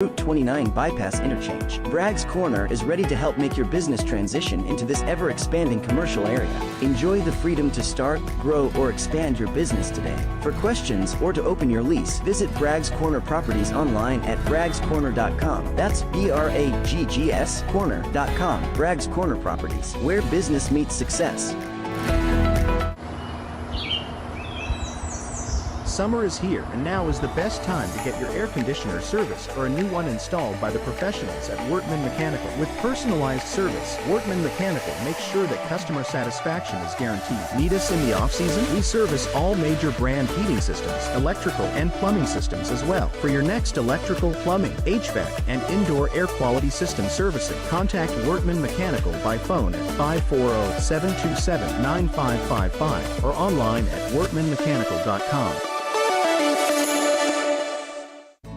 Route 29 bypass interchange. Bragg's Corner is ready to help make your business transition into this ever-expanding commercial area. Enjoy the freedom to start, grow, or expand your business today. For questions or to open your lease, visit Bragg's Corner Properties online at braggscorner.com. That's BRAGGS corner.com. Bragg's Corner Properties, where business meets success. Summer is here, and now is the best time to get your air conditioner serviced or a new one installed by the professionals at Workman Mechanical. With personalized service, Workman Mechanical makes sure that customer satisfaction is guaranteed. Need us in the off-season? We service all major brand heating systems, electrical and plumbing systems as well. For your next electrical, plumbing, HVAC, and indoor air quality system servicing, contact Workman Mechanical by phone at 540-727-9555 or online at workmanmechanical.com.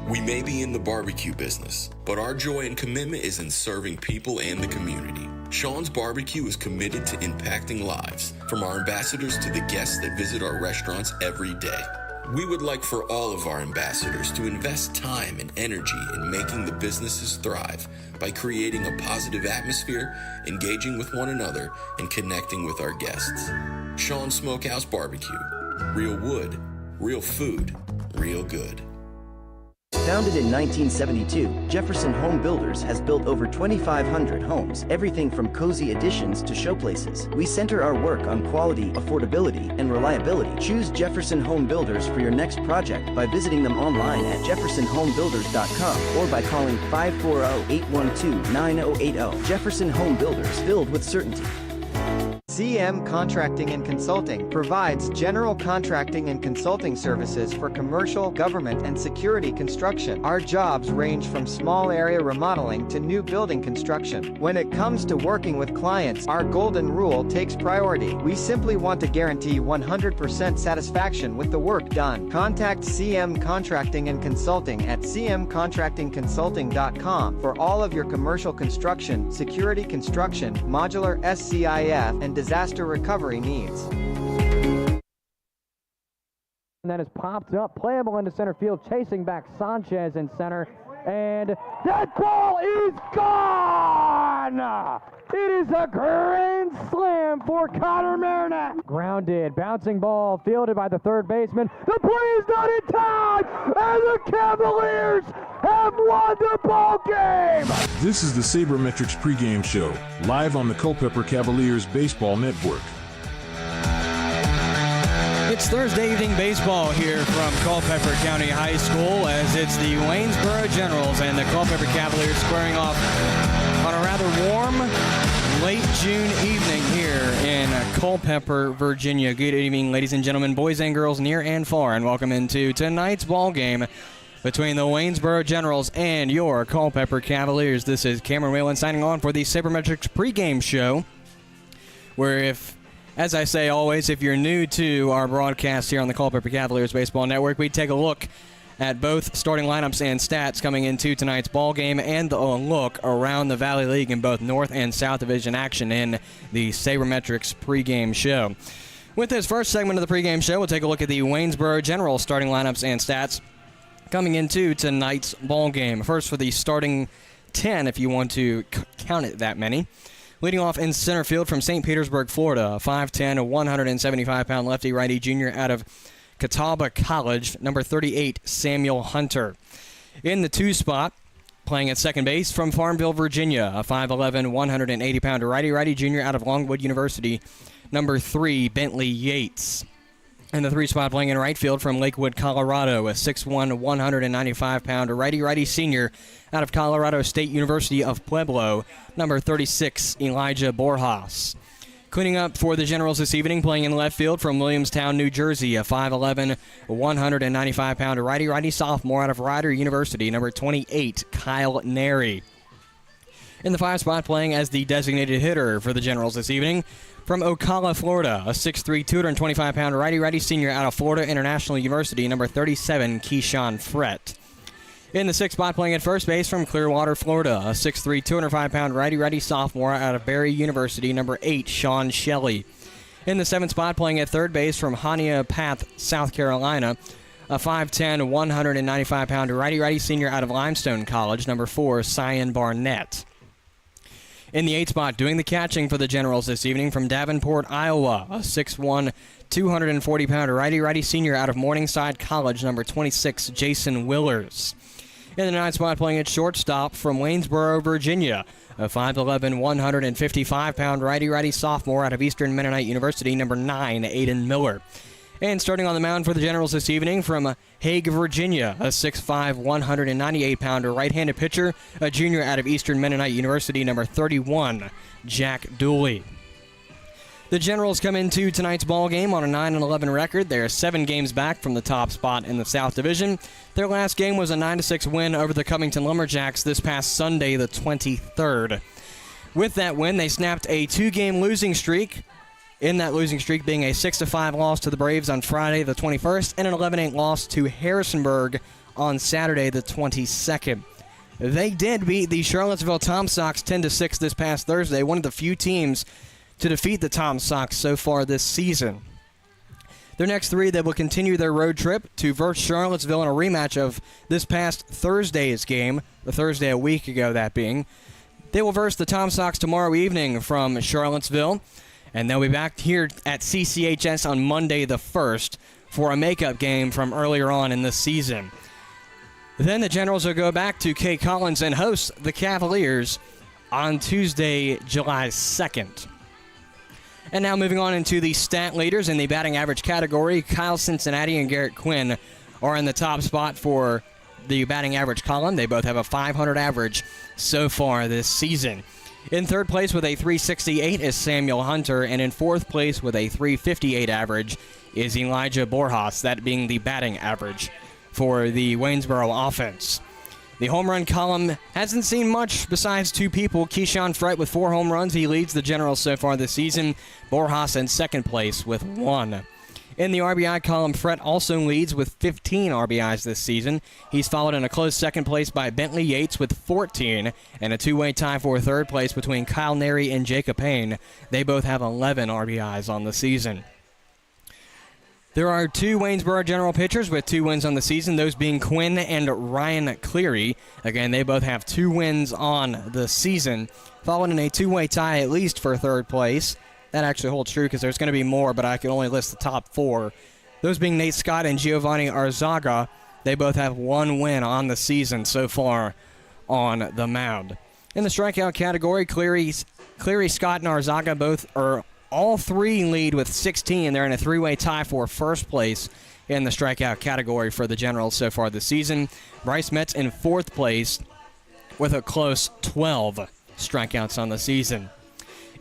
We may be in the barbecue business, but our joy and commitment is in serving people and the community. Sean's Barbecue is committed to impacting lives, from our ambassadors to the guests that visit our restaurants every day. We would like for all of our ambassadors to invest time and energy in making the businesses thrive by creating a positive atmosphere, engaging with one another, and connecting with our guests. Sean's Smokehouse Barbecue. Real wood, real food, real good. Founded in 1972, Jefferson Home Builders has built over 2,500 homes, everything from cozy additions to showplaces. We center our work on quality, affordability, and reliability. Choose Jefferson Home Builders for your next project by visiting them online at jeffersonhomebuilders.com or by calling 540-812-9080. Jefferson Home Builders, filled with certainty. CM Contracting and Consulting provides general contracting and consulting services for commercial, government, and security construction. Our jobs range from small area remodeling to new building construction. When it comes to working with clients, our golden rule takes priority. We simply want to guarantee 100% satisfaction with the work done. Contact CM Contracting and Consulting at cmcontractingconsulting.com for all of your commercial construction, security construction, modular SCIF, and disaster recovery needs. That is popped up, playable into center field, chasing back Sanchez in center, and that ball is gone! It is a grand slam for Connor Marinette. Grounded, bouncing ball, fielded by the third baseman. The play is not in time, and the Cavaliers have won the ball game! This is the Saber Metrics pregame show, live on the Culpeper Cavaliers Baseball Network. It's Thursday evening baseball here from Culpeper County High School as it's the Waynesboro Generals and the Culpeper Cavaliers squaring off on a rather warm late June evening here in Culpeper, Virginia. Good evening, ladies and gentlemen, boys and girls near and far, and welcome into tonight's ball game between the Waynesboro Generals and your Culpeper Cavaliers. This is Cameron Whalen signing on for the Saber Metrics pregame show, where as I say always, if you're new to our broadcast here on the Culpeper Cavaliers Baseball Network, we take a look at both starting lineups and stats coming into tonight's ball game and a look around the Valley League in both North and South Division action in the Saber Metrics pregame show. With this first segment of the pregame show, we'll take a look at the Waynesboro Generals starting lineups and stats coming into tonight's ball game. First for the starting 10, if you want to count it that many. Leading off in center field from St. Petersburg, Florida, 5'10", 175-pound lefty-righty junior out of Catawba College, number 38, Samuel Hunter. In the 2 spot, playing at second base from Farmville, Virginia, a 5'11", 180-pound righty-righty junior out of Longwood University, number 3, Bentley Yates. In the 3 spot, playing in right field from Lakewood, Colorado, a 6'1", 195-pound righty-righty senior out of Colorado State University of Pueblo, number 36, Elijah Borjas. Cleaning up for the Generals this evening, playing in left field from Williamstown, New Jersey, a 5'11", 195-pound righty-righty sophomore out of Rider University, number 28, Kyle Neri. In the 5 spot, playing as the designated hitter for the Generals this evening, from Ocala, Florida, a 6'3", 225-pound righty-righty senior out of Florida International University, number 37, Keyshawn Frett. In the 6th spot, playing at first base from Clearwater, Florida, a 6'3", 205-pound righty-righty sophomore out of Berry University, number 8, Sean Shelley. In the 7th spot, playing at third base from Hania Path, South Carolina, a 5'10", 195-pounder righty-righty senior out of Limestone College, number 4, Cyan Barnett. In the 8th spot, doing the catching for the Generals this evening from Davenport, Iowa, a 6'1", 240-pounder righty-righty senior out of Morningside College, number 26, Jason Willers. In the 9th spot, playing at shortstop from Waynesboro, Virginia, a 5'11", 155-pound righty-righty sophomore out of Eastern Mennonite University, number 9, Aiden Miller. And starting on the mound for the Generals this evening from Hague, Virginia, a 6'5", 198-pounder right-handed pitcher, a junior out of Eastern Mennonite University, number 31, Jack Dooley. The Generals come into tonight's ball game on a 9-11 record. They are 7 games back from the top spot in the South Division. Their last game was a 9-6 win over the Covington Lumberjacks this past Sunday, the 23rd. With that win, they snapped a 2-game losing streak. In that losing streak being a 6-5 loss to the Braves on Friday the 21st and an 11-8 loss to Harrisonburg on Saturday the 22nd. They did beat the Charlottesville Tom Sox 10-6 this past Thursday, one of the few teams to defeat the Tom Sox so far this season. Their next 3, they will continue their road trip to versus Charlottesville in a rematch of this past Thursday's game, the Thursday a week ago that being. They will verse the Tom Sox tomorrow evening from Charlottesville. And they'll be back here at CCHS on Monday the 1st for a makeup game from earlier on in the season. Then the Generals will go back to K. Collins and host the Cavaliers on Tuesday, July 2nd. And now moving on into the stat leaders in the batting average category, Kyle Cincinnati and Garrett Quinn are in the top spot for the batting average column. They both have a 500 average so far this season. In 3rd place with a 368 is Samuel Hunter, and in 4th place with a 358 average is Elijah Borjas, that being the batting average for the Waynesboro offense. The home run column hasn't seen much besides 2 people. Keyshawn Frett with 4 home runs. He leads the Generals so far this season. Borjas in 2nd place with 1. In the RBI column, Frett also leads with 15 RBIs this season. He's followed in a close 2nd place by Bentley Yates with 14, and a 2-way tie for 3rd place between Kyle Neri and Jacob Payne. They both have 11 RBIs on the season. There are 2 Waynesboro General pitchers with 2 wins on the season, those being Quinn and Ryan Cleary. Again, they both have 2 wins on the season, followed in a 2-way tie at least for 3rd place. That actually holds true because there's going to be more, but I can only list the top 4. Those being Nate Scott and Giovanni Arzaga. They both have 1 win on the season so far on the mound. In the strikeout category, Cleary, Scott, and Arzaga all 3 lead with 16. They're in a 3-way tie for 1st place in the strikeout category for the Generals so far this season. Bryce Metz in 4th place with a close 12 strikeouts on the season.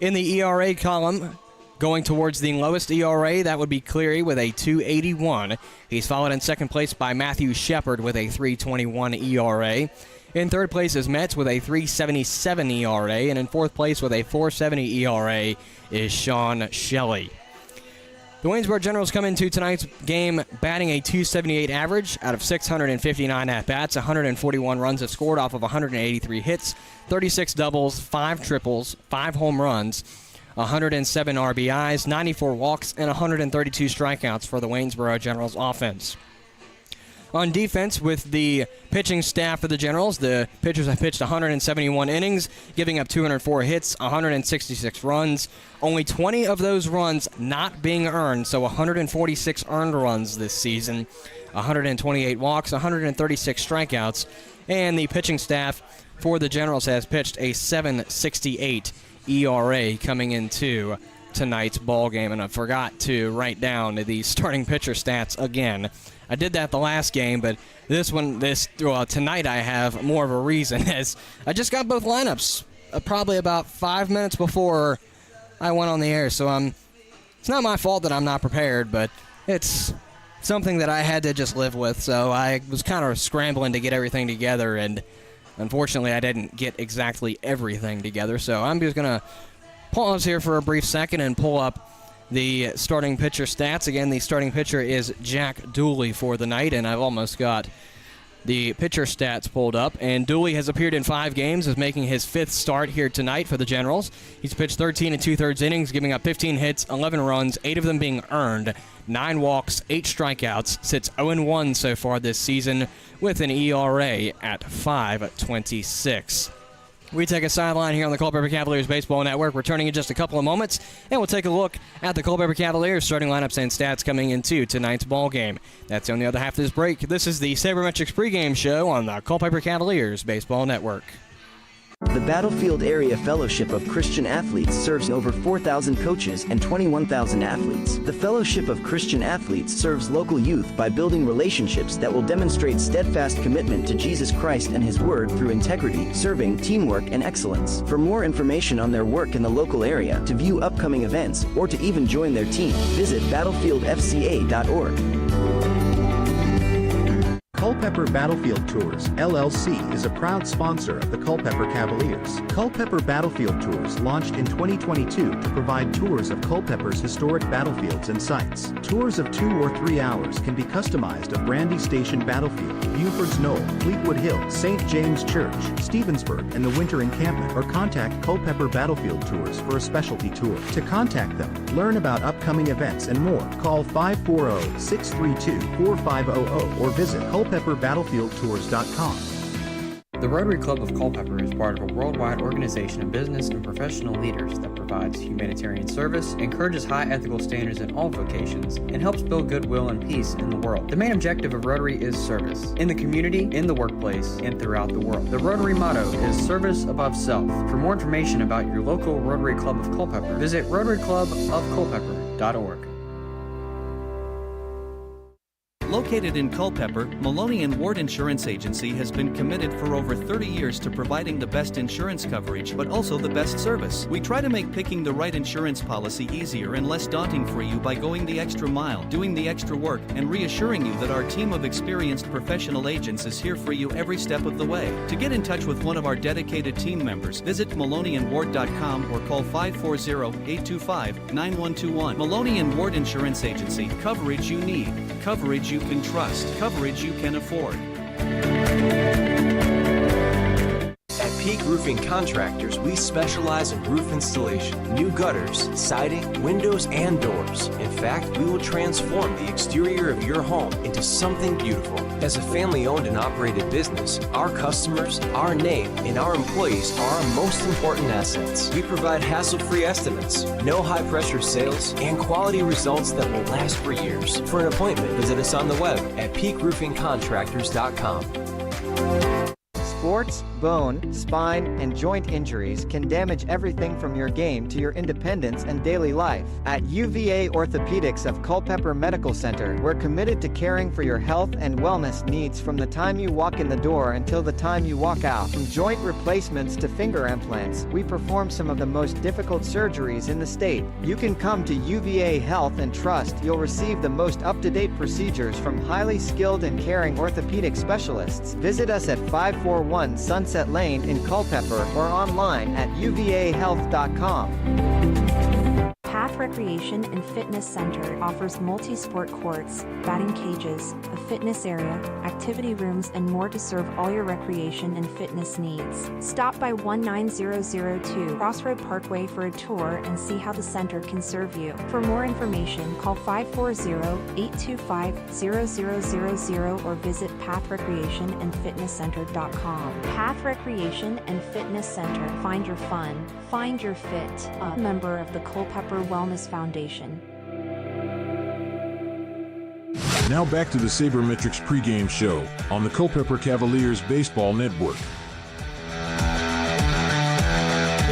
In the ERA column, going towards the lowest ERA, that would be Cleary with a 2.81. He's followed in 2nd place by Matthew Shepard with a 3.21 ERA. In 3rd place is Metz with a 3.77 ERA, and in 4th place with a 4.70 ERA is Sean Shelley. The Waynesboro Generals come into tonight's game batting a 278 average out of 659 at-bats. 141 runs have scored off of 183 hits, 36 doubles, 5 triples, 5 home runs, 107 RBIs, 94 walks, and 132 strikeouts for the Waynesboro Generals offense. On defense, with the pitching staff of the Generals, the pitchers have pitched 171 innings, giving up 204 hits, 166 runs, only 20 of those runs not being earned, so 146 earned runs this season, 128 walks, 136 strikeouts, and the pitching staff for the Generals has pitched a 7.68 ERA coming into tonight's ball game, and I forgot to write down the starting pitcher stats again. I did that the last game, but tonight I have more of a reason, as I just got both lineups probably about 5 minutes before I went on the air, so it's not my fault that I'm not prepared, but it's something that I had to just live with, so I was kind of scrambling to get everything together, and unfortunately I didn't get exactly everything together, so I'm just going to pause here for a brief second and pull up the starting pitcher stats. Again, the starting pitcher is Jack Dooley for the night, and I've almost got the pitcher stats pulled up, and Dooley has appeared in 5 games, is making his 5th start here tonight for the Generals. He's pitched 13 2/3 innings, giving up 15 hits, 11 runs, 8 of them being earned, 9 walks, 8 strikeouts, sits 0-1 so far this season with an ERA at 5.26. We take a sideline here on the Culpeper Cavaliers Baseball Network, returning in just a couple of moments, and we'll take a look at the Culpeper Cavaliers starting lineups and stats coming into tonight's ball game. That's on the other half of this break. This is the Saber Metrics pregame show on the Culpeper Cavaliers Baseball Network. The Battlefield Area Fellowship of Christian Athletes serves over 4,000 coaches and 21,000 athletes. The Fellowship of Christian Athletes serves local youth by building relationships that will demonstrate steadfast commitment to Jesus Christ and His Word through integrity, serving, teamwork, and excellence. For more information on their work in the local area, to view upcoming events, or to even join their team, visit battlefieldfca.org. Culpeper Battlefield Tours, LLC is a proud sponsor of the Culpeper Cavaliers. Culpeper Battlefield Tours launched in 2022 to provide tours of Culpeper's historic battlefields and sites. Tours of 2 or 3 hours can be customized of Brandy Station Battlefield, Buford's Knoll, Fleetwood Hill, St. James Church, Stevensburg, and the Winter Encampment, or contact Culpeper Battlefield Tours for a specialty tour. To contact them, learn about upcoming events and more, call 540-632-4500 or visit culpeperbattlefieldtours.com. The Rotary Club of Culpeper is part of a worldwide organization of business and professional leaders that provides humanitarian service, encourages high ethical standards in all vocations, and helps build goodwill and peace in the world. The main objective of Rotary is service, in the community, in the workplace, and throughout the world. The Rotary motto is service above self. For more information about your local Rotary Club of Culpeper, visit rotaryclubofculpeper.org. Located in Culpeper, Maloney & Ward Insurance Agency has been committed for over 30 years to providing the best insurance coverage, but also the best service. We try to make picking the right insurance policy easier and less daunting for you by going the extra mile, doing the extra work, and reassuring you that our team of experienced professional agents is here for you every step of the way. To get in touch with one of our dedicated team members, visit MaloneyandWard.com or call 540-825-9121. Maloney & Ward Insurance Agency. Coverage you need. Coverage you can trust. Coverage you can afford. At Peak Roofing Contractors, we specialize in roof installation, new gutters, siding, windows, and doors. In fact, we will transform the exterior of your home into something beautiful. As a family-owned and operated business, our customers, our name, and our employees are our most important assets. We provide hassle-free estimates, no high-pressure sales, and quality results that will last for years. For an appointment, visit us on the web at peakroofingcontractors.com. Sports, bone, spine, and joint injuries can damage everything from your game to your independence and daily life. At UVA Orthopedics of Culpeper Medical Center, we're committed to caring for your health and wellness needs from the time you walk in the door until the time you walk out. From joint replacements to finger implants, we perform some of the most difficult surgeries in the state. You can come to UVA Health and trust you'll receive the most up-to-date procedures from highly skilled and caring orthopedic specialists. Visit us at 541 Sunset Lane in Culpeper or online at uvahealth.com. Path Recreation and Fitness Center offers multi-sport courts, batting cages, a fitness area, activity rooms, and more to serve all your recreation and fitness needs. Stop by 19002 Crossroad Parkway for a tour and see how the center can serve you. For more information, call 540-825-0000 or visit pathrecreationandfitnesscenter.com. Path Recreation and Fitness Center. Find your fun. Find your fit. A member of the Culpeper Wellness Foundation. Now back to the Saber Metrics pregame show on the Culpeper Cavaliers Baseball Network.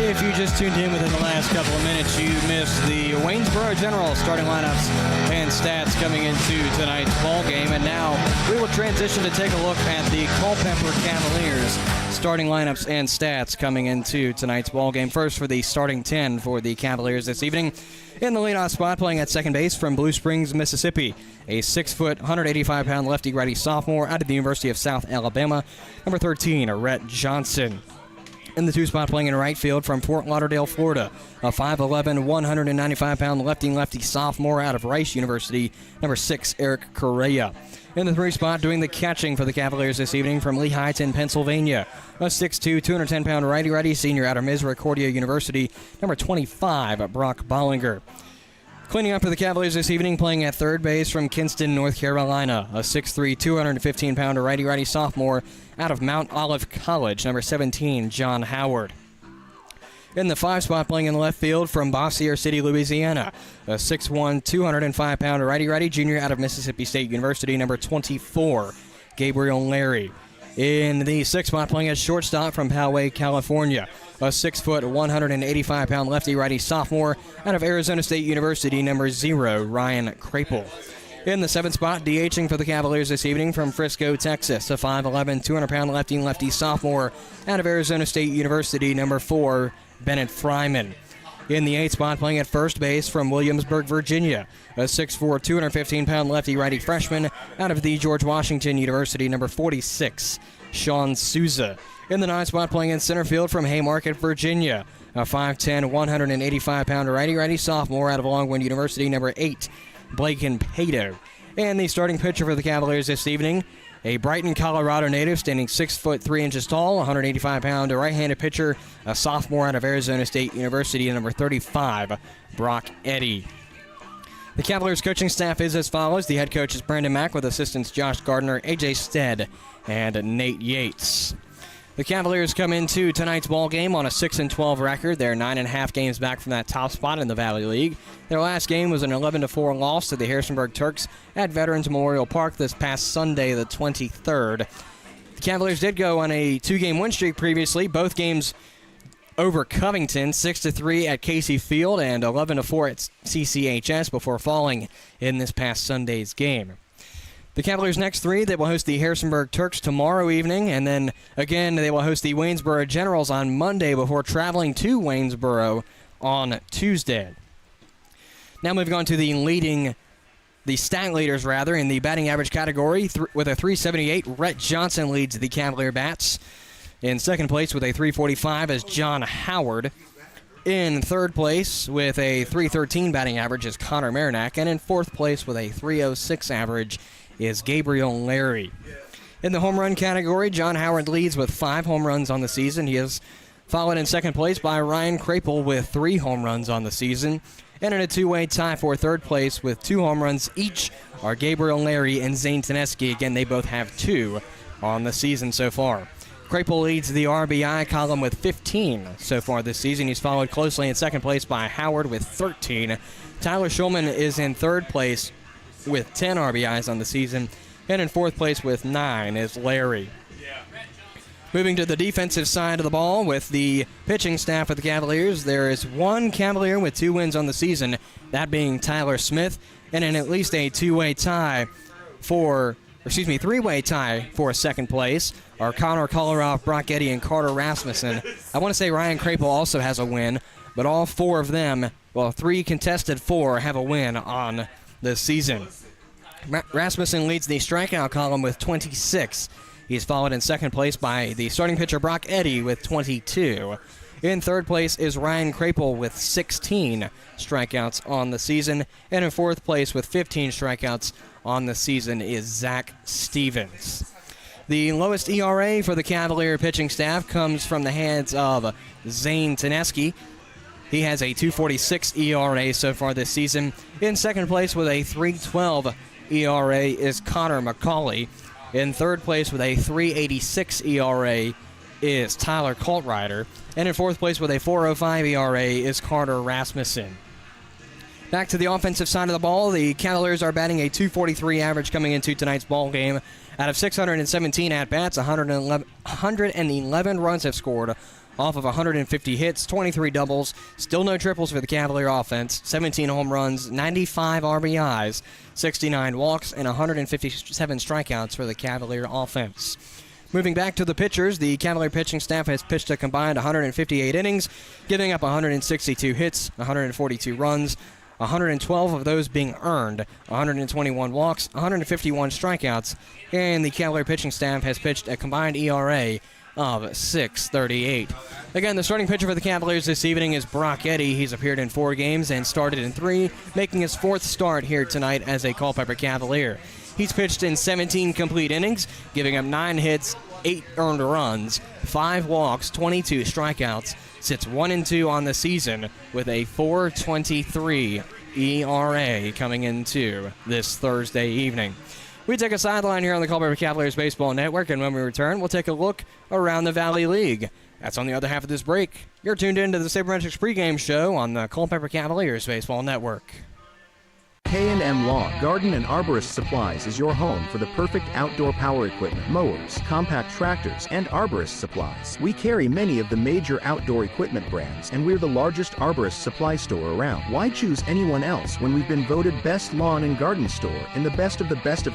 If you just tuned in within the last couple of minutes, you missed the Waynesboro Generals starting lineups and stats coming into tonight's ball game. And now we will transition to take a look at the Culpeper Cavaliers starting lineups and stats coming into tonight's ball game. First, for the starting 10 for the Cavaliers this evening. In the leadoff spot, playing at second base from Blue Springs, Mississippi, a 6-foot, 185-pound lefty-righty sophomore out of the University of South Alabama, number 13, Rhett Johnson. In the 2 spot, playing in right field from Fort Lauderdale, Florida, a 5'11", 195-pound lefty sophomore out of Rice University, number 6, Eric Correa. In the 3 spot, doing the catching for the Cavaliers this evening from Lehighton, Pennsylvania, a 6'2", 210-pound righty senior out of Misericordia University, number 25, Brock Bollinger. Cleaning up for the Cavaliers this evening, playing at third base from Kinston, North Carolina, a 6'3", 215-pound righty sophomore out of Mount Olive College, number 17, John Howard. In the 5 spot, playing in the left field from Bossier City, Louisiana, a 6'1", 205-pound righty junior out of Mississippi State University, number 24, Gabriel Larry. In the 6th spot, playing at shortstop from Poway, California, a 6 foot, 185-pound lefty-righty sophomore out of Arizona State University, number 0, Ryan Krapel. In the 7th spot, DHing for the Cavaliers this evening from Frisco, Texas, a 5'11", 200-pound lefty sophomore out of Arizona State University, number 4, Bennett Fryman. In the 8th spot, playing at first base from Williamsburg, Virginia, a 6'4", 215-pound lefty-righty freshman out of the George Washington University, number 46, Sean Souza. In the 9th spot, playing in center field from Haymarket, Virginia, a 5'10", 185-pound righty sophomore out of Longwood University, number 8, Blaken Pato. And the starting pitcher for the Cavaliers this evening, a Brighton, Colorado native, standing 6 foot 3 inches tall, 185-pound right-handed pitcher, a sophomore out of Arizona State University, number 35, Brock Eddy. The Cavaliers coaching staff is as follows. The head coach is Brandon Mack with assistants Josh Gardner, AJ Stead, and Nate Yates. The Cavaliers come into tonight's ball game on a 6-12 record. They're 9.5 games back from that top spot in the Valley League. Their last game was an 11-4 loss to the Harrisonburg Turks at Veterans Memorial Park this past Sunday, the 23rd. The Cavaliers did go on a 2-game win streak previously. Both games over Covington, 6-3 at Casey Field and 11-4 at CCHS before falling in this past Sunday's game. The Cavaliers' next 3, they will host the Harrisonburg Turks tomorrow evening, and then again they will host the Waynesboro Generals on Monday before traveling to Waynesboro on Tuesday. Now moving on to the stat leaders in the batting average category with a 378, Rhett Johnson leads the Cavalier Bats. In second place with a 345 is John Howard. In third place with a 313 batting average is Connor Marinack, and in fourth place with a 306 average is Gabriel Larry. In the home run category, John Howard leads with 5 home runs on the season. He is followed in second place by Ryan Krapel with 3 home runs on the season. And in a two-way tie for third place with 2 home runs each are Gabriel Larry and Zane Teneski. Again, they both have 2 on the season so far. Krapel leads the RBI column with 15 so far this season. He's followed closely in second place by Howard with 13. Tyler Schulman is in third place with 10 RBIs on the season, and in fourth place with 9 is Larry. Moving to the defensive side of the ball with the pitching staff of the Cavaliers, there is one Cavalier with 2 wins on the season, that being Tyler Smith, and in at least a three-way tie for second place are Connor Kolarov, Brock Eddy, and Carter Rasmussen. I want to say Ryan Krapel also has a win, but all 4 of them, 3 contested 4, have a win on this season. Rasmussen leads the strikeout column with 26. He's followed in second place by the starting pitcher Brock Eddy with 22. In third place is Ryan Krapel with 16 strikeouts on the season. And in fourth place with 15 strikeouts on the season is Zach Stevens. The lowest ERA for the Cavalier pitching staff comes from the hands of Zane Teneski. He has a 2.46 ERA so far this season. In second place with a 3.12 ERA is Connor McCauley. In third place with a 3.86 ERA is Tyler Coltrider. And in fourth place with a 4.05 ERA is Carter Rasmussen. Back to the offensive side of the ball, the Cavaliers are batting a 2.43 average coming into tonight's ball game. Out of 617 at-bats, 111 runs have scored off of 150 hits, 23 doubles, still no triples for the Cavalier offense, 17 home runs, 95 RBIs, 69 walks, and 157 strikeouts for the Cavalier offense. Moving back to the pitchers, the Cavalier pitching staff has pitched a combined 158 innings, giving up 162 hits, 142 runs, 112 of those being earned, 121 walks, 151 strikeouts, and the Cavalier pitching staff has pitched a combined ERA of 6.38. Again, the starting pitcher for the Cavaliers this evening is Brock Eddy. He's appeared in 4 games and started in 3, making his 4th start here tonight as a Culpeper Cavalier. He's pitched in 17 complete innings, giving up 9 hits, 8 earned runs, 5 walks, 22 strikeouts, sits 1-2 on the season with a 4.23 ERA coming into this Thursday evening. We take a sideline here on the Culpeper Cavaliers Baseball Network, and when we return, we'll take a look around the Valley League. That's on the other half of this break. You're tuned in to the Saber Metrics pregame show on the Culpeper Cavaliers Baseball Network. K&M Lawn, Garden and Arborist Supplies is your home for the perfect outdoor power equipment, mowers, compact tractors, and arborist supplies. We carry many of the major outdoor equipment brands, and we're the largest arborist supply store around. Why choose anyone else when we've been voted best lawn and garden store in the best of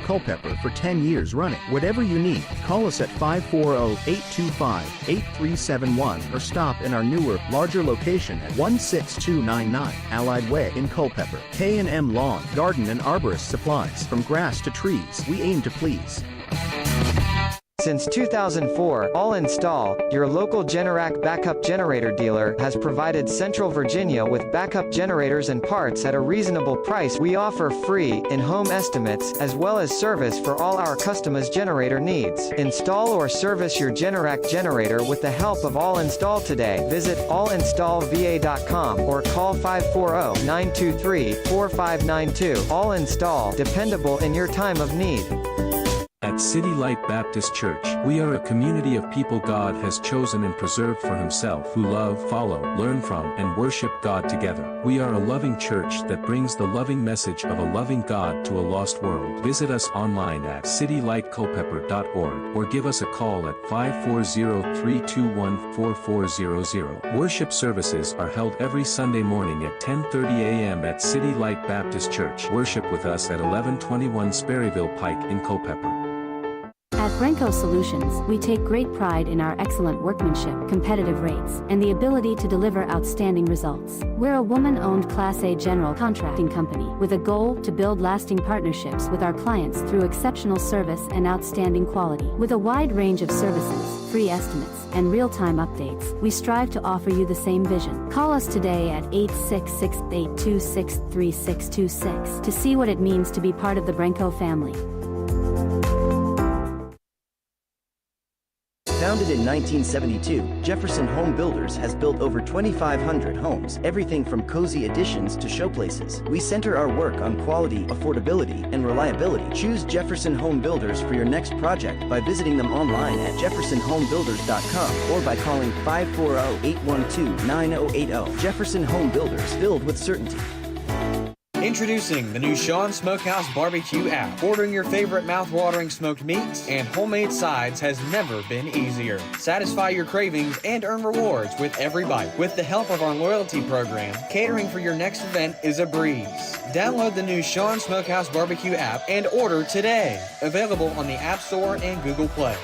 Culpeper for 10 years running? Whatever you need, call us at 540-825-8371 or stop in our newer, larger location at 16299 Allied Way in Culpeper. K&M Lawn, Garden and Arborist Supplies. From grass to trees, we aim to please. Since 2004, All Install, your local Generac backup generator dealer, has provided Central Virginia with backup generators and parts at a reasonable price. We offer free, in-home estimates, as well as service for all our customers' generator needs. Install or service your Generac generator with the help of All Install today. Visit allinstallva.com or call 540-923-4592. All Install, dependable in your time of need. At City Light Baptist Church, we are a community of people God has chosen and preserved for Himself who love, follow, learn from, and worship God together. We are a loving church that brings the loving message of a loving God to a lost world. Visit us online at citylightculpeper.org or give us a call at 540-321-4400. Worship services are held every Sunday morning at 10:30 a.m. at City Light Baptist Church. Worship with us at 1121 Sperryville Pike in Culpeper. At Brenco Solutions, we take great pride in our excellent workmanship, competitive rates, and the ability to deliver outstanding results. We're a woman-owned Class A general contracting company with a goal to build lasting partnerships with our clients through exceptional service and outstanding quality. With a wide range of services, free estimates, and real-time updates, we strive to offer you the same vision. Call us today at 866-826-3626 to see what it means to be part of the Brenco family. Founded in 1972, Jefferson Home Builders has built over 2,500 homes, everything from cozy additions to showplaces. We center our work on quality, affordability, and reliability. Choose Jefferson Home Builders for your next project by visiting them online at jeffersonhomebuilders.com or by calling 540-812-9080. Jefferson Home Builders, filled with certainty. Introducing the new Sean's Smokehouse Barbecue app. Ordering your favorite mouth-watering smoked meats and homemade sides has never been easier. Satisfy your cravings and earn rewards with every bite. With the help of our loyalty program, catering for your next event is a breeze. Download the new Sean's Smokehouse Barbecue app and order today. Available on the App Store and Google Play.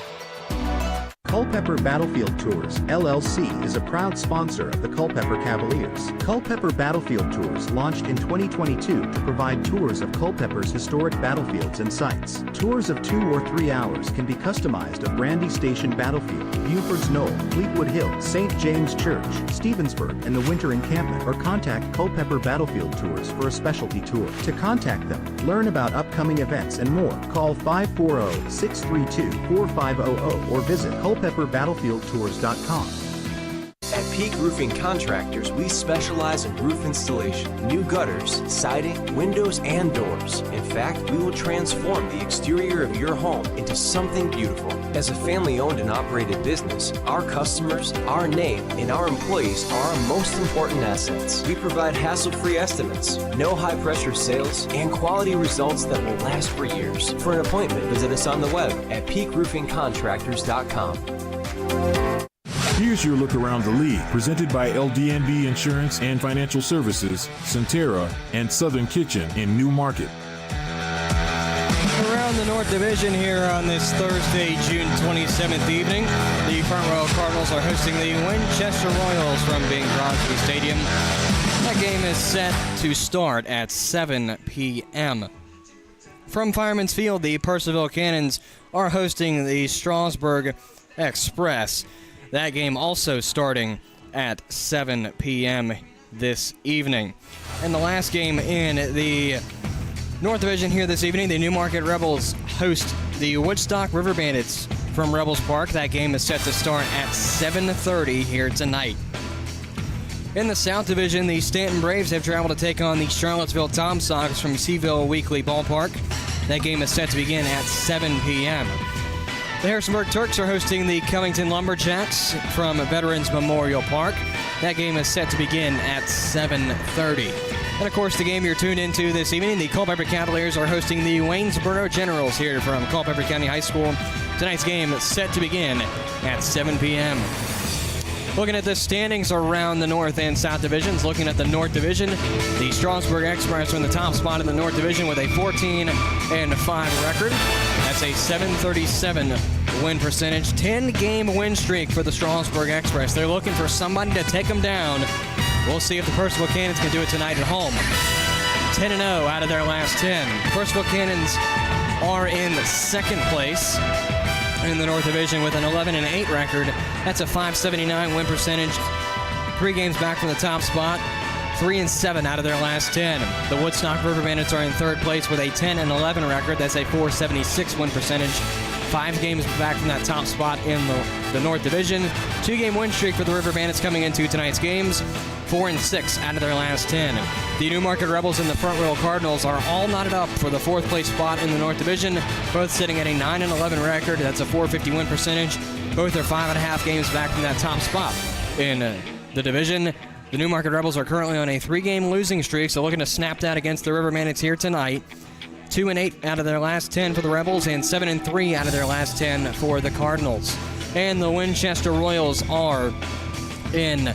Culpeper Battlefield Tours, LLC is a proud sponsor of the Culpeper Cavaliers. Culpeper Battlefield Tours launched in 2022 to provide tours of Culpeper's historic battlefields and sites. Tours of 2 or 3 hours can be customized of Brandy Station Battlefield, Buford's Knoll, Fleetwood Hill, St. James Church, Stevensburg, and the Winter Encampment, or contact Culpeper Battlefield Tours for a specialty tour. To contact them, learn about upcoming events and more, call 540-632-4500 or visit culpeperbattlefieldtours.com. At Peak Roofing Contractors, we specialize in roof installation, new gutters, siding, windows, and doors. In fact, we will transform the exterior of your home into something beautiful. As a family-owned and operated business, our customers, our name, and our employees are our most important assets. We provide hassle-free estimates, no high-pressure sales, and quality results that will last for years. For an appointment, visit us on the web at peakroofingcontractors.com. Here's your look around the league, presented by LDNB Insurance and Financial Services, Centera, and Southern Kitchen in New Market. Around the North Division here on this Thursday, June 27th evening, the Front Royal Cardinals are hosting the Winchester Royals from Bing Crosby Stadium. That game is set to start at 7 p.m. From Fireman's Field, the Purcellville Cannons are hosting the Strasburg Express. That game also starting at 7 p.m. this evening. And the last game in the North Division here this evening, the Newmarket Rebels host the Woodstock River Bandits from Rebels Park. That game is set to start at 7:30 here tonight. In the South Division, the Stanton Braves have traveled to take on the Charlottesville Tom Sox from Seaville Weekly Ballpark. That game is set to begin at 7 p.m. The Harrisonburg Turks are hosting the Covington Lumberjacks from Veterans Memorial Park. That game is set to begin at 7:30. And of course, the game you're tuned into this evening, the Culpeper Cavaliers are hosting the Waynesboro Generals here from Culpeper County High School. Tonight's game is set to begin at 7 p.m. Looking at the standings around the North and South Divisions, looking at the North Division, the Strasburg Express are in the top spot in the North Division with a 14-5 record. That's a 737 win percentage, 10-game win streak for the Strasburg Express. They're looking for somebody to take them down. We'll see if the Percival Cannons can do it tonight at home. 10-0 out of their last 10. Percival Cannons are in second place in the North Division with an 11-8 record. That's a 579 win percentage. 3 games back from the top spot. 3-7 out of their last 10. The Woodstock River Bandits are in third place with a 10-11 record. That's a 476 win percentage. 5 games back from that top spot in the North Division. 2-game win streak for the River Bandits coming into tonight's games. 4-6 out of their last 10. The Newmarket Rebels and the Front Row Cardinals are all knotted up for the 4th place spot in the North Division, both sitting at a 9-11 record. That's a 450 win percentage. Both are 5.5 games back from that top spot in the division. The Newmarket Rebels are currently on a 3-game losing streak, so looking to snap that against the River Bandits here tonight. 2-8 out of their last 10 for the Rebels and 7-3 out of their last 10 for the Cardinals. And the Winchester Royals are in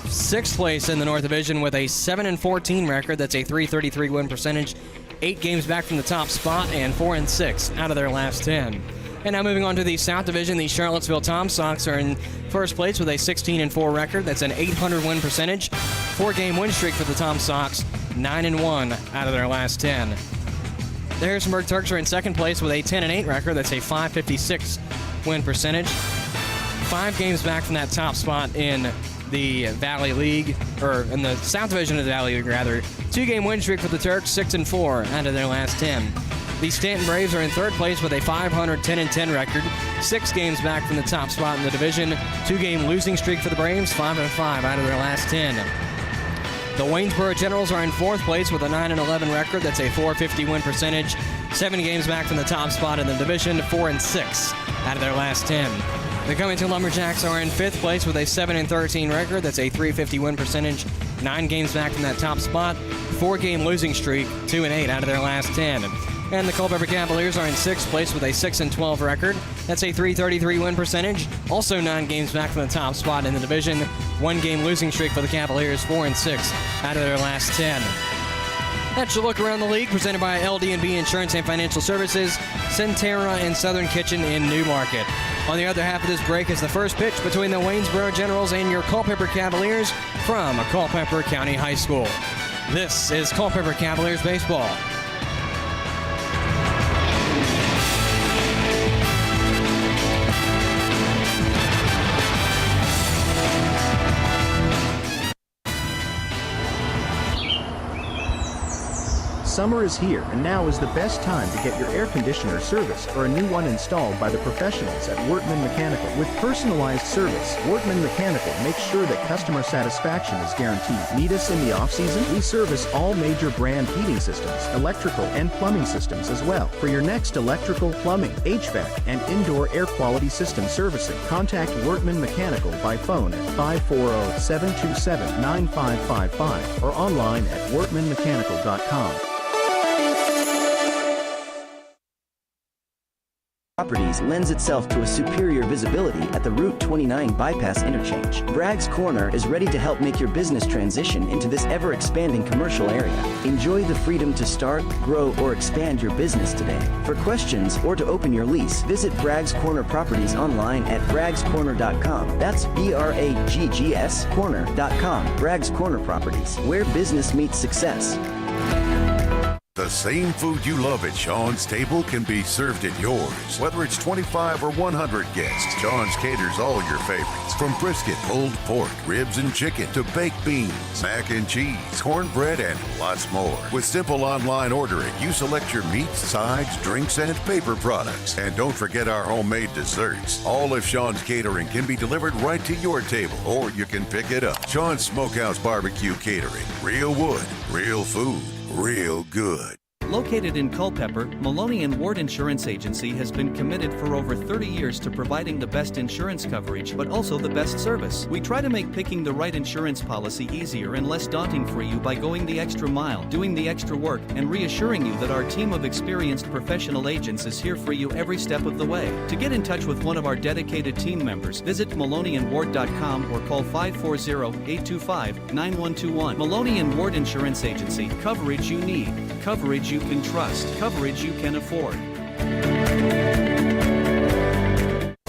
6th place in the North Division with a 7-14 record. That's a 333 win percentage. 8 games back from the top spot and 4-6 out of their last 10. And now moving on to the South Division, the Charlottesville Tom Sox are in first place with a 16-4 record. That's an 800 win percentage. 4-game win streak for the Tom Sox, 9-1 out of their last 10. The Harrisonburg Turks are in second place with a 10-8 record. That's a 556 win percentage. 5 games back from that top spot in the Valley League, or in the South Division of the Valley League, rather. 2-game win streak for the Turks, 6-4 out of their last 10. The Stanton Braves are in third place with a 500 10-10 record. 6 games back from the top spot in the division. 2-game losing streak for the Braves, 5-5 out of their last 10. The Waynesboro Generals are in fourth place with a 9-11 record. That's a 450 win percentage. 7 games back from the top spot in the division, 4-6 out of their last 10. The Covington Lumberjacks are in fifth place with a 7-13 record. That's a 350 win percentage. 9 games back from that top spot. 4-game losing streak, 2-8 out of their last 10. And the Culpeper Cavaliers are in sixth place with a 6-12 record. That's a 333 win percentage. Also 9 games back from the top spot in the division. 1-game losing streak for the Cavaliers, 4-6 out of their last 10. That's your look around the league, presented by LD&B Insurance and Financial Services, Centera, and Southern Kitchen in Newmarket. On the other half of this break is the first pitch between the Waynesboro Generals and your Culpeper Cavaliers from Culpeper County High School. This is Culpeper Cavaliers baseball. Summer is here, and now is the best time to get your air conditioner serviced or a new one installed by the professionals at Workman Mechanical. With personalized service, Workman Mechanical makes sure that customer satisfaction is guaranteed. Need us in the off-season? We service all major brand heating systems, electrical and plumbing systems as well. For your next electrical, plumbing, HVAC, and indoor air quality system servicing, contact Workman Mechanical by phone at 540-727-9555 or online at workmanmechanical.com. Properties lends itself to a superior visibility at the Route 29 bypass interchange. Bragg's Corner is ready to help make your business transition into this ever-expanding commercial area. Enjoy the freedom to start, grow, or expand your business today. For questions or to open your lease, visit Bragg's Corner Properties online at braggscorner.com. That's BRAGGS corner.com. Bragg's Corner Properties, where business meets success. The The same food you love at Sean's table can be served at yours. Whether it's 25 or 100 guests, Sean's caters all your favorites. From brisket, pulled pork, ribs and chicken, to baked beans, mac and cheese, cornbread, and lots more. With simple online ordering, you select your meats, sides, drinks, and paper products. And don't forget our homemade desserts. All of Sean's catering can be delivered right to your table, or you can pick it up. Sean's Smokehouse Barbecue Catering. Real wood, real food, real good. Located in Culpeper, Maloney and Ward Insurance Agency has been committed for over 30 years to providing the best insurance coverage, but also the best service. We try to make picking the right insurance policy easier and less daunting for you by going the extra mile, doing the extra work, and reassuring you that our team of experienced professional agents is here for you every step of the way. To get in touch with one of our dedicated team members, visit MaloneyandWard.com or call 540-825-9121. Maloney and Ward Insurance Agency. Coverage you need. Coverage you can trust. Coverage you can afford.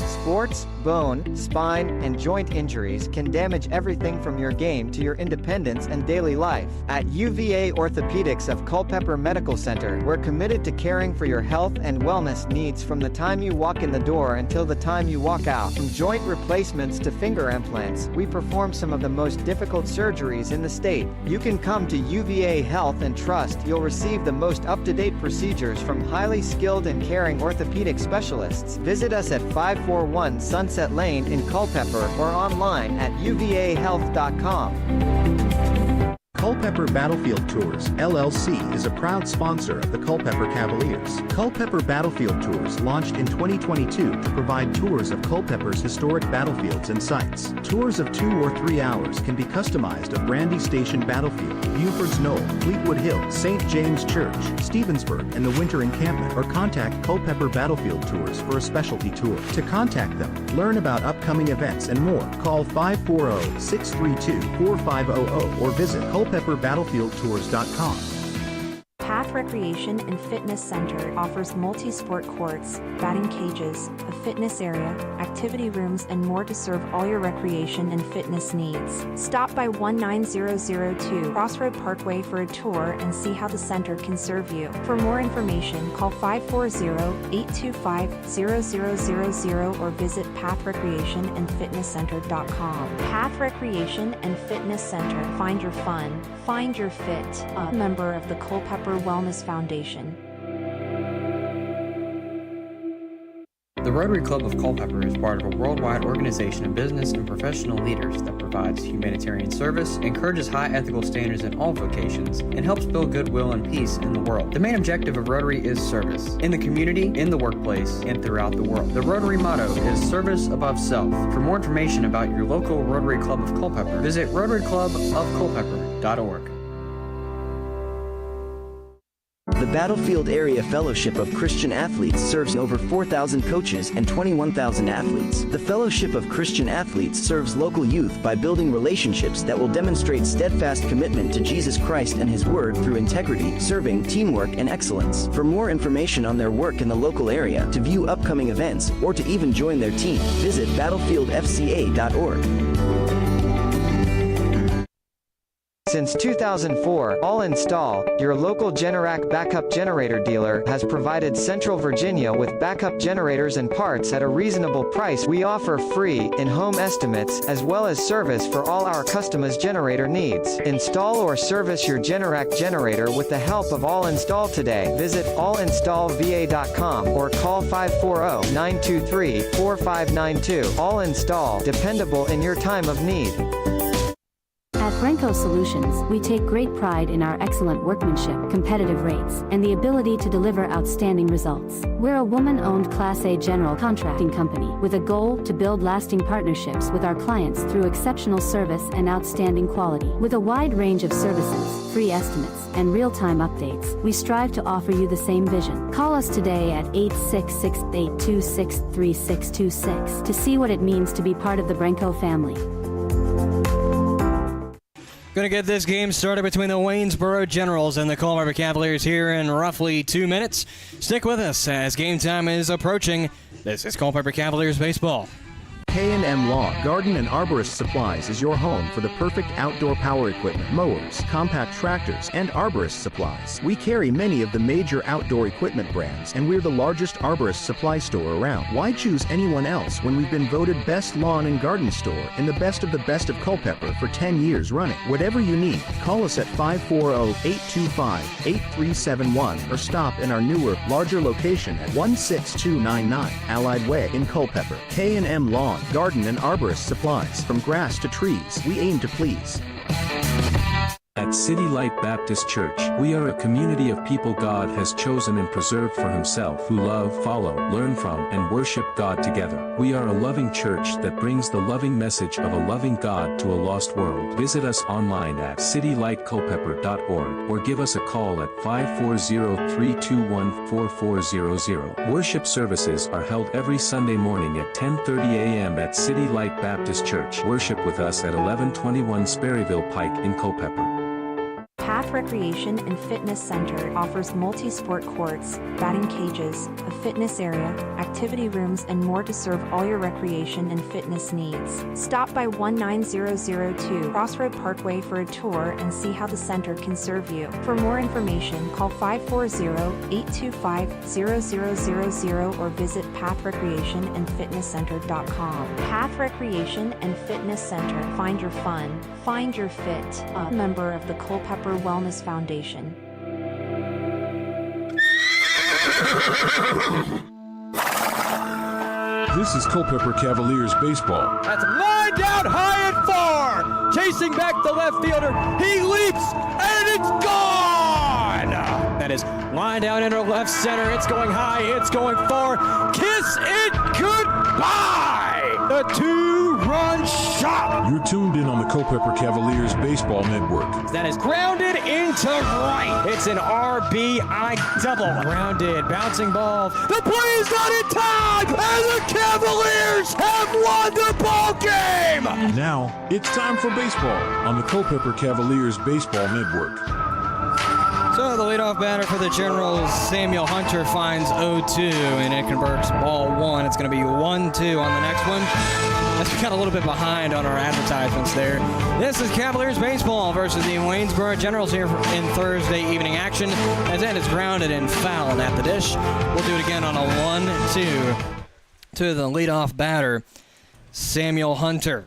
Sports, bone, spine, and joint injuries can damage everything from your game to your independence and daily life. At UVA Orthopedics of Culpeper Medical Center, we're committed to caring for your health and wellness needs from the time you walk in the door until the time you walk out. From joint replacements to finger implants, we perform some of the most difficult surgeries in the state. You can come to UVA Health and trust you'll receive the most up-to-date procedures from highly skilled and caring orthopedic specialists. Visit us at 541 Sunset Lane in Culpeper or online at uvahealth.com. Culpeper Battlefield Tours, LLC is a proud sponsor of the Culpeper Cavaliers. Culpeper Battlefield Tours launched in 2022 to provide tours of Culpeper's historic battlefields and sites. Tours of 2 or 3 hours can be customized of Brandy Station Battlefield, Buford's Knoll, Fleetwood Hill, St. James Church, Stevensburg, and the Winter Encampment, or contact Culpeper Battlefield Tours for a specialty tour. To contact them, learn about upcoming events and more, call 540-632-4500 or visit culpeperbattlefieldtours.com. Path Recreation and Fitness Center offers multi-sport courts, batting cages, a fitness area, activity rooms, and more to serve all your recreation and fitness needs. Stop by 19002 Crossroad Parkway for a tour and see how the center can serve you. For more information, call 540-825-0000 or visit pathrecreationandfitnesscenter.com. Path Recreation and Fitness Center. Find your fun. Find your fit. A member of the Culpeper Wellness Foundation. The Rotary Club of Culpeper is part of a worldwide organization of business and professional leaders that provides humanitarian service, encourages high ethical standards in all vocations, and helps build goodwill and peace in the world. The main objective of Rotary is service, in the community, in the workplace, and throughout the world. The Rotary motto is service above self. For more information about your local Rotary Club of Culpeper, visit rotaryclubofculpeper.org. The Battlefield Area Fellowship of Christian Athletes serves over 4,000 coaches and 21,000 athletes. The Fellowship of Christian Athletes serves local youth by building relationships that will demonstrate steadfast commitment to Jesus Christ and His Word through integrity, serving, teamwork, and excellence. For more information on their work in the local area, to view upcoming events, or to even join their team, visit battlefieldfca.org. Since 2004, All Install, your local Generac backup generator dealer, has provided Central Virginia with backup generators and parts at a reasonable price. We offer free, in-home estimates, as well as service for all our customers' generator needs. Install or service your Generac generator with the help of All Install today. Visit allinstallva.com or call 540-923-4592. All Install, dependable in your time of need. At Brenco Solutions, we take great pride in our excellent workmanship, competitive rates, and the ability to deliver outstanding results. We're a woman-owned Class A general contracting company with a goal to build lasting partnerships with our clients through exceptional service and outstanding quality. With a wide range of services, free estimates, and real-time updates, we strive to offer you the same vision. Call us today at 866-826-3626 to see what it means to be part of the Brenco family. Going to get this game started between the Waynesboro Generals and the Culpeper Cavaliers here in roughly 2 minutes. Stick with us as game time is approaching. This is Culpeper Cavaliers baseball. K&M Lawn, Garden and Arborist Supplies is your home for the perfect outdoor power equipment, mowers, compact tractors, and arborist supplies. We carry many of the major outdoor equipment brands, and we're the largest arborist supply store around. Why choose anyone else when we've been voted best lawn and garden store in the best of Culpeper for 10 years running? Whatever you need, call us at 540-825-8371 or stop in our newer, larger location at 16299 Allied Way in Culpeper. K&M Lawn, Garden and Arborist Supplies. From grass to trees, we aim to please. At City Light Baptist Church, we are a community of people God has chosen and preserved for Himself who love, follow, learn from, and worship God together. We are a loving church that brings the loving message of a loving God to a lost world. Visit us online at citylightculpeper.org or give us a call at 540-321-4400. Worship services are held every Sunday morning at 10:30 a.m. at City Light Baptist Church. Worship with us at 1121 Sperryville Pike in Culpeper. Path Recreation and Fitness Center offers multi-sport courts, batting cages, a fitness area, activity rooms, and more to serve all your recreation and fitness needs. Stop by 19002 Crossroad Parkway for a tour and see how the center can serve you. For more information, call 540-825-0000 or visit pathrecreationandfitnesscenter.com. Path Recreation and Fitness Center. Find your fun. Find your fit. A member of the Culpeper Wellness Foundation. This is Culpeper Cavaliers baseball. That's lined down high and far. Chasing back the left fielder. He leaps and it's gone. That is lined down into left center. It's going high. It's going far. Kiss it goodbye. The two-run shot. You're tuned in on the Culpeper Cavaliers Baseball Network. That is grounded into right. It's an RBI double. Grounded, bouncing ball. The play is not in time, and the Cavaliers have won the ball game. Now, it's time for baseball on the Culpeper Cavaliers Baseball Network. So the leadoff batter for the Generals, Samuel Hunter, finds 0-2, and it converts ball one. It's going to be 1-2 on the next one. Let's got a little bit behind on our advertisements there. This is Cavaliers baseball versus the Waynesboro Generals here in Thursday evening action, as that is grounded and fouled at the dish. We'll do it again on a 1-2 to the leadoff batter, Samuel Hunter.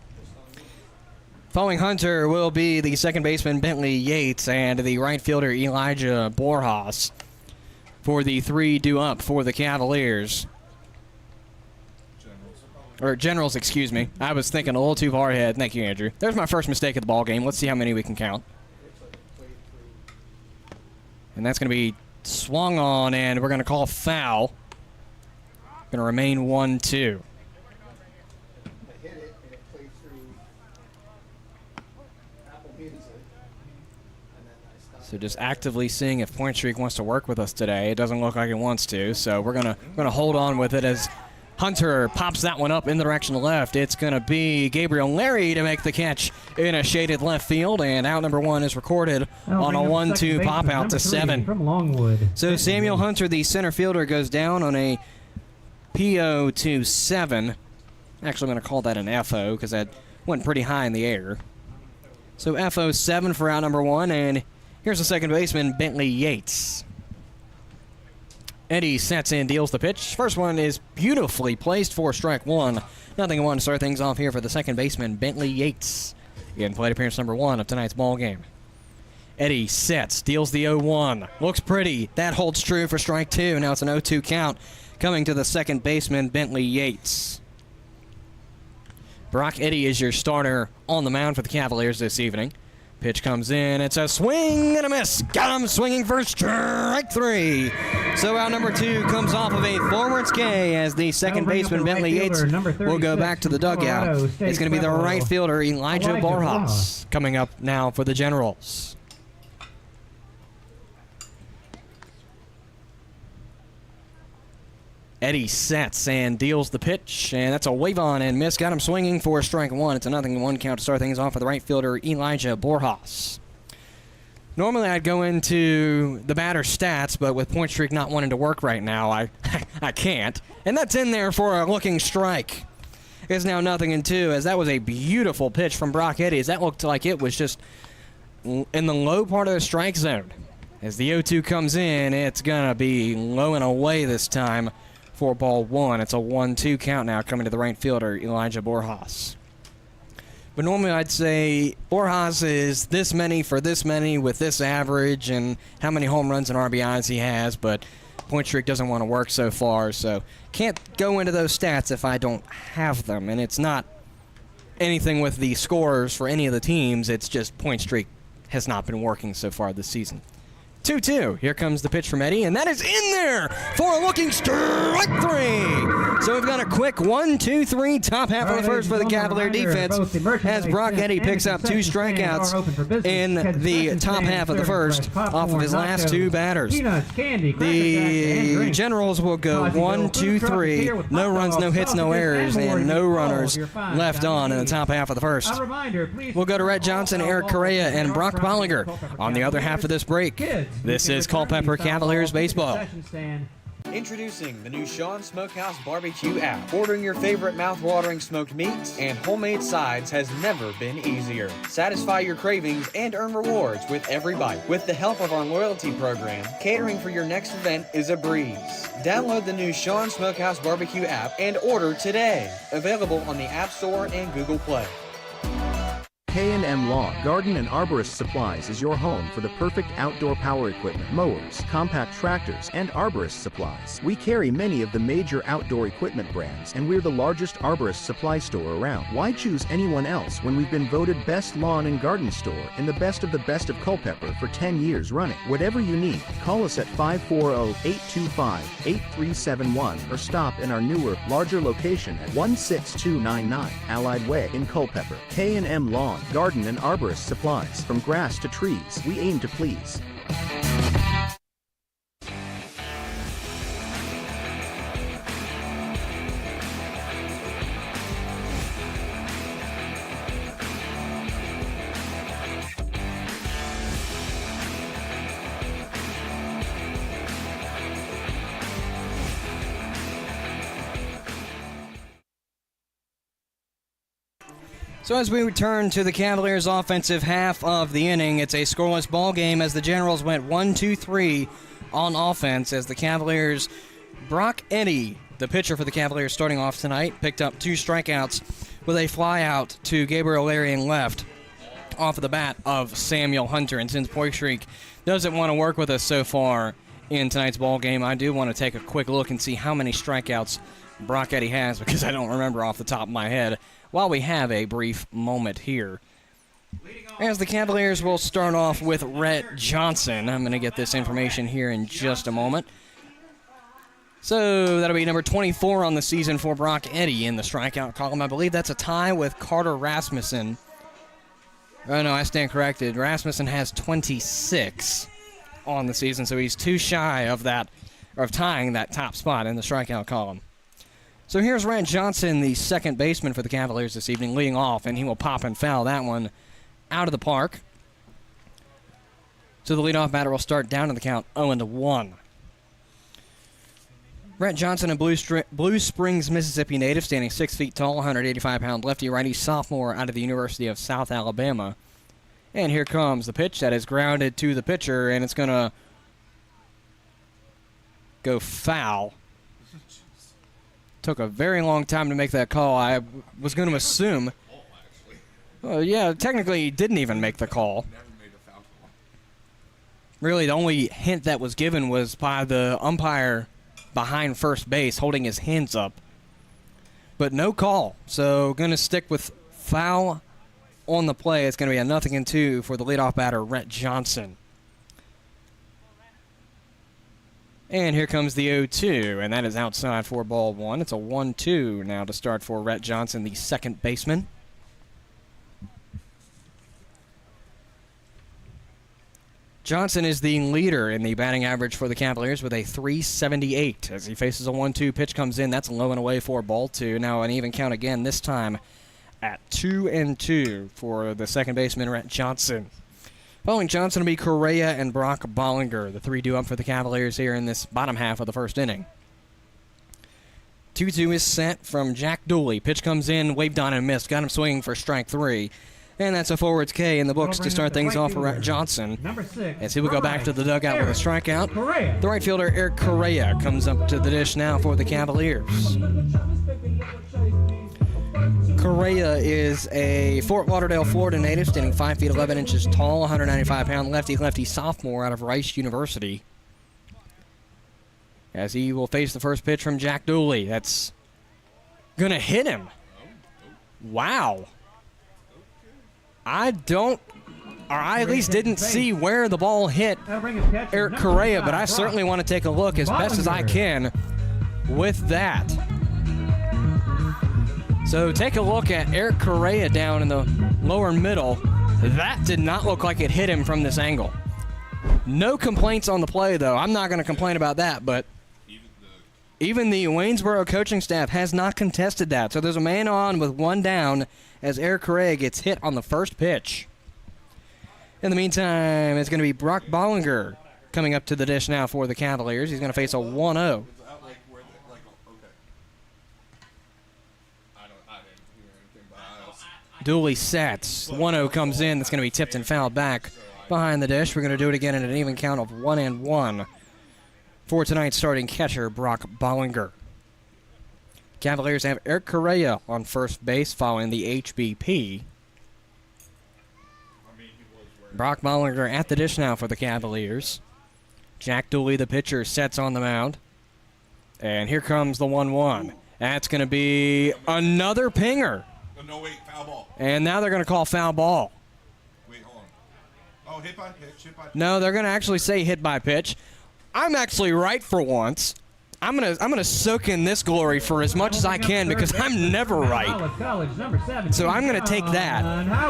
Following Hunter will be the second baseman Bentley Yates and the right fielder Elijah Borjas for the three due up for the Cavaliers. Generals, excuse me. I was thinking a little too far ahead. Thank you, Andrew. There's my first mistake of the ball game. Let's see how many we can count. And that's going to be swung on, and we're going to call foul. Going to remain 1-2. So just actively seeing if Point Streak wants to work with us today. It doesn't look like it wants to, so we're gonna hold on with it as Hunter pops that one up in the direction of left. It's gonna be Gabriel Larry to make the catch in a shaded left field, and out number one is recorded on a 1-2 pop out to 7. From Longwood. So Samuel Hunter, the center fielder, goes down on a PO to 7. Actually, I'm gonna call that an FO because that went pretty high in the air. So FO 7 for out number one, and here's the second baseman, Bentley Yates. Eddie sets in, deals the pitch. First one is beautifully placed for strike one. 0-1 to start things off here for the second baseman, Bentley Yates. In plate appearance number 1 of tonight's ball game. Eddie sets, deals the 0-1. Looks pretty. That holds true for strike two. Now it's an 0-2 count coming to the second baseman, Bentley Yates. Brock Eddy is your starter on the mound for the Cavaliers this evening. Pitch comes in. It's a swing and a miss. Got him swinging for strike 3. So out number 2 comes off of a forward K as the second baseman, Bentley Yates, will go back to the dugout. It's going to be the right fielder, Elijah Borjas, coming up now for the Generals. Eddie sets and deals the pitch, and that's a wave on and miss. Got him swinging for strike 1. It's a 0-1 count to start things off for the right fielder, Elijah Borjas. Normally I'd go into the batter stats, but with Point Streak not wanting to work right now, I can't. And that's in there for a looking strike. is now 0-2, as that was a beautiful pitch from Brock Eddy, as that looked like it was just in the low part of the strike zone. As the 0-2 comes in, it's going to be low and away this time for ball one. It's a 1-2 count now coming to the right fielder, Elijah Borjas. But normally I'd say Borjas is this many for this many with this average and how many home runs and RBIs he has, but point streak doesn't want to work so far, so can't go into those stats if I don't have them. And it's not anything with the scores for any of the teams, it's just point streak has not been working so far this season. 2-2. Here comes the pitch from Eddy, and that is in there for a looking strike three. So we've got a quick 1-2-3 top half of the first for the Cavalier defense as Brock Eddy picks up 2 strikeouts in the top half of the first off of his last 2 batters. The Generals will go 1-2-3. No runs, no hits, no errors, and no runners left on in the top half of the first. We'll go to Rhett Johnson, Eric Correa, and Brock Bollinger on the other half of this break. This is Culpeper Cavaliers baseball. Introducing the new Sean Smokehouse Barbecue app. Ordering your favorite mouth-watering smoked meats and homemade sides has never been easier. Satisfy your cravings and earn rewards with every bite. With the help of our loyalty program, catering for your next event is a breeze. Download the new Sean Smokehouse Barbecue app and order today. Available on the App Store and Google Play. K&M Lawn, Garden and Arborist Supplies is your home for the perfect outdoor power equipment, mowers, compact tractors, and arborist supplies. We carry many of the major outdoor equipment brands, and we're the largest arborist supply store around. Why choose anyone else when we've been voted best lawn and garden store and the best of Culpeper for 10 years running? Whatever you need, call us at 540-825-8371 or stop in our newer, larger location at 16299 Allied Way in Culpeper. K&M Lawn, Garden and Arborist Supplies. From grass to trees, we aim to please. So as we return to the Cavaliers' offensive half of the inning, it's a scoreless ball game as the Generals went 1-2-3 on offense as the Cavaliers, Brock Eddy, the pitcher for the Cavaliers starting off tonight, picked up 2 strikeouts with a fly out to Gabriel Larian left off of the bat of Samuel Hunter. And since point streak doesn't want to work with us so far in tonight's ball game, I do want to take a quick look and see how many strikeouts Brock Eddy has, because I don't remember off the top of my head, while we have a brief moment here. As the Cavaliers will start off with Rhett Johnson. I'm going to get this information here in just a moment. So that'll be number 24 on the season for Brock Eddy in the strikeout column. I believe that's a tie with Carter Rasmussen. Oh, no, I stand corrected. Rasmussen has 26 on the season, so he's too shy of that, of tying that top spot in the strikeout column. So here's Rhett Johnson, the second baseman for the Cavaliers this evening, leading off, and he will pop and foul that one out of the park. So the leadoff batter will start down in the count 0-1. Rhett Johnson, a Blue Springs, Mississippi native, standing 6 feet tall, 185-pound lefty-righty sophomore out of the University of South Alabama. And here comes the pitch that is grounded to the pitcher, and it's going to go foul. Took a very long time to make that call. I was going to assume. Yeah, technically he didn't even make the call. Really, the only hint that was given was by the umpire behind first base holding his hands up. But no call. So going to stick with foul on the play. It's going to be a 0-2 for the leadoff batter, Rhett Johnson. And here comes the 0-2, and that is outside for ball one. It's a 1-2 now to start for Rhett Johnson, the second baseman. Johnson is the leader in the batting average for the Cavaliers with a .378. As he faces a 1-2, pitch comes in. That's low and away for ball two. Now an even count again, this time at 2-2 for the second baseman, Rhett Johnson. Following Johnson will be Correa and Brock Bollinger, the 3 due up for the Cavaliers here in this bottom half of the first inning. 2-2 is set from Jack Dooley. Pitch comes in, waved on and missed. Got him swinging for strike 3. And that's a forwards K in the books to start things off for Johnson. As he will go back to the dugout with a strikeout. The right fielder, Eric Correa, comes up to the dish now for the Cavaliers. Correa is a Fort Lauderdale, Florida native, standing 5 feet 11 inches tall, 195-pound lefty sophomore out of Rice University. As he will face the first pitch from Jack Dooley. That's going to hit him. Wow. I at least didn't see where the ball hit Eric Correa, but I certainly want to take a look as best as I can with that. So take a look at Eric Correa down in the lower middle. That did not look like it hit him from this angle. No complaints on the play, though. I'm not going to complain about that, but even the Waynesboro coaching staff has not contested that. So there's a man on with one down as Eric Correa gets hit on the first pitch. In the meantime, it's going to be Brock Bollinger coming up to the dish now for the Cavaliers. He's going to face a 1-0. Dooley sets. 1-0 comes in. That's going to be tipped and fouled back behind the dish. We're going to do it again in an even count of 1-1 for tonight's starting catcher, Brock Bollinger. Cavaliers have Eric Correa on first base following the HBP. Brock Bollinger at the dish now for the Cavaliers. Jack Dooley, the pitcher, sets on the mound. And here comes the 1-1. That's going to be another pinger. No, wait, foul ball. And now they're going to call foul ball. Wait, hold on. Oh, hit by pitch, No, they're going to actually say hit by pitch. I'm actually right for once. I'm gonna soak in this glory for as much as I can because I'm never right. So I'm gonna take that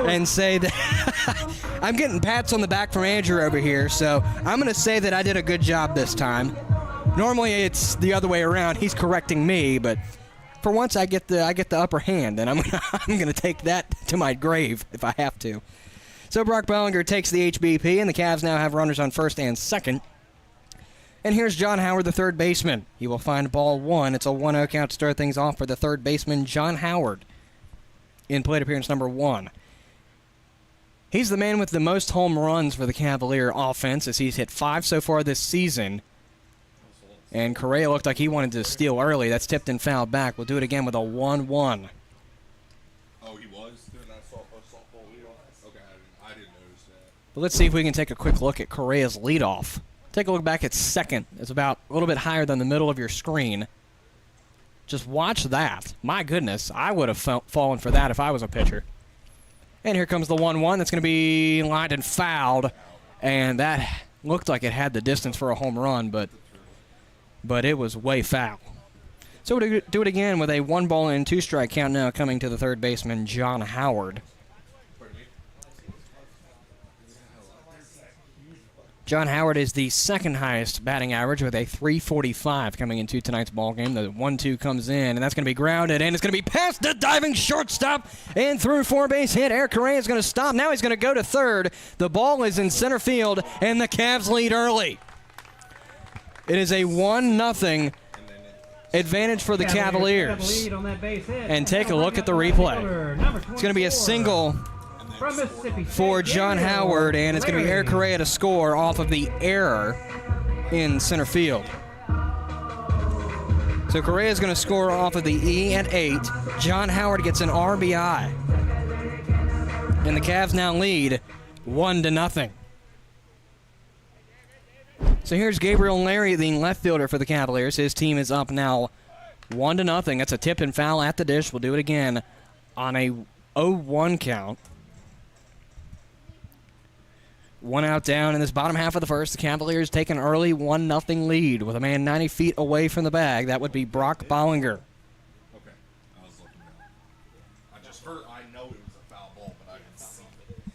and say that I'm getting pats on the back from Andrew over here. So I'm gonna say that I did a good job this time. Normally it's the other way around. He's correcting me, but for once I get the upper hand, and I'm gonna take that to my grave if I have to. So Brock Bollinger takes the HBP, and the Cavs now have runners on first and second. And here's John Howard, the third baseman. He will find ball 1. It's a 1-0 count to start things off for the third baseman, John Howard, in plate appearance number 1. He's the man with the most home runs for the Cavalier offense, as he's hit 5 so far this season. And Correa looked like he wanted to steal early. That's tipped and fouled back. We'll do it again with a 1-1. Oh, he was? Then I saw softball leadoff. Okay, I didn't notice that. But let's see if we can take a quick look at Correa's leadoff. Take a look back at second. It's about a little bit higher than the middle of your screen. Just watch that. My goodness, I would have fallen for that if I was a pitcher. And here comes the 1-1. That's going to be lined and fouled. And that looked like it had the distance for a home run, but it was way foul. So we'll do it again with a 1-2 count now coming to the third baseman, John Howard. John Howard is the second highest batting average with a .345 coming into tonight's ballgame. The 1-2 comes in, and that's going to be grounded, and it's going to be past the diving shortstop and through four-base hit. Eric Correa is going to stop. Now he's going to go to third. The ball is in center field, and the Cavs lead early. It is a 1-0 advantage for the Cavaliers. And take a look at the replay. It's going to be a single for John Howard, and it's going to be Eric Correa to score off of the error in center field. So Correa is going to score off of the E at 8. John Howard gets an RBI. And the Cavs now lead 1-0. So here's Gabriel Larry, the left fielder for the Cavaliers. His team is up now 1-0. That's a tip and foul at the dish. We'll do it again on a 0-1 count. 1 out down in this bottom half of the first. The Cavaliers take an early 1-0 lead with a man 90 feet away from the bag. That would be Brock Bollinger. Okay, I was looking down. I know it was a foul ball, but I didn't see it.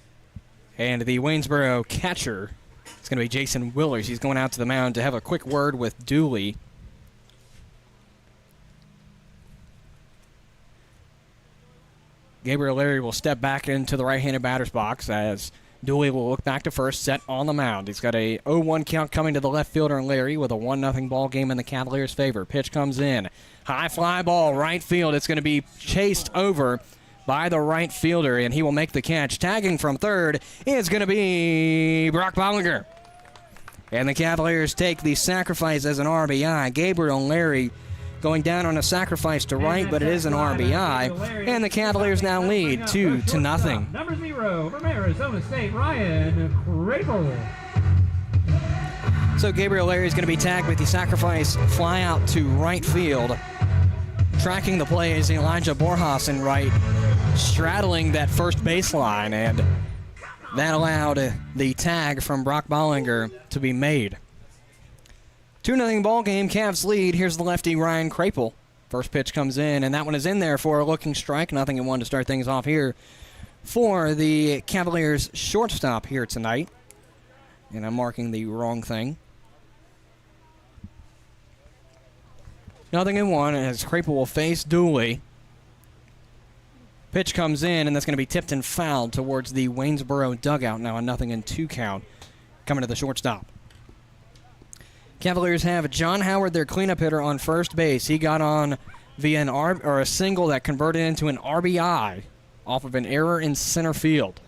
And the Waynesboro catcher, it's going to be Jason Willers. He's going out to the mound to have a quick word with Dooley. Gabriel Larry will step back into the right-handed batter's box as Dooley will look back to first, set on the mound. He's got a 0-1 count coming to the left fielder and Larry with a 1-0 ball game in the Cavaliers' favor. Pitch comes in. High fly ball, right field. It's going to be chased over by the right fielder, and he will make the catch. Tagging from third is going to be Brock Bollinger. And the Cavaliers take the sacrifice as an RBI. Gabriel Larry going down on a sacrifice to right, but it is an RBI. And the Cavaliers now lead 2-0. Number 0 from Arizona State, Ryan Crable. So Gabriel Larry is going to be tagged with the sacrifice fly out to right field. Tracking the play is Elijah Borjas in right, straddling that first baseline, and that allowed the tag from Brock Bollinger to be made. 2-0 ball game, Cavs lead. Here's the lefty Ryan Crapel. First pitch comes in, and that one is in there for a looking strike. 0-1 to start things off here for the Cavaliers shortstop here tonight. And I'm marking the wrong thing. 0-1 as Crapel will face Dooley. Pitch comes in, and that's going to be tipped and fouled towards the Waynesboro dugout. Now a 0-2 count coming to the shortstop. Cavaliers have John Howard, their cleanup hitter, on first base. He got on via a single that converted into an RBI off of an error in center field.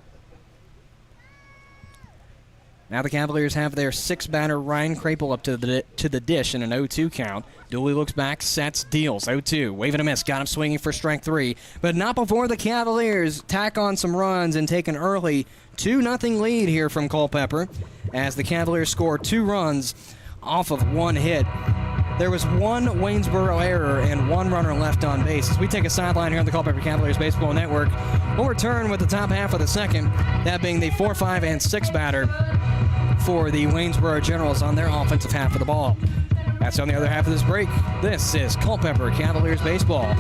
Now the Cavaliers have their six-batter Ryan Crapel up to the dish in an 0-2 count. Dooley looks back, sets, deals. 0-2, wave and a miss. Got him swinging for strike 3. But not before the Cavaliers tack on some runs and take an early 2-0 lead here from Culpeper as the Cavaliers score 2 runs off of 1 hit. There was 1 Waynesboro error and 1 runner left on base. As we take a sideline here on the Culpeper Cavaliers Baseball Network, we'll return with the top half of the second, that being the 4, 5, and 6 batter for the Waynesboro Generals on their offensive half of the ball. That's on the other half of this break. This is Culpeper Cavaliers Baseball.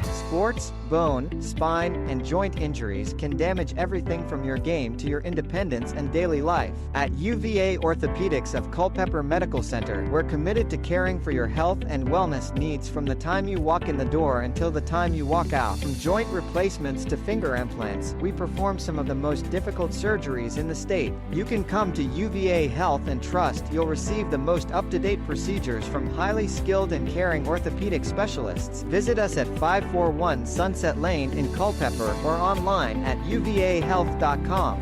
Sports, bone, spine, and joint injuries can damage everything from your game to your independence and daily life. At UVA Orthopedics of Culpeper Medical Center, we're committed to caring for your health and wellness needs from the time you walk in the door until the time you walk out. From joint replacements to finger implants, we perform some of the most difficult surgeries in the state. You can come to UVA Health and trust you'll receive the most up-to-date procedures from highly skilled and caring orthopedic specialists. Visit us at 541 Sunset Lane in Culpeper or online at uvahealth.com.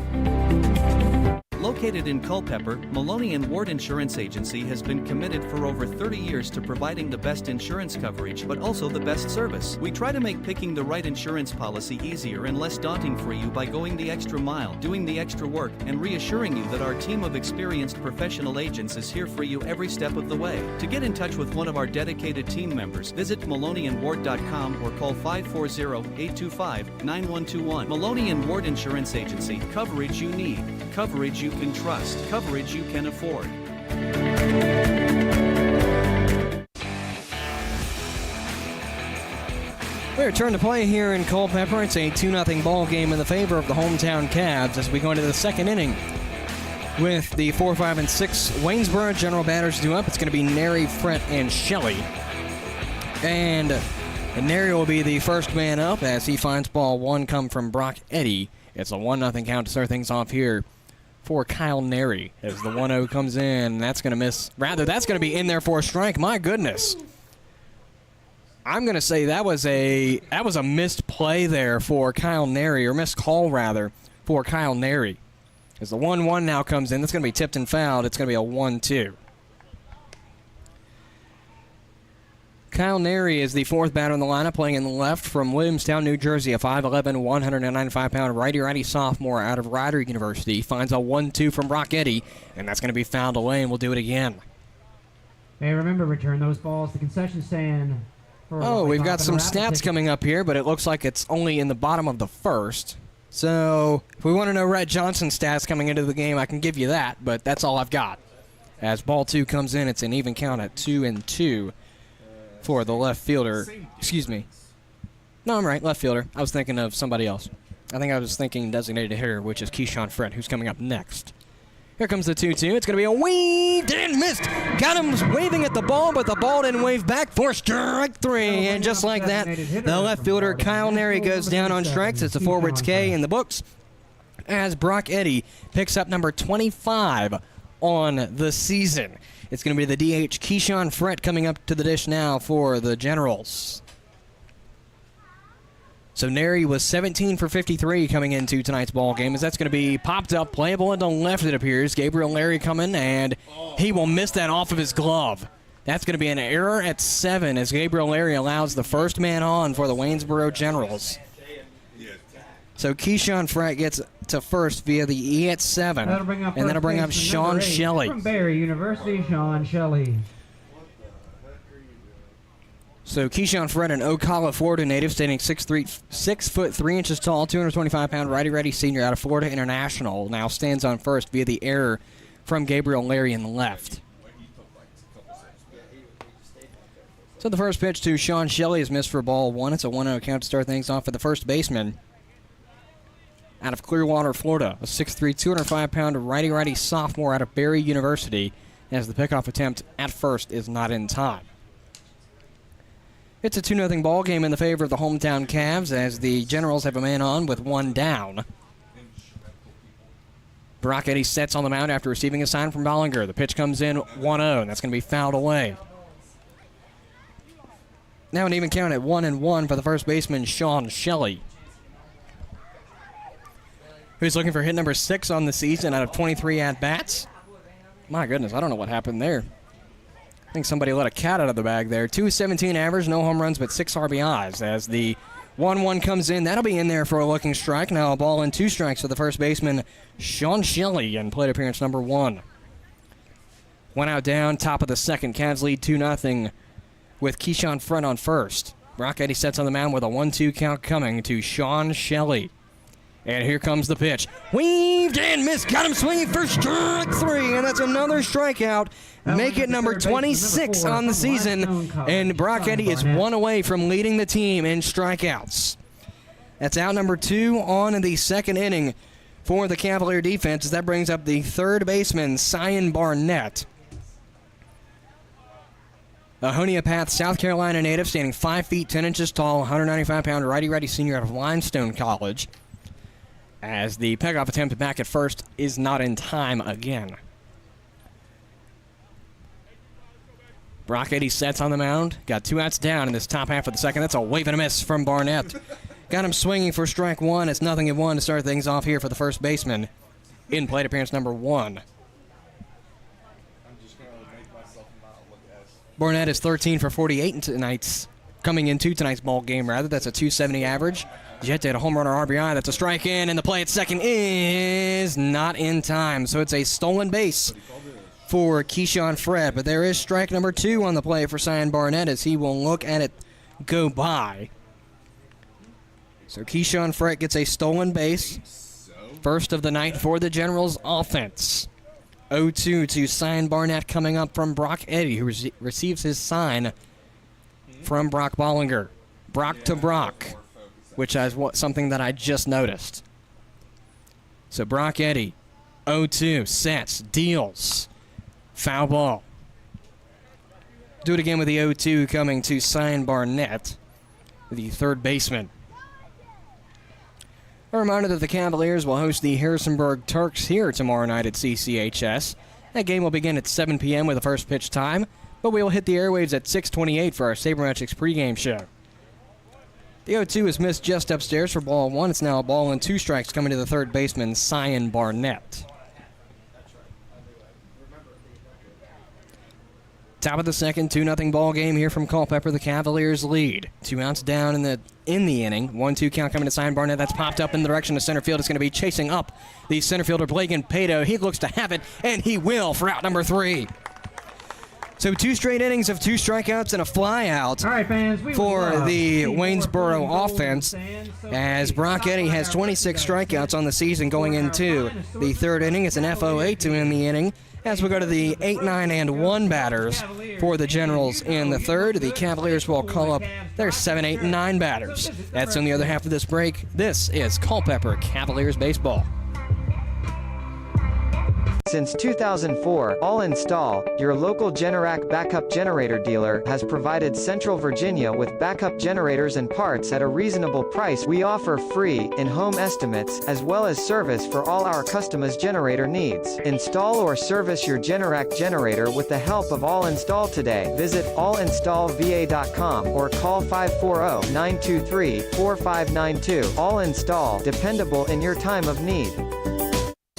Located in Culpeper, Maloney & Ward Insurance Agency has been committed for over 30 years to providing the best insurance coverage, but also the best service. We try to make picking the right insurance policy easier and less daunting for you by going the extra mile, doing the extra work, and reassuring you that our team of experienced professional agents is here for you every step of the way. To get in touch with one of our dedicated team members, visit MaloneyandWard.com or call 540-825-9121. Maloney & Ward Insurance Agency. Coverage you need. Coverage you can trust. Coverage you can afford. We return to play here in Culpeper. It's a 2-0 ball game in the favor of the hometown Cavs as we go into the second inning with the 4, 5, and 6 Waynesboro General batters due up. It's going to be Neri, Fret, and Shelley. And Neri will be the first man up as he finds ball 1 come from Brock Eddy. It's a 1-0 count to start things off here for Kyle Neri as the 1-0 comes in. That's going to miss. Rather, that's going to be in there for a strike. My goodness. I'm going to say that was a missed play there for Kyle Neri, or missed call, rather, for Kyle Neri. As the 1-1 now comes in, that's going to be tipped and fouled. It's going to be a 1-2. Kyle Neri is the 4th batter in the lineup, playing in the left from Williamstown, New Jersey, a 5'11", 195-pound righty-righty sophomore out of Rider University. Finds a 1-2 from Brock Eddy, and that's going to be fouled away, and we'll do it again. Hey, remember, return those balls to concession stand. Oh, we've got some stats coming up here, but it looks like it's only in the bottom of the first. So if we want to know Rhett Johnson's stats coming into the game, I can give you that, but that's all I've got. As ball 2 comes in, it's an even count at 2-2. For the left fielder. Excuse me. No, I'm right. Left fielder. I was thinking of somebody else. I think I was thinking designated hitter, which is Keyshawn Fred, who's coming up next. Here comes the 2-2. It's going to be a weave. Didn't miss. Got him waving at the ball, but the ball didn't wave back for strike 3. And just like that, the left fielder, Kyle Neri, goes down on strikes. It's a forward's K in the books as Brock Eddy picks up number 25 on the season. It's going to be the DH, Keyshawn Frett, coming up to the dish now for the Generals. So Neri was 17 for 53 coming into tonight's ball game, as that's going to be popped up, playable into left, it appears. Gabriel Larry coming, and he will miss that off of his glove. That's going to be an error at 7 as Gabriel Larry allows the first man on for the Waynesboro Generals. So Keyshawn Frett gets to first via the E at 7, and that'll bring up Sean Shelley. From Barry University, Sean Shelley. So Keyshawn Frett, an Ocala, Florida native, standing 6 foot 3 inches tall, 225-pound righty-righty senior out of Florida International, now stands on first via the error from Gabriel Larry in the left. So the first pitch to Sean Shelley is missed for ball 1. It's a 1-0 count to start things off for the first baseman out of Clearwater, Florida, a 6'3", 205-pound righty-righty sophomore out of Barry University, as the pickoff attempt at first is not in time. It's a 2-0 ball game in the favor of the hometown Cavs, as the Generals have a man on with 1 down. Brock Eddy sets on the mound after receiving a sign from Bollinger. The pitch comes in 1-0, and that's going to be fouled away. Now an even count at 1-1 for the first baseman, Sean Shelley, who's looking for hit number 6 on the season out of 23 at-bats. My goodness, I don't know what happened there. I think somebody let a cat out of the bag there. 217 average, no home runs, but 6 RBIs as the 1-1 comes in. That'll be in there for a looking strike. Now a ball and 2 strikes for the first baseman, Sean Shelley, in plate appearance number 1. 1 out down, top of the second. Cavs lead 2-0 with Keyshawn Frett on first. Brock Eddy sets on the mound with a 1-2 count coming to Sean Shelley. And here comes the pitch. Weaved and missed. Got him swinging for strike 3. And that's another strikeout. Make it number 26 on the season. And Brock Eddy is 1 away from leading the team in strikeouts. That's out number 2 on the second inning for the Cavalier defense. As that brings up the third baseman, Cyan Barnett. A Honea South Carolina native, standing 5 feet 10 inches tall, 195-pound righty-righty senior out of Limestone College, as the pickoff attempt back at first is not in time again. Brock Eddy sets on the mound. Got 2 outs down in this top half of the second. That's a wave and a miss from Barnett. Got him swinging for strike 1. It's 0-1 to start things off here for the first baseman in plate appearance number 1. Barnett is 13 for 48 coming into tonight's ball game, rather. That's a 270 average. Jet had a home run or RBI. That's a strike in, and the play at second is not in time. So it's a stolen base for Keyshawn Frett, but there is strike number 2 on the play for Cyan Barnett, as he will look at it go by. So Keyshawn Frett gets a stolen base, first of the night for the Generals offense. 0-2 to Cyan Barnett coming up from Brock Eddy, who receives his sign from Brock Bollinger. Brock to Brock, which is something that I just noticed. So Brock Eddy, 0-2, sets, deals, foul ball. Do it again with the 0-2 coming to Cyan Barnett, the third baseman. A reminder that the Cavaliers will host the Harrisonburg Turks here tomorrow night at CCHS. That game will begin at 7 p.m. with the first pitch time, but we will hit the airwaves at 6:28 for our Saber Metrics pregame show. The 0-2 is missed just upstairs for ball 1. It's now a ball and 2 strikes coming to the third baseman, Cyan Barnett. Top of the second, 2-0 ball game here from Culpeper. The Cavaliers lead. 2 outs down in the inning. 1-2 count coming to Cyan Barnett. That's popped up in the direction of center field. It's going to be chasing up the center fielder, Blagan Pato. He looks to have it, and he will for out number 3. So 2 straight innings of 2 strikeouts and a flyout for the Waynesboro offense, as Brock Eddy has 26 strikeouts on the season going into the third inning. It's an FO8 to end the inning. As we go to the 8, 9, and 1 batters for the Generals in the third, the Cavaliers will call up their 7, 8, and 9 batters. That's on the other half of this break. This is Culpeper Cavaliers baseball. Since 2004, All Install, your local Generac backup generator dealer, has provided Central Virginia with backup generators and parts at a reasonable price. We offer free, in-home estimates, as well as service for all our customers' generator needs. Install or service your Generac generator with the help of All Install today. Visit allinstallva.com or call 540-923-4592. All Install, dependable in your time of need.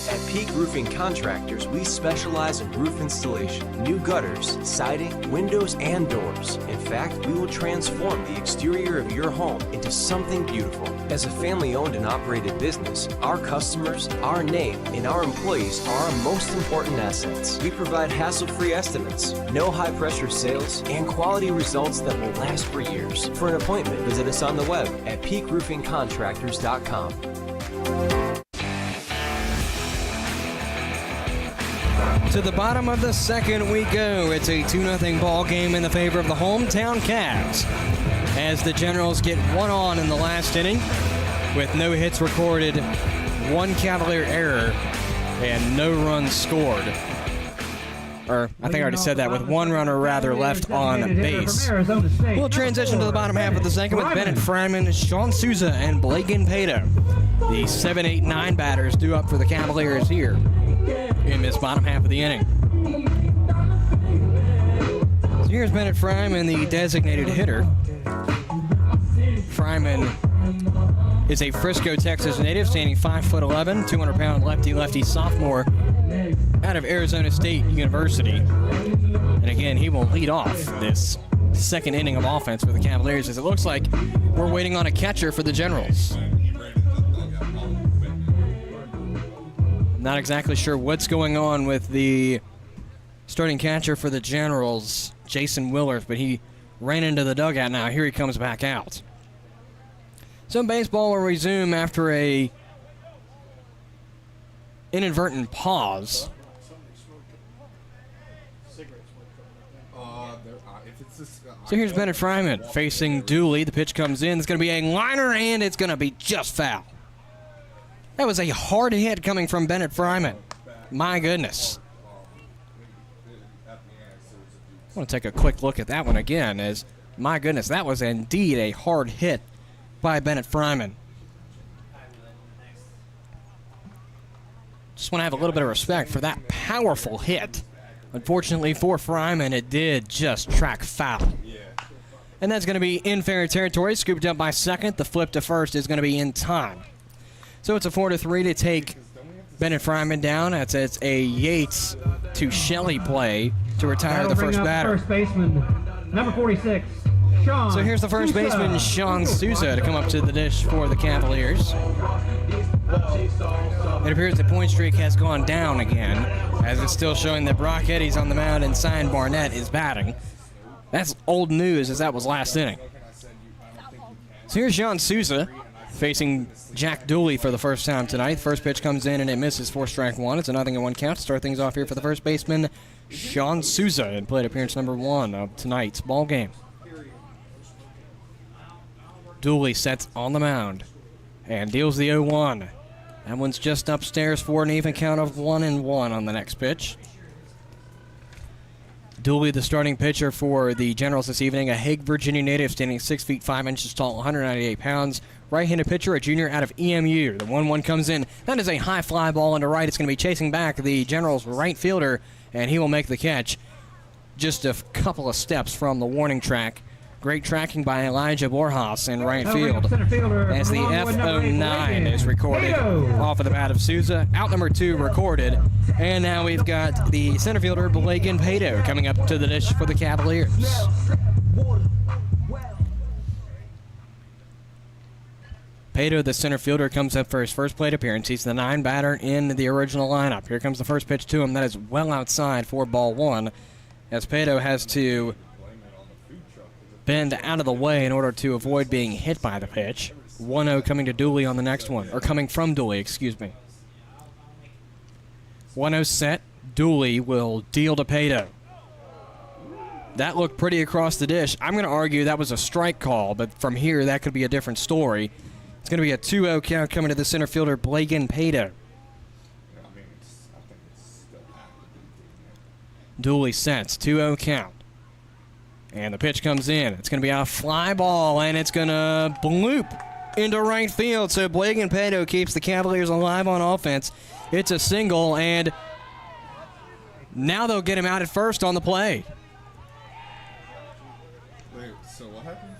At Peak Roofing Contractors, we specialize in roof installation, new gutters, siding, windows, and doors. In fact, we will transform the exterior of your home into something beautiful. As a family-owned and operated business, our customers, our name, and our employees are our most important assets. We provide hassle-free estimates, no high-pressure sales, and quality results that will last for years. For an appointment, visit us on the web at peakroofingcontractors.com. To the bottom of the second we go. It's a 2-0 ball game in the favor of the hometown Cavs, as the Generals get one on in the last inning with no hits recorded, one Cavalier error, and no runs scored. Or, I think I already said that, with one runner rather left on base. We'll transition to the bottom half of the second with Bennett Fryman, Sean Souza, and Blagan Pato. The 7, 8, 9 batters due up for the Cavaliers here in this bottom half of the inning. So here's Bennett Fryman, the designated hitter. Fryman is a Frisco, Texas native, standing 5'11", 200-pound lefty sophomore out of Arizona State University. And again, he will lead off this second inning of offense for the Cavaliers, as it looks like we're waiting on a catcher for the Generals. Not exactly sure what's going on with the starting catcher for the Generals, Jason Willers, but he ran into the dugout now. Here he comes back out. So baseball will resume after a inadvertent pause. So here's Bennett Fryman facing Dooley. The pitch comes in. It's going to be a liner, and it's going to be just foul. That was a hard hit coming from Bennett Fryman. My goodness. I want to take a quick look at that one again, as, my goodness, that was indeed a hard hit by Bennett Fryman. Just want to have a little bit of respect for that powerful hit. Unfortunately for Fryman, it did just track foul. And that's going to be in fair territory, scooped up by second. The flip to first is going to be in time. So it's a 4-3 to take Bennett Fryman down. It's a Yates to Shelley play to retire the first batter. First baseman, number 46, Sean. So here's the first baseman, Sean Souza, to come up to the dish for the Cavaliers. It appears the point streak has gone down again, as it's still showing that Brock Eddy's on the mound and Cyan Barnett is batting. That's old news, as that was last inning. So here's Sean Souza facing Jack Dooley for the first time tonight. First pitch comes in and it misses for strike one. It's a 0-1 count. Start things off here for the first baseman, Sean Souza, in plate appearance number 1 of tonight's ball game. Dooley sets on the mound and deals the 0-1. That one's just upstairs for an even count of 1-1 on the next pitch. Dooley, the starting pitcher for the Generals this evening, a Hague, Virginia native, standing 6 feet 5 inches tall, 198 pounds. Right-handed pitcher, a junior out of EMU. The 1-1 comes in. That is a high fly ball into right. It's going to be chasing back the Generals' right fielder, and he will make the catch just a couple of steps from the warning track. Great tracking by Elijah Borjas in right field, as the F09 is recorded off of the bat of Souza. Out number 2 recorded. And now we've got the center fielder, Blagan Pato, coming up to the dish for the Cavaliers. Pato, the center fielder, comes up for his first plate appearance. He's the 9 batter in the original lineup. Here comes the first pitch to him. That is well outside for ball 1, as Pato has to bend out of the way in order to avoid being hit by the pitch. 1-0 coming to Dooley on the next one, or coming from Dooley, excuse me. 1-0 set. Dooley will deal to Pato. That looked pretty across the dish. I'm going to argue that was a strike call, but from here that could be a different story. It's going to be a 2-0 count coming to the center fielder, Blagan Pato. duly sets. 2-0 count. And the pitch comes in. It's going to be a fly ball, and it's going to bloop into right field. So Blake and Pato keeps the Cavaliers alive on offense. It's a single, and now they'll get him out at first on the play. Wait, so what happened?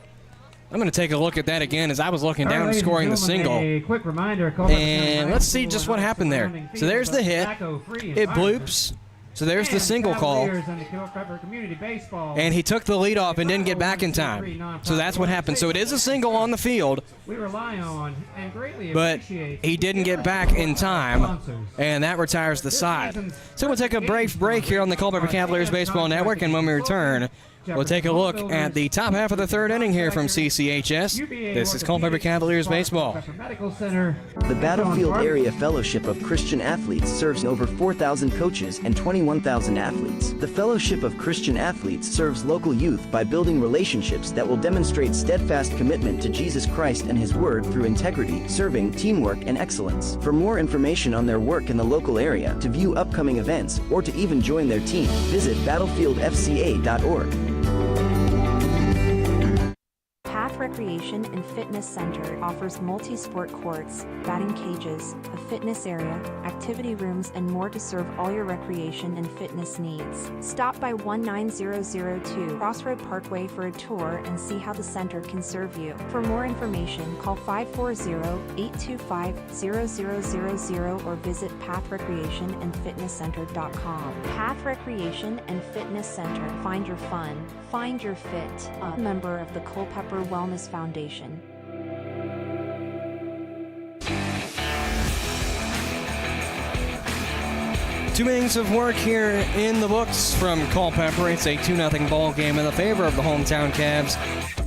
I'm going to take a look at that again as I was looking down and scoring the single. A quick reminder, And let's see just what happened there. So there's the hit. It bloops. So there's the single call. And he took the lead off and didn't get back in time. So that's what happened. So it is a single on the field. We rely on and greatly But he didn't get back in time, and that retires the side. So we'll take a brief break here on the Culpeper Cavaliers Baseball Network, and when we return, we'll take a look at the top half of the third inning here from CCHS. This is Culpeper Cavaliers Baseball. The Battlefield Area Fellowship of Christian Athletes serves over 4,000 coaches and 21,000 athletes. The Fellowship of Christian Athletes serves local youth by building relationships that will demonstrate steadfast commitment to Jesus Christ and His Word through integrity, serving, teamwork, and excellence. For more information on their work in the local area, to view upcoming events, or to even join their team, visit battlefieldfca.org. Path Recreation and Fitness Center offers multi-sport courts, batting cages, a fitness area, activity rooms, and more to serve all your recreation and fitness needs. Stop by 19002 Crossroad Parkway for a tour and see how the center can serve you. For more information, call 540-825-0000 or visit pathrecreationandfitnesscenter.com. Path Recreation and Fitness Center. Find your fun. Find your fit. A member of the Culpeper Wellness Foundation. Two innings of work here in the books from Culpeper. It's a 2-0 ball game in the favor of the hometown Cavs.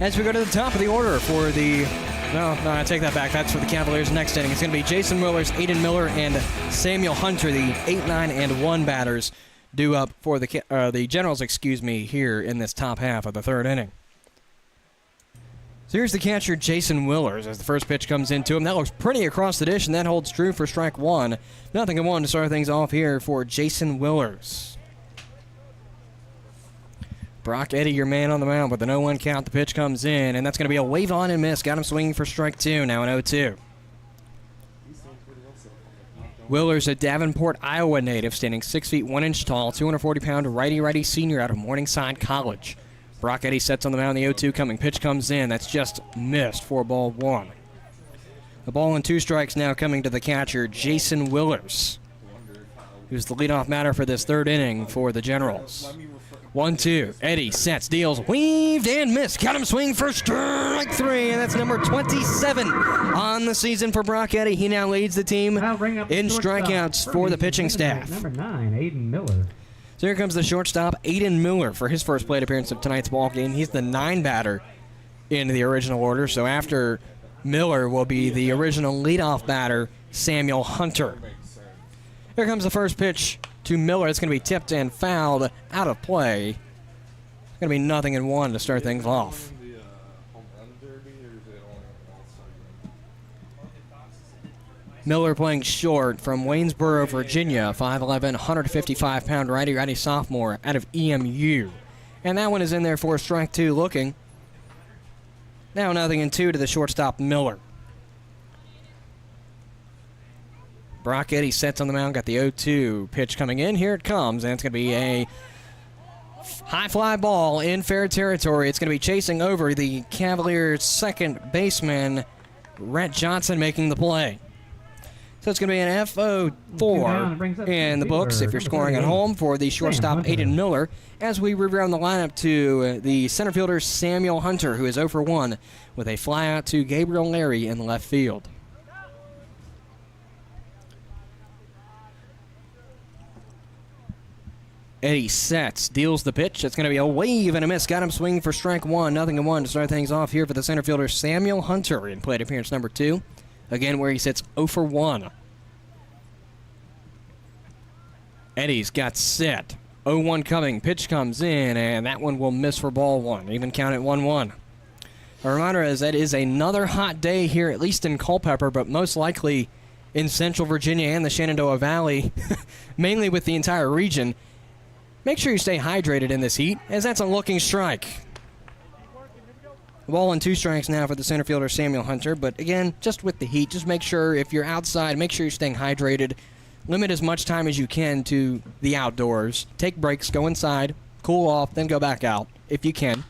As we go to the top of the order for the... No, I take that back. That's for the Cavaliers' next inning. It's going to be Jason Willers, Aiden Miller, and Samuel Hunter, the 8, 9, and 1 batters, due up for the Generals, here in this top half of the third inning. So here's the catcher, Jason Willers, as the first pitch comes into him. That looks pretty across the dish, and that holds true for strike one. 0-1 to start things off here for Jason Willers. Brock Eddy, your man on the mound with an 0-1 count. The pitch comes in, and that's going to be a wave on and miss. Got him swinging for strike two, now an 0-2. Willers, a Davenport, Iowa native, standing 6 feet 1 inch tall, 240-pound righty-righty senior out of Morningside College. Brock Eddy sets on the mound, the 0-2 coming. Pitch comes in. That's just missed for ball one. The ball and 2 strikes now coming to the catcher, Jason Willers, who's the leadoff batter for this third inning for the Generals. 1-2. Eddy sets, deals, weaved and missed. Got him swing for strike 3, and that's number 27 on the season for Brock Eddy. He now leads the team in strikeouts for the pitching staff. Number 9, Aiden Miller. So here comes the shortstop, Aiden Miller, for his first plate appearance of tonight's ball game. He's the 9 batter in the original order. So after Miller will be the original leadoff batter, Samuel Hunter. Here comes the first pitch to Miller. It's going to be tipped and fouled out of play. It's going to be 0-1 to start things off. Miller playing short from Waynesboro, Virginia, 5'11", 155-pound righty-righty sophomore out of EMU. And that one is in there for strike 2 looking. Now 0-2 to the shortstop, Miller. Brock Eddy sets on the mound, got the 0-2 pitch coming in. Here it comes, and it's going to be a high fly ball in fair territory. It's going to be chasing over the Cavaliers' second baseman, Rhett Johnson, making the play. So it's going to be an FO4 in the books if you're scoring at home for the shortstop, Aiden Miller, as we reround the lineup to the center fielder, Samuel Hunter, who is 0 for 1 with a fly out to Gabriel Larry in the left field. Eddy sets, deals the pitch. It's going to be a wave and a miss. Got him swinging for strike 1, 0-1 to start things off here for the center fielder, Samuel Hunter, in plate appearance number 2. Again, where he sits 0 for 1. Eddy's got set. 0-1 coming. Pitch comes in, and that one will miss for ball 1. Even count at 1-1. A reminder is that is another hot day here, at least in Culpeper, but most likely in Central Virginia and the Shenandoah Valley, mainly with the entire region. make sure you stay hydrated in this heat, as that's a looking strike. Ball and 2 strikes now for the center fielder Samuel Hunter, but again, just with the heat, just make sure if you're outside, make sure you're staying hydrated. Limit as much time as you can to the outdoors. Take breaks, go inside, cool off, then go back out if you can.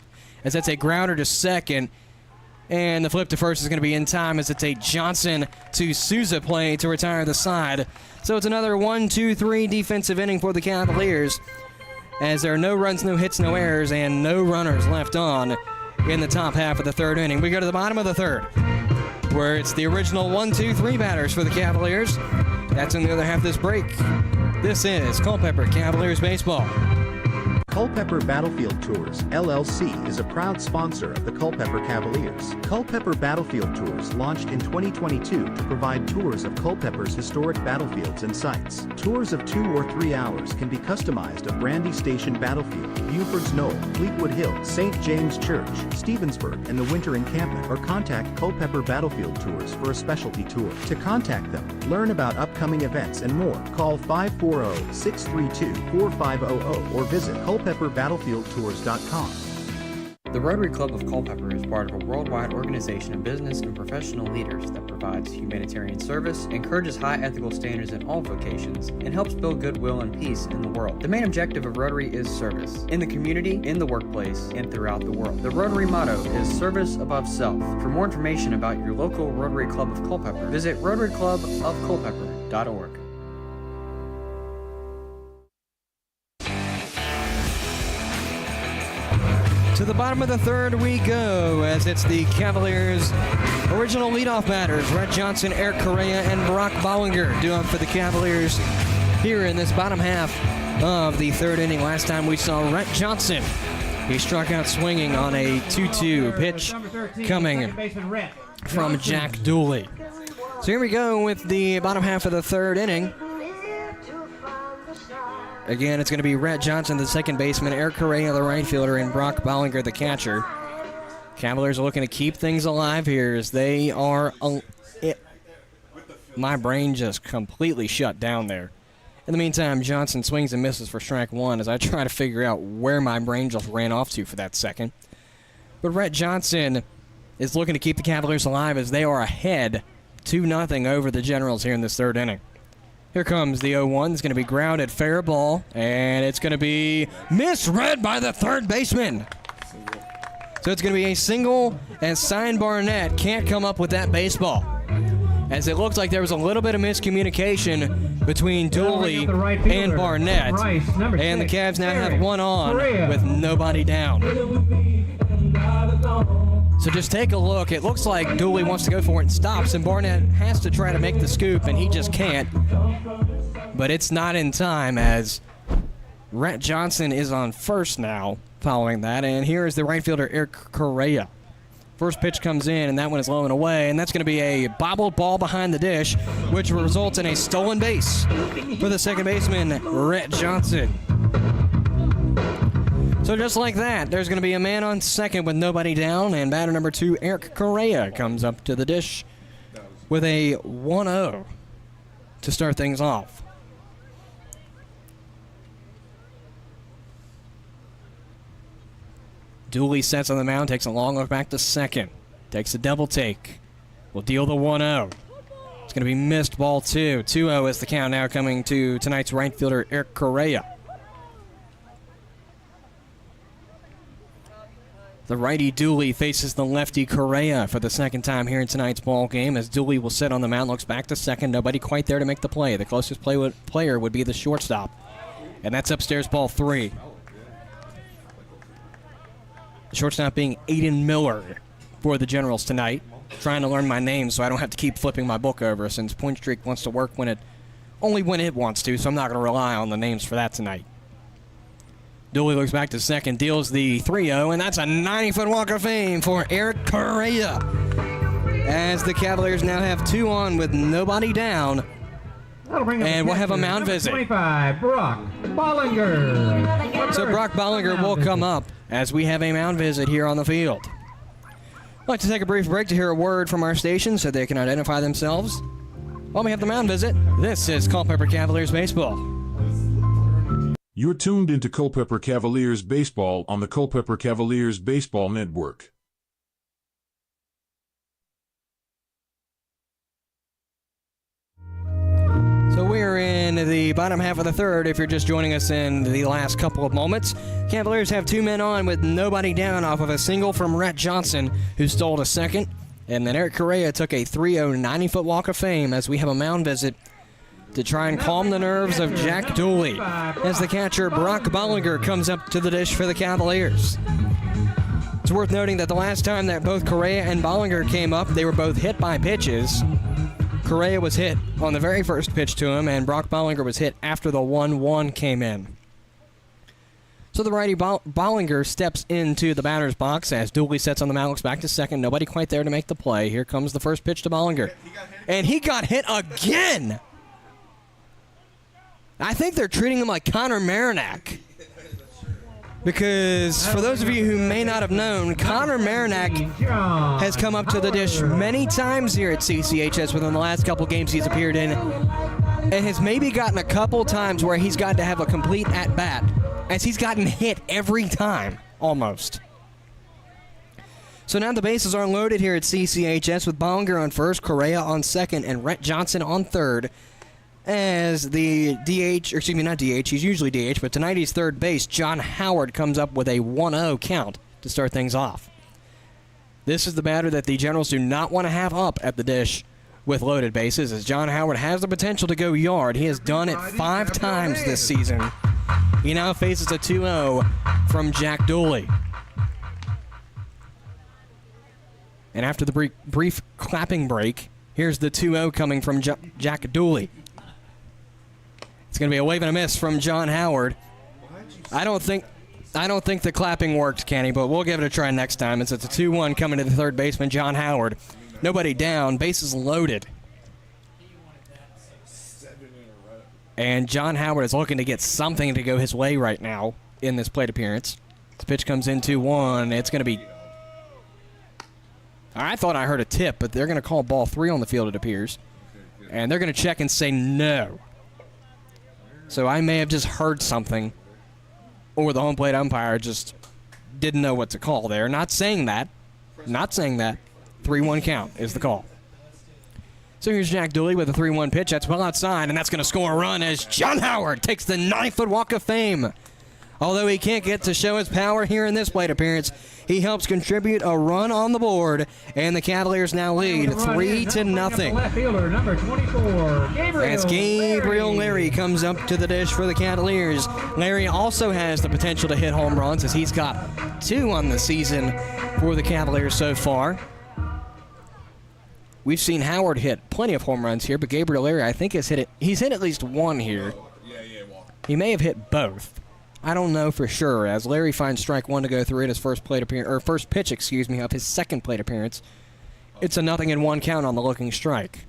As that's a grounder to second, and the flip to first is going to be in time as it's a Johnson to Souza play to retire the side. So it's another 1-2-3 defensive inning for the Cavaliers, as there are no runs, no hits, no errors, and no runners left on in the top half of the third inning. We go to the bottom of the third, where it's the original 1-2-3 batters for the Cavaliers. That's in the other half of this break. This is Culpeper Cavaliers Baseball. Culpeper Battlefield Tours, LLC is a proud sponsor of the Culpeper Cavaliers. Culpeper Battlefield Tours launched in 2022 to provide tours of Culpeper's historic battlefields and sites. Tours of 2 or 3 hours can be customized of Brandy Station Battlefield, Buford's Knoll, Fleetwood Hill, St. James Church, Stevensburg, and the Winter Encampment, or contact Culpeper Battlefield Tours for a specialty tour. To contact them, learn about upcoming events and more, call 540-632-4500 or visit culpeperbattlefieldtours.com. The Rotary Club of Culpeper is part of a worldwide organization of business and professional leaders that provides humanitarian service, encourages high ethical standards in all vocations, and helps build goodwill and peace in the world. The main objective of Rotary is service, in the community, in the workplace, and throughout the world. The Rotary motto is service above self. For more information about your local Rotary Club of Culpeper, visit rotaryclubofculpeper.org. To the bottom of the third we go, as it's the Cavaliers' original leadoff batters, Rhett Johnson, Eric Correa, and Brock Bollinger due up for the Cavaliers here in this bottom half of the third inning. Last time we saw Rhett Johnson, he struck out swinging on a 2-2 pitch coming from Jack Dooley. So here we go with the bottom half of the third inning. Again, it's going to be Rhett Johnson, the second baseman, Eric Correa, the right fielder, and Brock Bollinger, the catcher. Cavaliers are looking to keep things alive here as they are... My brain just completely shut down there. In the meantime, Johnson swings and misses for strike one as I try to figure out where my brain just ran off to for that second. But Rhett Johnson is looking to keep the Cavaliers alive as they are ahead 2-0 over the Generals here in this third inning. Here comes the 0-1. It's going to be grounded, fair ball, and it's going to be misread by the third baseman. So it's going to be a single, and Cyan Barnett can't come up with that baseball, as it looks like there was a little bit of miscommunication between Dooley and Barnett, and the Cavs now have one on with nobody down. So just take a look. It looks like Dooley wants to go for it and stops, and Barnett has to try to make the scoop, and he just can't. But it's not in time, as Rhett Johnson is on first now following that. And here is the right fielder, Eric Correa. First pitch comes in, and that one is low and away, and that's going to be a bobbled ball behind the dish, which results in a stolen base for the second baseman, Rhett Johnson. So just like that, there's going to be a man on second with nobody down, and batter number 2, Eric Correa, comes up to the dish with a 1-0 to start things off. Dooley sets on the mound, takes a long look back to second, takes a double take, will deal the 1-0. It's going to be missed, ball 2. 2-0 is the count now coming to tonight's right fielder, Eric Correa. The righty Dooley faces the lefty Correa for the second time here in tonight's ball game, as Dooley will sit on the mound, looks back to second, nobody quite there to make the play. The closest player would be the shortstop, and that's upstairs, ball 3. The shortstop being Aiden Miller for the Generals tonight. Trying to learn my name so I don't have to keep flipping my book over, since Point Streak wants to work only when it wants to, so I'm not going to rely on the names for that tonight. Dooley looks back to second, deals the 3-0, and that's a 90-foot walk of fame for Eric Correa, as the Cavaliers now have 2 on with nobody down, and we'll have a mound visit. 25, Brock Bollinger. So Brock Bollinger will come up as we have a mound visit here on the field. I'd like to take a brief break to hear a word from our station so they can identify themselves. While we have the mound visit, this is Culpeper Cavaliers Baseball. You're tuned into Culpeper Cavaliers baseball on the Culpeper Cavaliers Baseball Network. So we're in the bottom half of the third if you're just joining us in the last couple of moments. Cavaliers have 2 men on with nobody down off of a single from Rhett Johnson, who stole a second. And then Eric Correa took a 3-0 90-foot walk of fame as we have a mound visit to try and calm the nerves of Jack Dooley as the catcher Brock Bollinger comes up to the dish for the Cavaliers. It's worth noting that the last time that both Correa and Bollinger came up, they were both hit by pitches. Correa was hit on the very first pitch to him, and Brock Bollinger was hit after the 1-1 came in. So the righty Bollinger steps into the batter's box as Dooley sets on the mound, looks back to second. Nobody quite there to make the play. Here comes the first pitch to Bollinger. And he got hit again! I think they're treating him like Connor Marinac. Because for those of you who may not have known, Connor Marinac has come up to the dish many times here at CCHS within the last couple games he's appeared in, and has maybe gotten a couple times where he's got to have a complete at-bat, as he's gotten hit every time, almost. So now the bases are loaded here at CCHS with Bollinger on first, Correa on second, and Rhett Johnson on third. As the DH, or excuse me, not DH, he's usually DH, but tonight he's third base, John Howard comes up with a 1-0 count to start things off. This is the batter that the Generals do not want to have up at the dish with loaded bases, as John Howard has the potential to go yard. He has done it 5 times this season. He now faces a 2-0 from Jack Dooley. And after the brief clapping break, here's the 2-0 coming from Jack Dooley. It's going to be a wave and a miss from John Howard. I don't think the clapping worked, Kenny, but we'll give it a try next time. It's a 2-1 coming to the third baseman, John Howard. Nobody down, bases loaded. And John Howard is looking to get something to go his way right now in this plate appearance. This pitch comes in 2-1. It's going to be... I thought I heard a tip, but they're going to call ball 3 on the field, it appears. And they're going to check and say no. So I may have just heard something, or the home plate umpire just didn't know what to call there. Not saying that. 3-1 count is the call. So here's Jack Dooley with a 3-1 pitch. That's well outside, and that's going to score a run as John Howard takes the 9-foot walk of fame. Although he can't get to show his power here in this plate appearance, he helps contribute a run on the board, and the Cavaliers now lead 3-0. Left fielder, number 24, As Gabriel Larry comes up to the dish for the Cavaliers. Larry also has the potential to hit home runs, as he's got 2 on the season for the Cavaliers so far. We've seen Howard hit plenty of home runs here, but Gabriel Larry, I think, he's hit at least 1 here. He may have hit both. I don't know for sure, as Larry finds strike 1 to go through it, his first pitch, of his second plate appearance. It's a 0-1 count on the looking strike.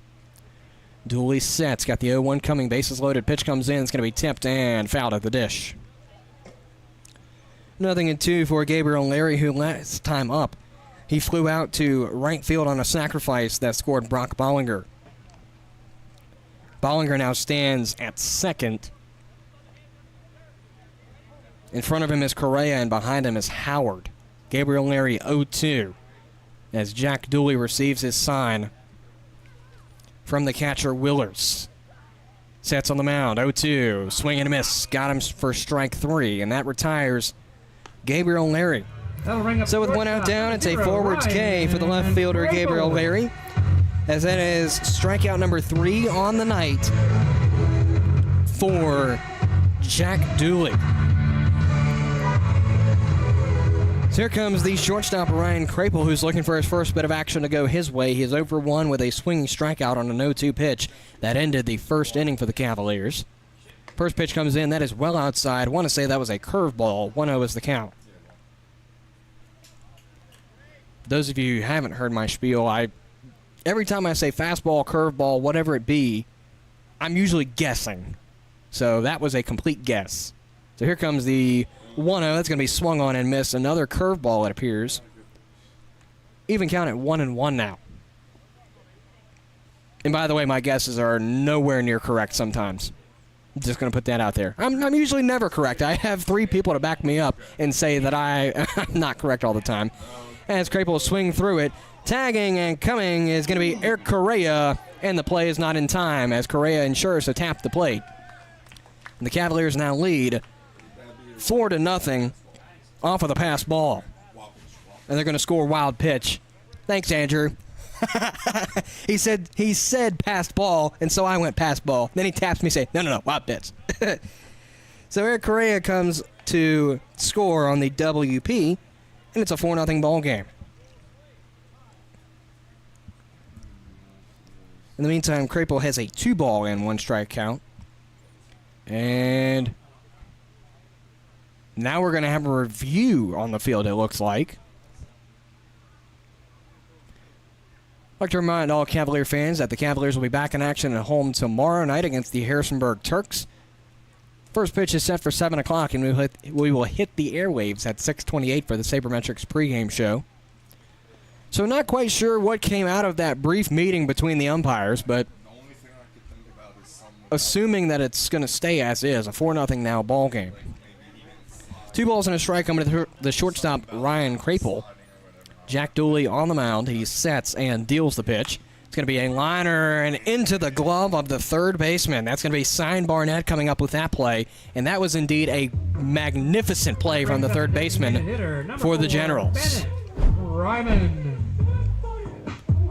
Dooley sets, got the 0-1 coming, bases loaded, pitch comes in, it's going to be tipped and fouled at the dish. 0-2 for Gabriel Larry, who last time up, he flew out to right field on a sacrifice that scored Brock Bollinger. Bollinger now stands at second. In front of him is Correa, and behind him is Howard. Gabriel Larry 0-2 as Jack Dooley receives his sign from the catcher Willers. Sets on the mound, 0-2, swing and a miss. Got him for strike 3, and that retires Gabriel Larry. So with 1 out down, it's a forwards K for the left fielder Gabriel Larry, as that is strikeout number 3 on the night for Jack Dooley. So here comes the shortstop Ryan Krapel, who's looking for his first bit of action to go his way. He is 0-1 with a swinging strikeout on a 0-2 pitch that ended the first inning for the Cavaliers. First pitch comes in, that is well outside. I want to say that was a curveball. 1-0 is the count. Those of you who haven't heard my spiel, every time I say fastball, curveball, whatever it be, I'm usually guessing. So that was a complete guess. So here comes the 1-0. That's going to be swung on and missed. Another curveball, it appears. Even count at 1-1 now. And by the way, my guesses are nowhere near correct sometimes. Just going to put that out there. I'm usually never correct. I have 3 people to back me up and say that I'm not correct all the time. As Crapel will swing through it, tagging and coming is going to be Eric Correa, and the play is not in time as Correa ensures to tap the plate. And the Cavaliers now lead 4-0 off of the pass ball. And they're going to score wild pitch. Thanks, Andrew. He said passed ball, and so I went pass ball. Then he taps me, say, no, wild pitch. So Eric Correa comes to score on the WP, and it's a 4-0 ball game. In the meantime, Crapel has a 2-ball and 1-strike count. And now we're going to have a review on the field, it looks like. I'd like to remind all Cavalier fans that the Cavaliers will be back in action at home tomorrow night against the Harrisonburg Turks. First pitch is set for 7 o'clock, and we will hit the airwaves at 6:28 for the Saber Metrics pregame show. So not quite sure what came out of that brief meeting between the umpires, but assuming that it's going to stay as is, a 4-0 now ball game. 2 balls and a strike coming to the shortstop, Ryan Crapel. Jack Dooley on the mound. He sets and deals the pitch. It's going to be a liner and into the glove of the third baseman. That's going to be Sign Barnett coming up with that play. And that was indeed a magnificent play from the third baseman for the Generals.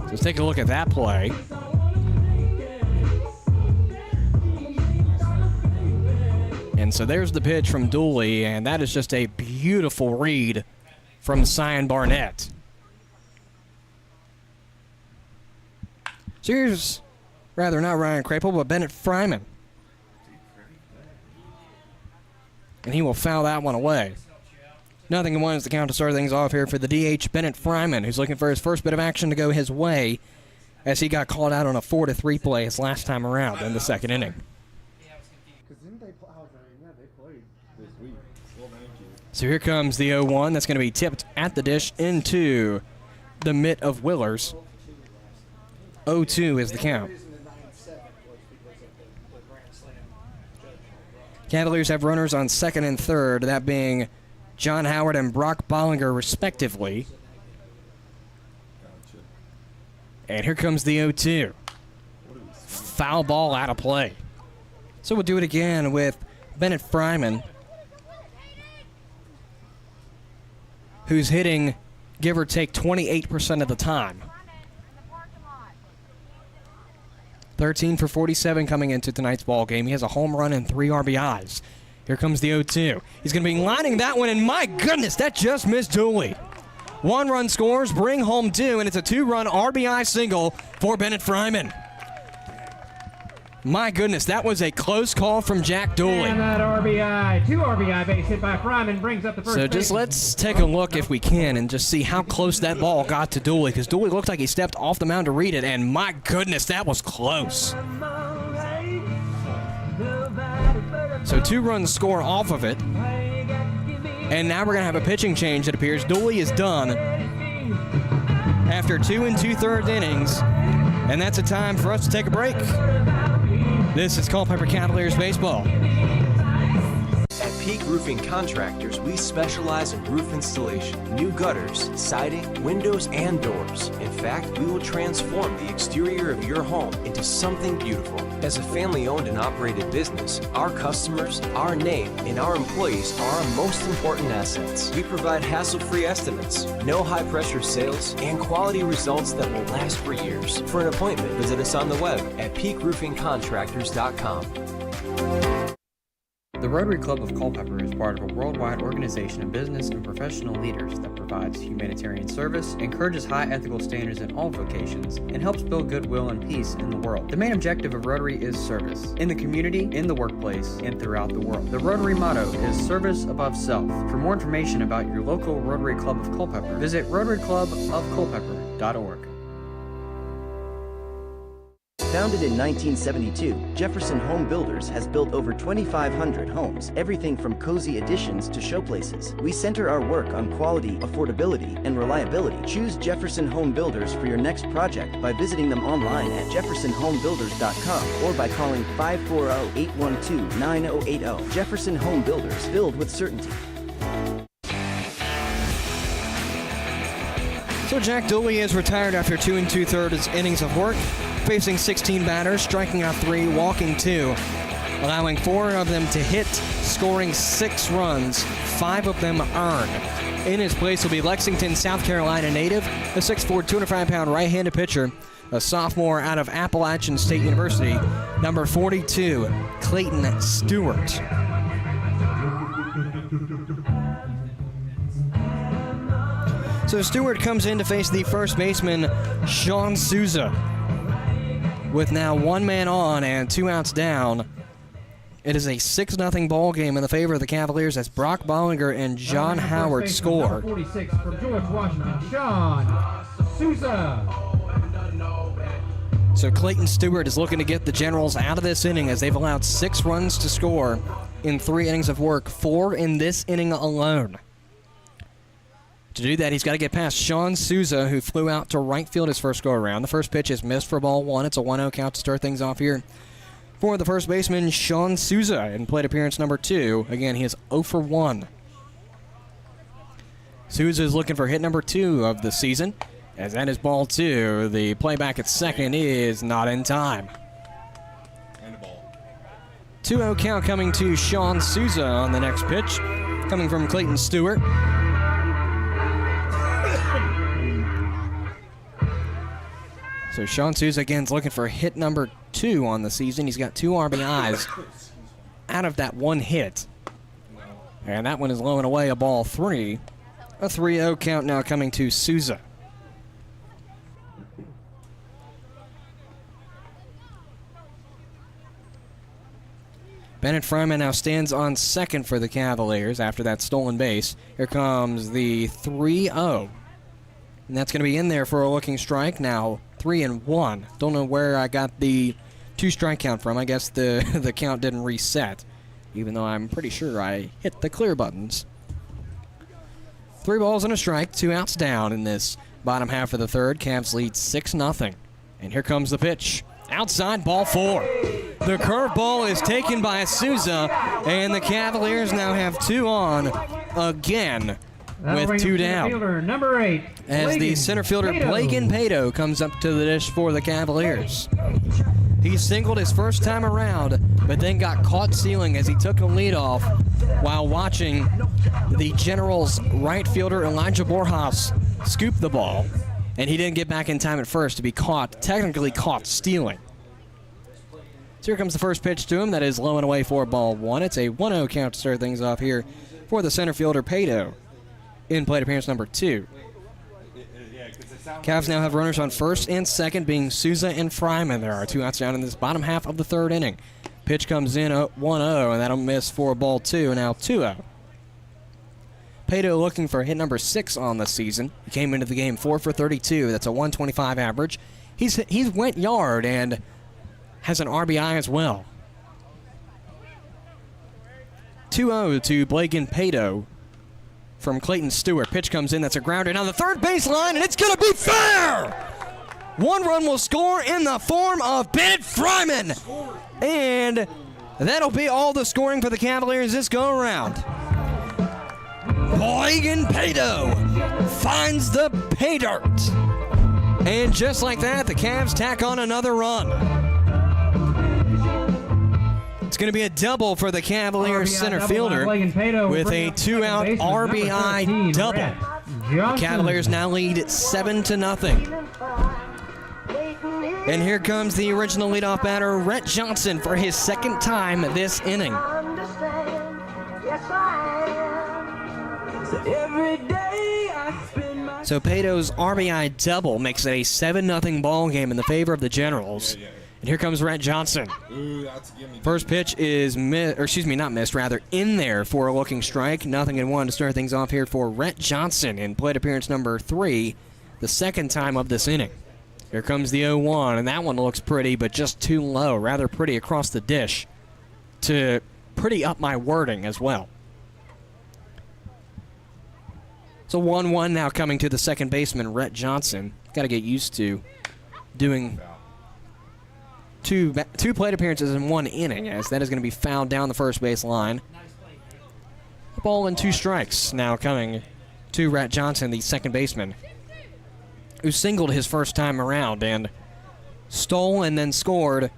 Let's take a look at that play. And so there's the pitch from Dooley, and that is just a beautiful read from Sign Barnett. So here's, rather not Ryan Crapel, but Bennett Fryman. And he will foul that one away. 0-1 is the count to start things off here for the DH, Bennett Fryman, who's looking for his first bit of action to go his way as he got called out on a 4-3 play his last time around in the second inning. So here comes the 0-1. That's going to be tipped at the dish into the mitt of Willers. 0-2 is the count. Cavaliers have runners on second and third, that being John Howard and Brock Bollinger, respectively. And here comes the 0-2. Foul ball out of play. So we'll do it again with Bennett Fryman, who's hitting, give or take, 28% of the time. 13 for 47 coming into tonight's ball game. He has a home run and 3 RBIs. Here comes the 0-2. He's going to be lining that one, and my goodness, that just missed Dooley. 1 run scores, bring home 2, and it's a 2-run RBI single for Bennett Fryman. My goodness, that was a close call from Jack Dooley. And that RBI, 2 RBI base hit by Fryman brings up the first So just let's take a look, if we can, and just see how close that ball got to Dooley, because Dooley looked like he stepped off the mound to read it, and my goodness, that was close. So 2 runs score off of it. And now we're going to have a pitching change, it appears. Dooley is done after 2 2/3 innings, and that's a time for us to take a break. This is Culpeper Cavaliers baseball. At Peak Roofing Contractors, we specialize in roof installation, new gutters, siding, windows, and doors. In fact, we will transform the exterior of your home into something beautiful. As a family-owned and operated business, our customers, our name, and our employees are our most important assets. We provide hassle-free estimates, no high-pressure sales, and quality results that will last for years. For an appointment, visit us on the web at peakroofingcontractors.com. The Rotary Club of Culpeper is part of a worldwide organization of business and professional leaders that provides humanitarian service, encourages high ethical standards in all vocations, and helps build goodwill and peace in the world. The main objective of Rotary is service, in the community, in the workplace, and throughout the world. The Rotary motto is service above self. For more information about your local Rotary Club of Culpeper, visit rotaryclubofculpeper.org. Founded in 1972, Jefferson Home Builders has built over 2,500 homes, everything from cozy additions to showplaces. We center our work on quality, affordability, and reliability. Choose Jefferson Home Builders for your next project by visiting them online at jeffersonhomebuilders.com or by calling 540-812-9080. Jefferson Home Builders, build with certainty. So Jack Dooley is retired after 2 2/3 innings of work, facing 16 batters, striking out 3, walking 2, allowing 4 of them to hit, scoring 6 runs, 5 of them earned. In his place will be Lexington, South Carolina native, a 6'4", 205-pound right-handed pitcher, a sophomore out of Appalachian State University, number 42, Clayton Stewart. So Stewart comes in to face the first baseman, Sean Souza. With now 1 man on and 2 outs down, it is a 6-0 ball game in the favor of the Cavaliers as Brock Bollinger and John Howard score. 46 from George Washington, Sean Souza. So Clayton Stewart is looking to get the Generals out of this inning as they've allowed 6 runs to score in 3 innings of work, 4 in this inning alone. To do that, he's got to get past Sean Souza, who flew out to right field his first go-around. The first pitch is missed for ball 1. It's a 1-0 count to start things off here for the first baseman, Sean Souza, in plate appearance number 2. Again, he is 0 for 1. Souza is looking for hit number 2 of the season, as that is ball 2. The playback at second is not in time. And a ball. 2-0 count coming to Sean Souza on the next pitch, coming from Clayton Stewart. So Sean Souza again is looking for hit number 2 on the season. He's got 2 RBIs out of that 1 hit. And that one is low and away, a ball 3. A 3-0 count now coming to Souza. Bennett Fryman now stands on second for the Cavaliers after that stolen base. Here comes the 3-0. And that's going to be in there for a looking strike. Now 3-1. Don't know where I got the 2 strike count from. I guess the count didn't reset, even though I'm pretty sure I hit the clear buttons. 3 balls and a strike, 2 outs down in this bottom half of the third. Cavs lead 6-0. And here comes the pitch. Outside, ball 4. The curveball is taken by Souza, and the Cavaliers now have 2 on again with 2 down. Number 8, as the center fielder Blagan Pato comes up to the dish for the Cavaliers. He singled his first time around, but then got caught stealing as he took a lead off while watching the Generals' right fielder Elijah Borjas scoop the ball, and he didn't get back in time at first to be technically caught stealing. So here comes the first pitch to him. That is low and away for ball 1. It's a 1-0 count to start things off here for the center fielder Pato in plate appearance number 2. Cavs now have runners on first and second, being Souza and Fryman. There are 2 outs down in this bottom half of the third inning. Pitch comes in 1-0, and that'll miss for ball 2, now 2-0. Pato looking for hit number 6 on the season. He came into the game 4 for 32. That's a 125 average. He's went yard and has an RBI as well. 2-0 to Blagan Pato from Clayton Stewart. Pitch comes in. That's a grounder down the third baseline, and it's going to be fair! 1 run will score in the form of Bennett Fryman. And that'll be all the scoring for the Cavaliers this go-around. Blagan Pato finds the pay dirt. And just like that, the Cavs tack on another run. It's going to be a double for the Cavaliers center fielder with a 2-out RBI double. The Cavaliers now lead 7-0. And here comes the original leadoff batter, Rhett Johnson, for his 2nd time this inning. So Pato's RBI double makes it a 7-0 ball game in the favor of the Generals. And here comes Rhett Johnson. First pitch is in there for a looking strike. 0-1 to start things off here for Rhett Johnson in plate appearance number 3, the 2nd time of this inning. Here comes the 0-1, and that one looks pretty, but just too low. Rather pretty across the dish to pretty up my wording as well. So 1-1 now coming to the second baseman, Rhett Johnson. Got to get used to doing two plate appearances in one inning, as that is going to be fouled down the first base line. A ball and 2 strikes now coming to Rhett Johnson, the second baseman, who singled his first time around and stole and then scored.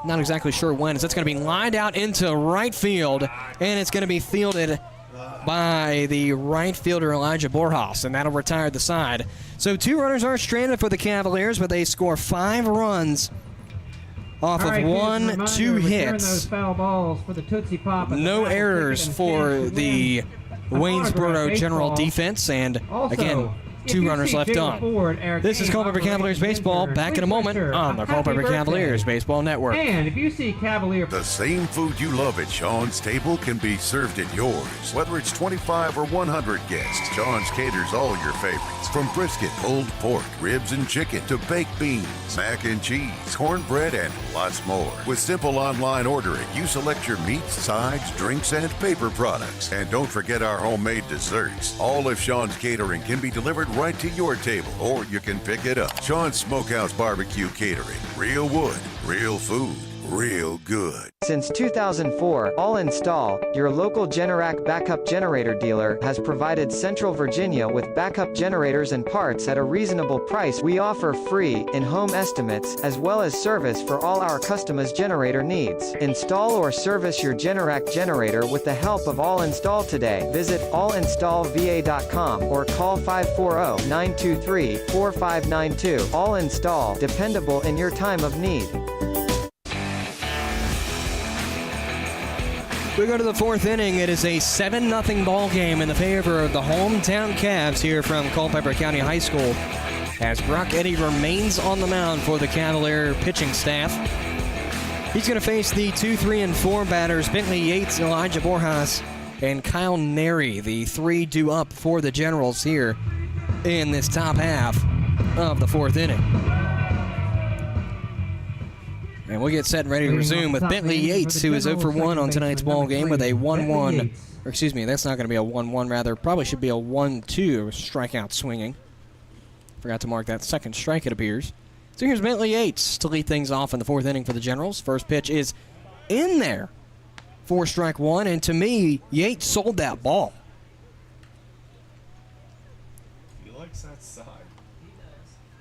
Not exactly sure when, as it's going to be lined out into right field, and it's going to be fielded by the right fielder Elijah Borjas, and that'll retire the side. So 2 runners are stranded for the Cavaliers, but they score 5 runs off of 1-2 hits. No errors for the Waynesboro General defense, and again, 2 runners left on. This is Culpeper Cavaliers baseball. Back in a moment on the Culpeper Cavaliers Baseball Network. And if you see Cavalier... The same food you love at Sean's table can be served at yours. Whether it's 25 or 100 guests, Sean's caters all your favorites. From brisket, pulled pork, ribs and chicken, to baked beans, mac and cheese, cornbread, and lots more. With simple online ordering, you select your meats, sides, drinks, and paper products. And don't forget our homemade desserts. All of Sean's catering can be delivered right to your table, or you can pick it up. Sean's Smokehouse Barbecue Catering. Real wood, real food, real good. Since 2004, All Install, your local Generac backup generator dealer, has provided Central Virginia with backup generators and parts at a reasonable price. We offer free, in-home estimates, as well as service for all our customers' generator needs. Install or service your Generac generator with the help of All Install today. Visit allinstallva.com or call 540-923-4592. All Install, dependable in your time of need. We go to the 4th inning. It is a 7-0 ball game in the favor of the hometown Cavs here from Culpeper County High School, as Brock Eddy remains on the mound for the Cavalier pitching staff. He's going to face the 2, 3, and 4 batters, Bentley Yates, Elijah Borjas, and Kyle Neri, the 3 due up for the Generals here in this top half of the 4th inning. And we'll get set and ready to resume with Bentley Yates, who is 0 for 1 on tonight's ball game with a 1-1. Or excuse me, that's not going to be a 1-1, rather. Probably should be a 1-2 strikeout swinging. Forgot to mark that second strike, it appears. So here's Bentley Yates to lead things off in the 4th inning for the Generals. First pitch is in there for strike 1, and to me, Yates sold that ball. He likes that side.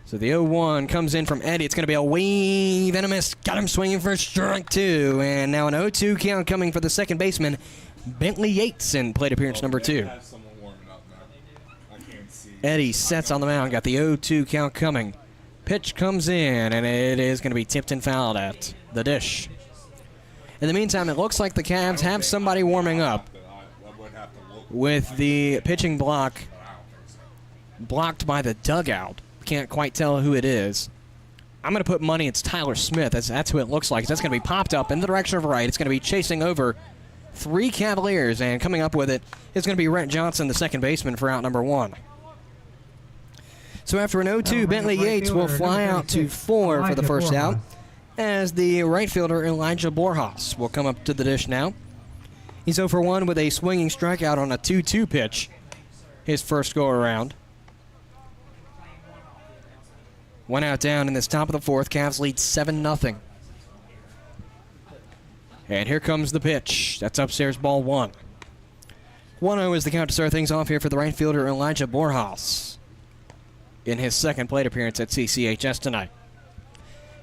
So the 0-1 comes in from Eddy. It's going to be a wave and a miss. Got him swinging for strike 2. And now an 0-2 count coming for the second baseman, Bentley Yates, in plate appearance number 2. Eddy sets on the mound. Got the 0-2 count coming. Pitch comes in, and it is going to be tipped and fouled at the dish. In the meantime, it looks like the Cavs have somebody warming up with the pitching block blocked by the dugout. Can't quite tell who it is. I'm going to put money it's Tyler Smith. That's who it looks like. That's going to be popped up in the direction of right. It's going to be chasing over 3 Cavaliers, and coming up with it is going to be Rhett Johnson, the second baseman, for out number 1. So after an 0-2, Bentley Yates will fly out to 4 for the first out, as the right fielder Elijah Borjas will come up to the dish now. He's 0 for 1 with a swinging strikeout on a 2-2 pitch, his first go-around. 1 out down in this top of the 4th. Cavs lead 7-0. And here comes the pitch. That's upstairs, ball 1. 1-0 is the count to start things off here for the right fielder Elijah Borjas in his second plate appearance at CCHS tonight.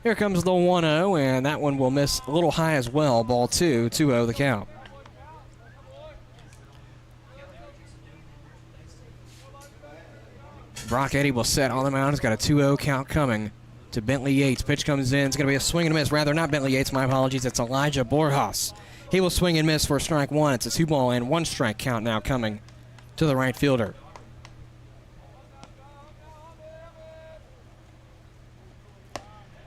Here comes the 1-0, and that one will miss a little high as well. Ball 2, 2-0 the count. Brock Eddy will set on the mound. He's got a 2-0 count coming to Bentley Yates. Pitch comes in. It's going to be a swing and a miss. Rather, not Bentley Yates. My apologies. It's Elijah Borjas. He will swing and miss for strike 1. It's a 2-ball and 1 strike count now coming to the right fielder.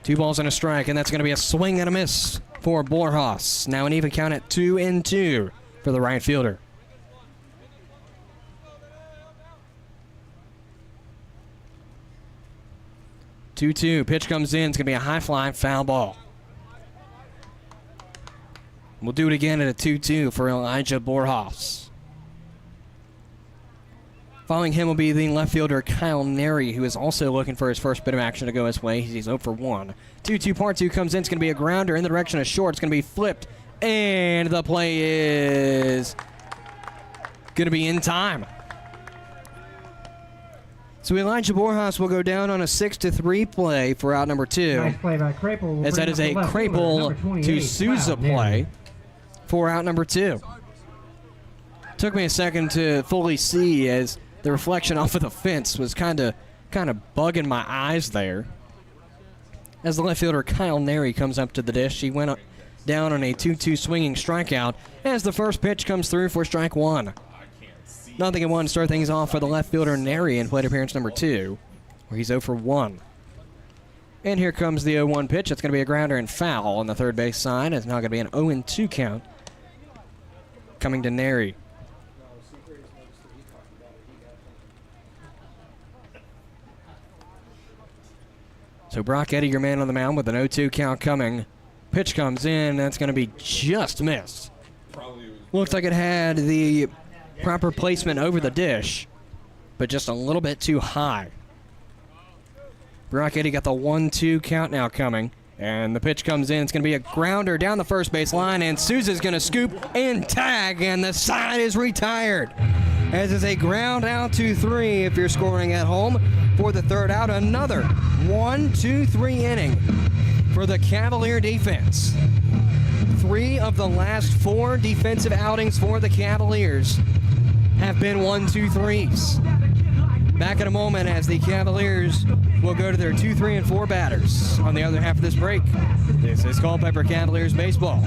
Two balls and a strike, and that's going to be a swing and a miss for Borjas. Now an even count at 2-2 for the right fielder. 2-2. Pitch comes in. It's going to be a high fly foul ball. We'll do it again at a 2-2 for Elijah Borjas. Following him will be the left fielder Kyle Neri, who is also looking for his first bit of action to go his way. He's 0 for 1. 2-2 part 2 comes in. It's going to be a grounder in the direction of short. It's going to be flipped, and the play is going to be in time. So Elijah Borjas will go down on a 6-3 play for out number 2. Nice play by Crapel. As that is a Crapel to Souza play for out number 2. Took me a second to fully see as the reflection off of the fence was kind of bugging my eyes there. As the left fielder Kyle Neri comes up to the dish, he went down on a 2-2 swinging strikeout as the first pitch comes through for strike 1. 0-1 to start things off for the left fielder Neri in plate appearance number 2, where he's 0 for 1. And here comes the 0-1 pitch. It's going to be a grounder and foul on the third base side. It's now going to be an 0-2 count coming to Neri. So Brock Eddy, your man on the mound, with an 0-2 count coming. Pitch comes in. That's going to be just missed. Looks like it had the proper placement over the dish, but just a little bit too high. Brock Eddy got the 1-2 count now coming. And the pitch comes in. It's going to be a grounder down the first base line, and Souza's going to scoop and tag, and the side is retired. As is a ground out to 3 if you're scoring at home for the third out. Another 1-2-3 inning for the Cavalier defense. 3 of the last 4 defensive outings for the Cavaliers have been 1-2-3s. Back in a moment as the Cavaliers will go to their 2, 3, and 4 batters on the other half of this break. This is Culpeper Cavaliers baseball.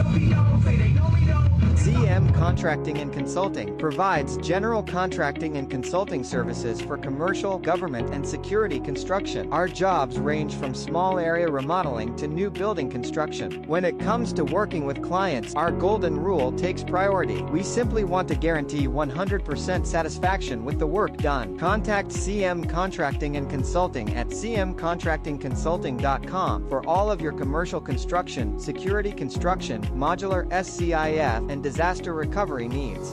CM Contracting and Consulting provides general contracting and consulting services for commercial, government, and security construction. Our jobs range from small area remodeling to new building construction. When it comes to working with clients, our golden rule takes priority. We simply want to guarantee 100% satisfaction with the work done. Contact CM Contracting and Consulting at cmcontractingconsulting.com for all of your commercial construction, security construction, modular SCIF, and disaster recovery needs.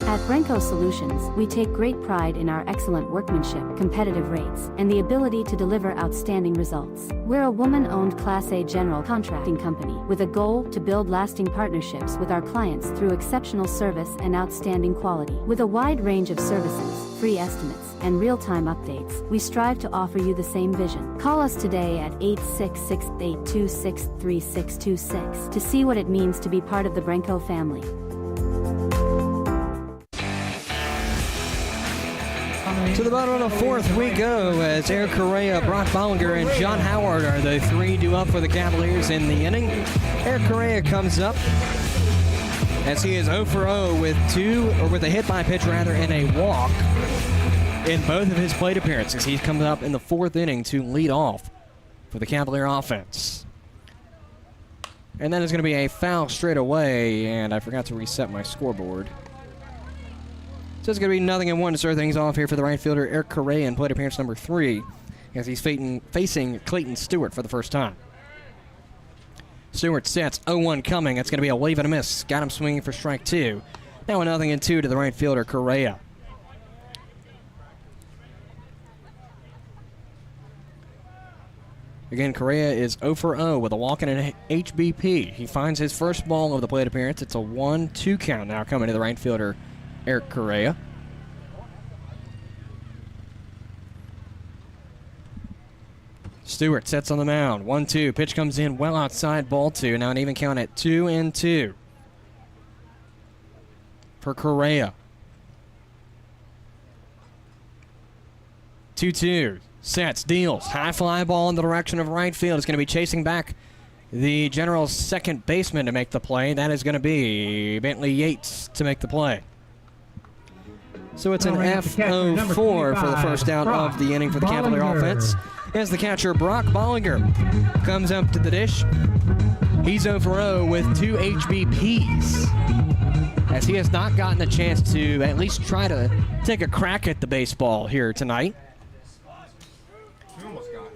At Brenco Solutions, we take great pride in our excellent workmanship, competitive rates, and the ability to deliver outstanding results. We're a woman-owned Class A general contracting company with a goal to build lasting partnerships with our clients through exceptional service and outstanding quality. With a wide range of services, free estimates, and real-time updates, we strive to offer you the same vision. Call us today at 866-826-3626 to see what it means to be part of the Brenco family. To the bottom of the 4th we go as Eric Correa, Brock Bollinger, and John Howard are the 3 due up for the Cavaliers in the inning. Eric Correa comes up as he is 0 for 0 with a hit by pitch rather, and a walk in both of his plate appearances. He's coming up in the 4th inning to lead off for the Cavalier offense. And that is going to be a foul straight away, and I forgot to reset my scoreboard. So it's going to be 0-1 to start things off here for the right fielder, Eric Correa, in plate appearance number 3, as he's facing Clayton Stewart for the first time. Stewart sets, 0-1 coming. It's going to be a wave and a miss. Got him swinging for strike 2. Now a 0-2 to the right fielder, Correa. Again, Correa is 0 for 0 with a walk and an HBP. He finds his first ball of the plate appearance. It's a 1-2 count now coming to the right fielder, Eric Correa. Stewart sets on the mound. 1-2. Pitch comes in well outside, ball 2. Now an even count at 2-2 for Correa. 2-2. Sets, deals. High fly ball in the direction of right field. It's going to be chasing back the Generals' second baseman to make the play. That is going to be Bentley Yates to make the play. So it's an F-04 for the first out of the inning for the Cavalier offense. As the catcher, Brock Bollinger, comes up to the dish. He's 0 for 0 with 2 HBPs, as he has not gotten a chance to at least try to take a crack at the baseball here tonight. You almost got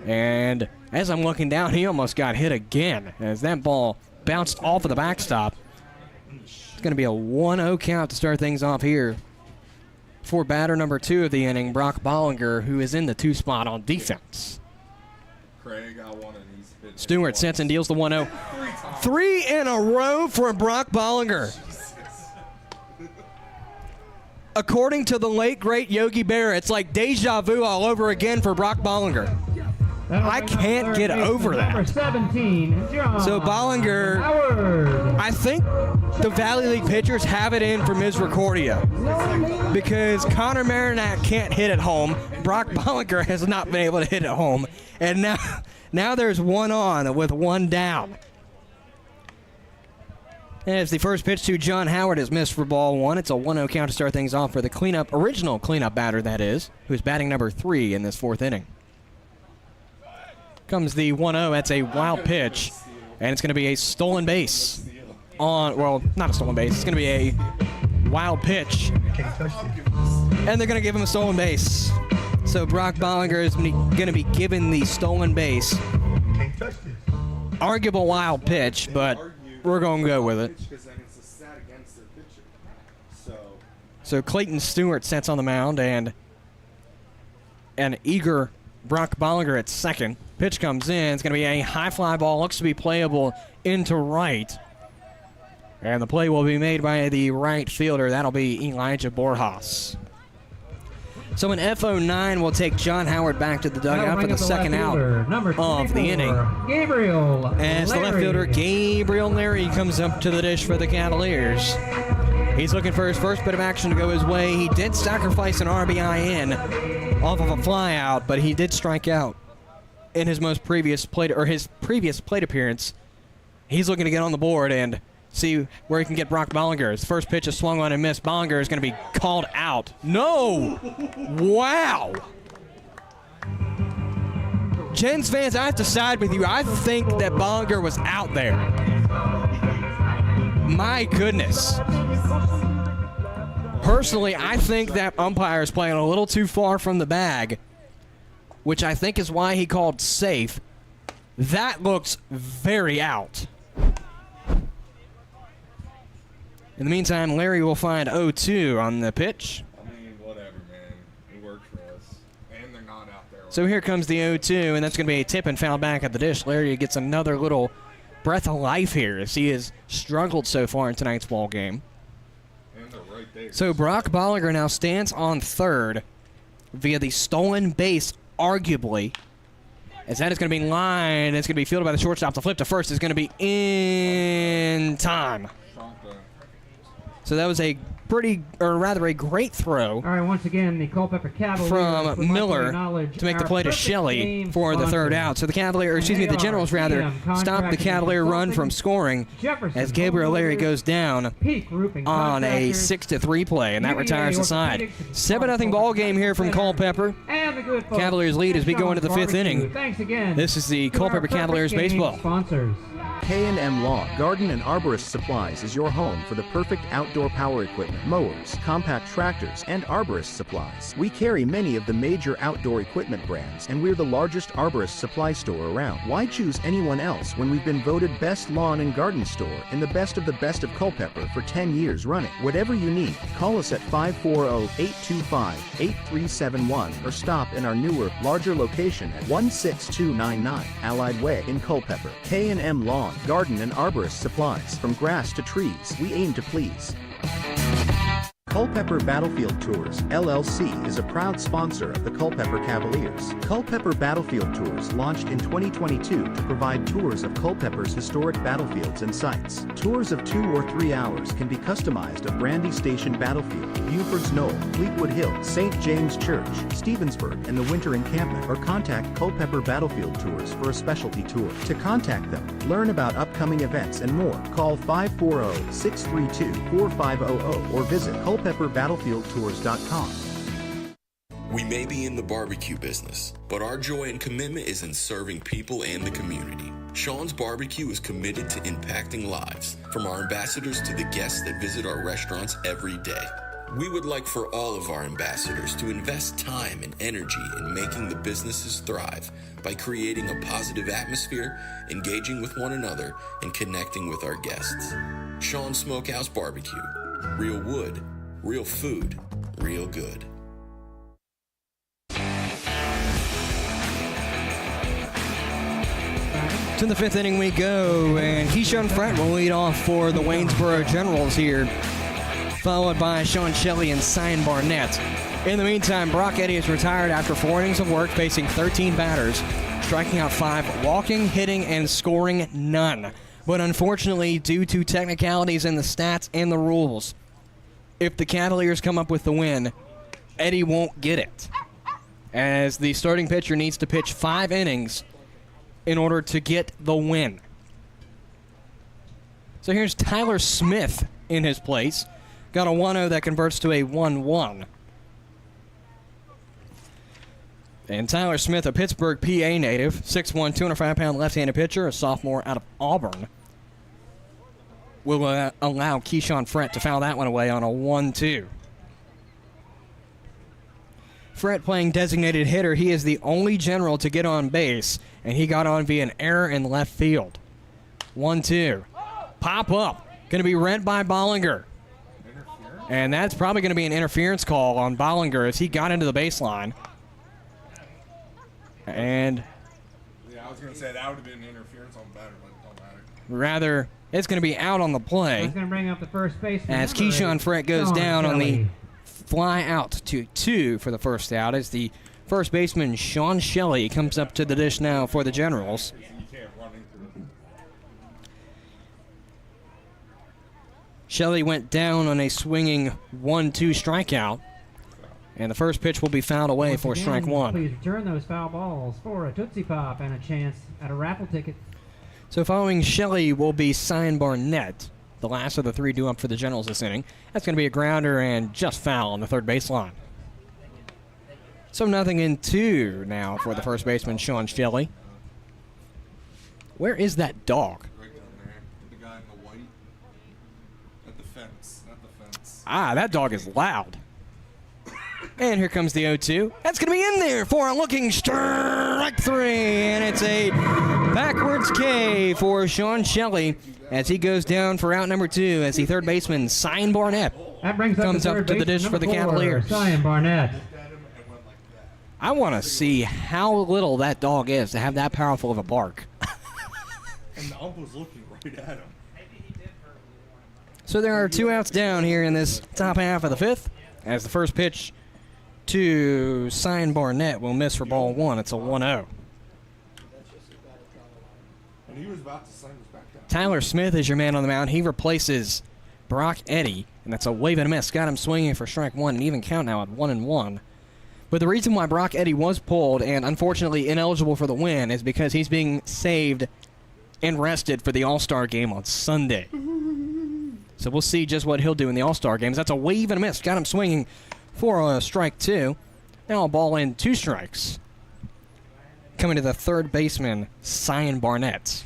And as I'm looking down, he almost got hit again as that ball bounced off of the backstop. It's going to be a 1-0 count to start things off here for batter number 2 of the inning, Brock Bollinger, who is in the 2 spot on defense. Craig got one, and he's Stewart sets and deals the 1-0. 3 in a row for Brock Bollinger. According to the late, great Yogi Berra, it's like deja vu all over again for Brock Bollinger. I can't get over that. Number 17, John So Bollinger, Howard. I think the Valley League pitchers have it in for Misericordia because Connor Marinac can't hit at home. Brock Bollinger has not been able to hit at home. And now there's 1 on with 1 down. As the first pitch to John Howard is missed for ball 1. It's a 1-0 count to start things off for the original cleanup batter, that is, who's batting number 3 in this 4th inning. Comes the 1-0. That's a wild pitch, and it's going to be a stolen base. Well, not a stolen base. It's going to be a wild pitch, and they're going to give him a stolen base. So Brock Bollinger is going to be given the stolen base. Arguable wild pitch, but we're going to go with it. So Clayton Stewart sets on the mound, and an eager Brock Bollinger at second. Pitch comes in. It's going to be a high fly ball. Looks to be playable into right. And the play will be made by the right fielder. That'll be Elijah Borjas. So an FO9 will take John Howard back to the dugout for the second out of the inning. Gabriel As the left fielder, Gabriel Larry, comes up to the dish for the Cavaliers. He's looking for his first bit of action to go his way. He did sacrifice an RBI in off of a fly out, but he did strike out in his previous plate appearance. He's looking to get on the board and see where he can get Brock Bollinger. His first pitch is swung on and missed. Bollinger is going to be called out. No! Wow! Gens fans, I have to side with you. I think that Bollinger was out there. My goodness. Personally, I think that umpire is playing a little too far from the bag, which I think is why he called safe. That looks very out. In the meantime, Larry will find 0-2 on the pitch. I mean, whatever, man. It worked for us. And they're not out there. So here comes the 0-2, and that's going to be a tip and foul back at the dish. Larry gets another little breath of life here as he has struggled so far in tonight's ball game. And they're right there. So Brock Bollinger now stands on third via the stolen base, arguably. As that is going to be lined, it's going to be fielded by the shortstop. The flip to first is going to be in time. So that was a great throw. All right, once again, the Culpeper Cavaliers from Miller to make the play to Shelley for the third out. So the Generals stopped the Cavalier run from scoring as Gabriel Larry goes down on a 6-3 play, and that retires the side. 7-0 ball game here from Culpeper. Cavaliers lead as we go into the 5th inning. Thanks again. This is the Culpeper Cavaliers baseball. Sponsors. K&M Lawn, Garden and Arborist Supplies is your home for the perfect outdoor power equipment, mowers, compact tractors, and arborist supplies. We carry many of the major outdoor equipment brands, and we're the largest arborist supply store around. Why choose anyone else when we've been voted best lawn and garden store in the best of Culpeper for 10 years running? Whatever you need, call us at 540-825-8371 or stop in our newer, larger location at 16299 Allied Way in Culpeper. K&M Lawn, Garden and Arborist Supplies. From grass to trees, we aim to please. Culpeper Battlefield Tours, LLC is a proud sponsor of the Culpeper Cavaliers. Culpeper Battlefield Tours launched in 2022 to provide tours of Culpeper's historic battlefields and sites. Tours of 2 or 3 hours can be customized of Brandy Station Battlefield, Buford's Knoll, Fleetwood Hill, St. James Church, Stevensburg, and the Winter Encampment, or contact Culpeper Battlefield Tours for a specialty tour. To contact them, learn about upcoming events and more, call 540-632-4500 or visit culpeperbattlefieldtours.com. We may be in the barbecue business, but our joy and commitment is in serving people and the community. Sean's Barbecue is committed to impacting lives, from our ambassadors to the guests that visit our restaurants every day. We would like for all of our ambassadors to invest time and energy in making the businesses thrive by creating a positive atmosphere, engaging with one another, and connecting with our guests. Sean's Smokehouse Barbecue. Real wood, real food, real good. To the fifth inning we go, and Keyshawn Frett will lead off for the Waynesboro Generals here, followed by Sean Shelley and Cyan Barnett. In the meantime, Brock Eddy is retired after 4 innings of work, facing 13 batters, striking out 5, walking, hitting, and scoring none. But unfortunately, due to technicalities in the stats and the rules, if the Cavaliers come up with the win, Eddy won't get it, as the starting pitcher needs to pitch 5 innings in order to get the win. So here's Tyler Smith in his place. Got a 1-0 that converts to a 1-1. And Tyler Smith, a Pittsburgh, PA native, 6'1", 205-pound left-handed pitcher, a sophomore out of Auburn, will allow Keyshawn Frett to foul that one away on a 1-2. Frett playing designated hitter. He is the only General to get on base, and he got on via an error in left field. 1-2. Pop up. Going to be rent by Bollinger. And that's probably going to be an interference call on Bollinger as he got into the baseline. And yeah, I was going to say that would have been interference on batter, but it don't matter. Rather, it's going to be out on the play. He's going to bring up the first baseman. As Keyshawn Frett goes down on the fly out to 2 for the first out, as the first baseman Sean Shelley comes up to the dish now for the Generals. Shelley went down on a swinging 1-2 strikeout, and the first pitch will be fouled away for strike 1. Please return those foul balls for a Tootsie Pop and a chance at a raffle ticket. So following Shelley will be Cyan Barnett, the last of the 3 due up for the Generals this inning. That's going to be a grounder and just foul on the third baseline. So 0-2 now for the first baseman, Sean Shelley. Where is that dog? Right down there. The guy in the white. At the fence. At the fence. Ah, that dog is loud. And here comes the 0-2. That's going to be in there for a looking strike 3. And it's a backwards K for Sean Shelley as he goes down for out number 2 as the third baseman, Cyan Barnett, comes up to the dish for the Cavaliers. Cyan Barnett. I want to see how little that dog is to have that powerful of a bark. And the ump was looking right at him. So there are 2 outs down here in this top half of the 5th as the first pitch to Cyan Barnett will miss for ball 1. It's a 1-0. And he was about to send us back down. Tyler Smith is your man on the mound. He replaces Brock Eddy, and that's a wave and a miss. Got him swinging for strike 1, and even count now at 1-1. But the reason why Brock Eddy was pulled and unfortunately ineligible for the win is because he's being saved and rested for the All-Star game on Sunday. So we'll see just what he'll do in the All-Star games. That's a wave and a miss. Got him swinging for a strike 2. Now a ball in, 2 strikes. Coming to the third baseman, Cyan Barnett.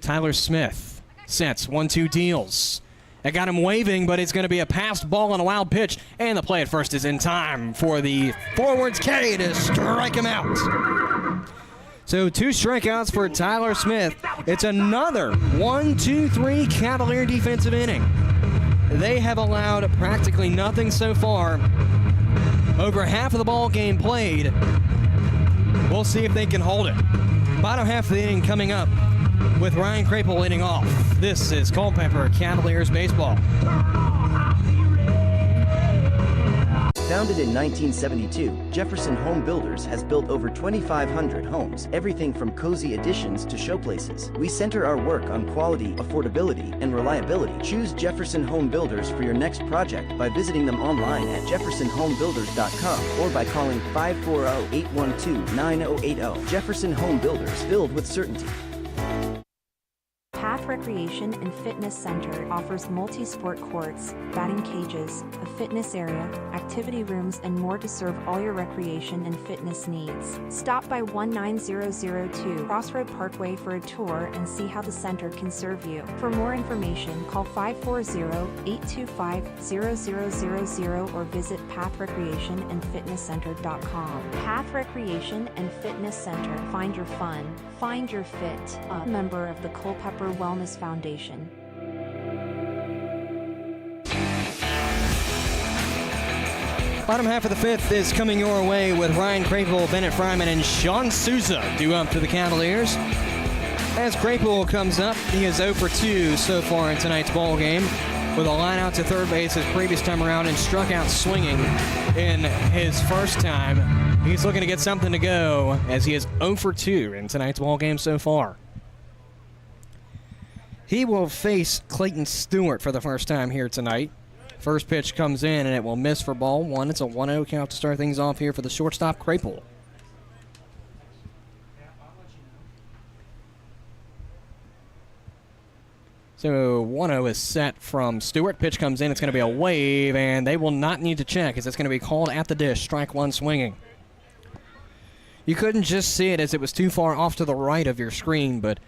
Tyler Smith sets 1-2 deals. That got him waving, but it's going to be a passed ball on a wild pitch, and the play at first is in time for the forwards K to strike him out. So 2 strikeouts for Tyler Smith. It's another 1-2-3 Cavalier defensive inning. They have allowed practically nothing so far. Over half of the ball game played. We'll see if they can hold it. Bottom half of the inning coming up with Ryan Crapel leading off. This is Culpeper Cavaliers baseball. Founded in 1972, Jefferson Home Builders has built over 2,500 homes, everything from cozy additions to showplaces. We center our work on quality, affordability, and reliability. Choose Jefferson Home Builders for your next project by visiting them online at jeffersonhomebuilders.com or by calling 540-812-9080. Jefferson Home Builders, build with certainty. Path Recreation and Fitness Center offers multi-sport courts, batting cages, a fitness area, activity rooms, and more to serve all your recreation and fitness needs. Stop by 19002 Crossroad Parkway for a tour and see how the center can serve you. For more information, call 540-825-0000 or visit pathrecreationandfitnesscenter.com. Path Recreation and Fitness Center. Find your fun. Find your fit. A member of the Culpeper Wellness Foundation. Bottom half of the fifth is coming your way with Ryan Crapel, Bennett Fryman, and Sean Souza due up to the Cavaliers. As Crapel comes up, he is 0 for 2 so far in tonight's ball game, with a line out to third base his previous time around and struck out swinging in his first time. He's looking to get something to go as he is 0 for 2 in tonight's ball game so far. He will face Clayton Stewart for the first time here tonight. First pitch comes in and it will miss for ball one. It's a 1-0 count to start things off here for the shortstop, Crapel. So 1-0 is set from Stewart. Pitch comes in. It's going to be a wave, and they will not need to check as it's going to be called at the dish. Strike one swinging. You couldn't just see it as it was too far off to the right of your screen, but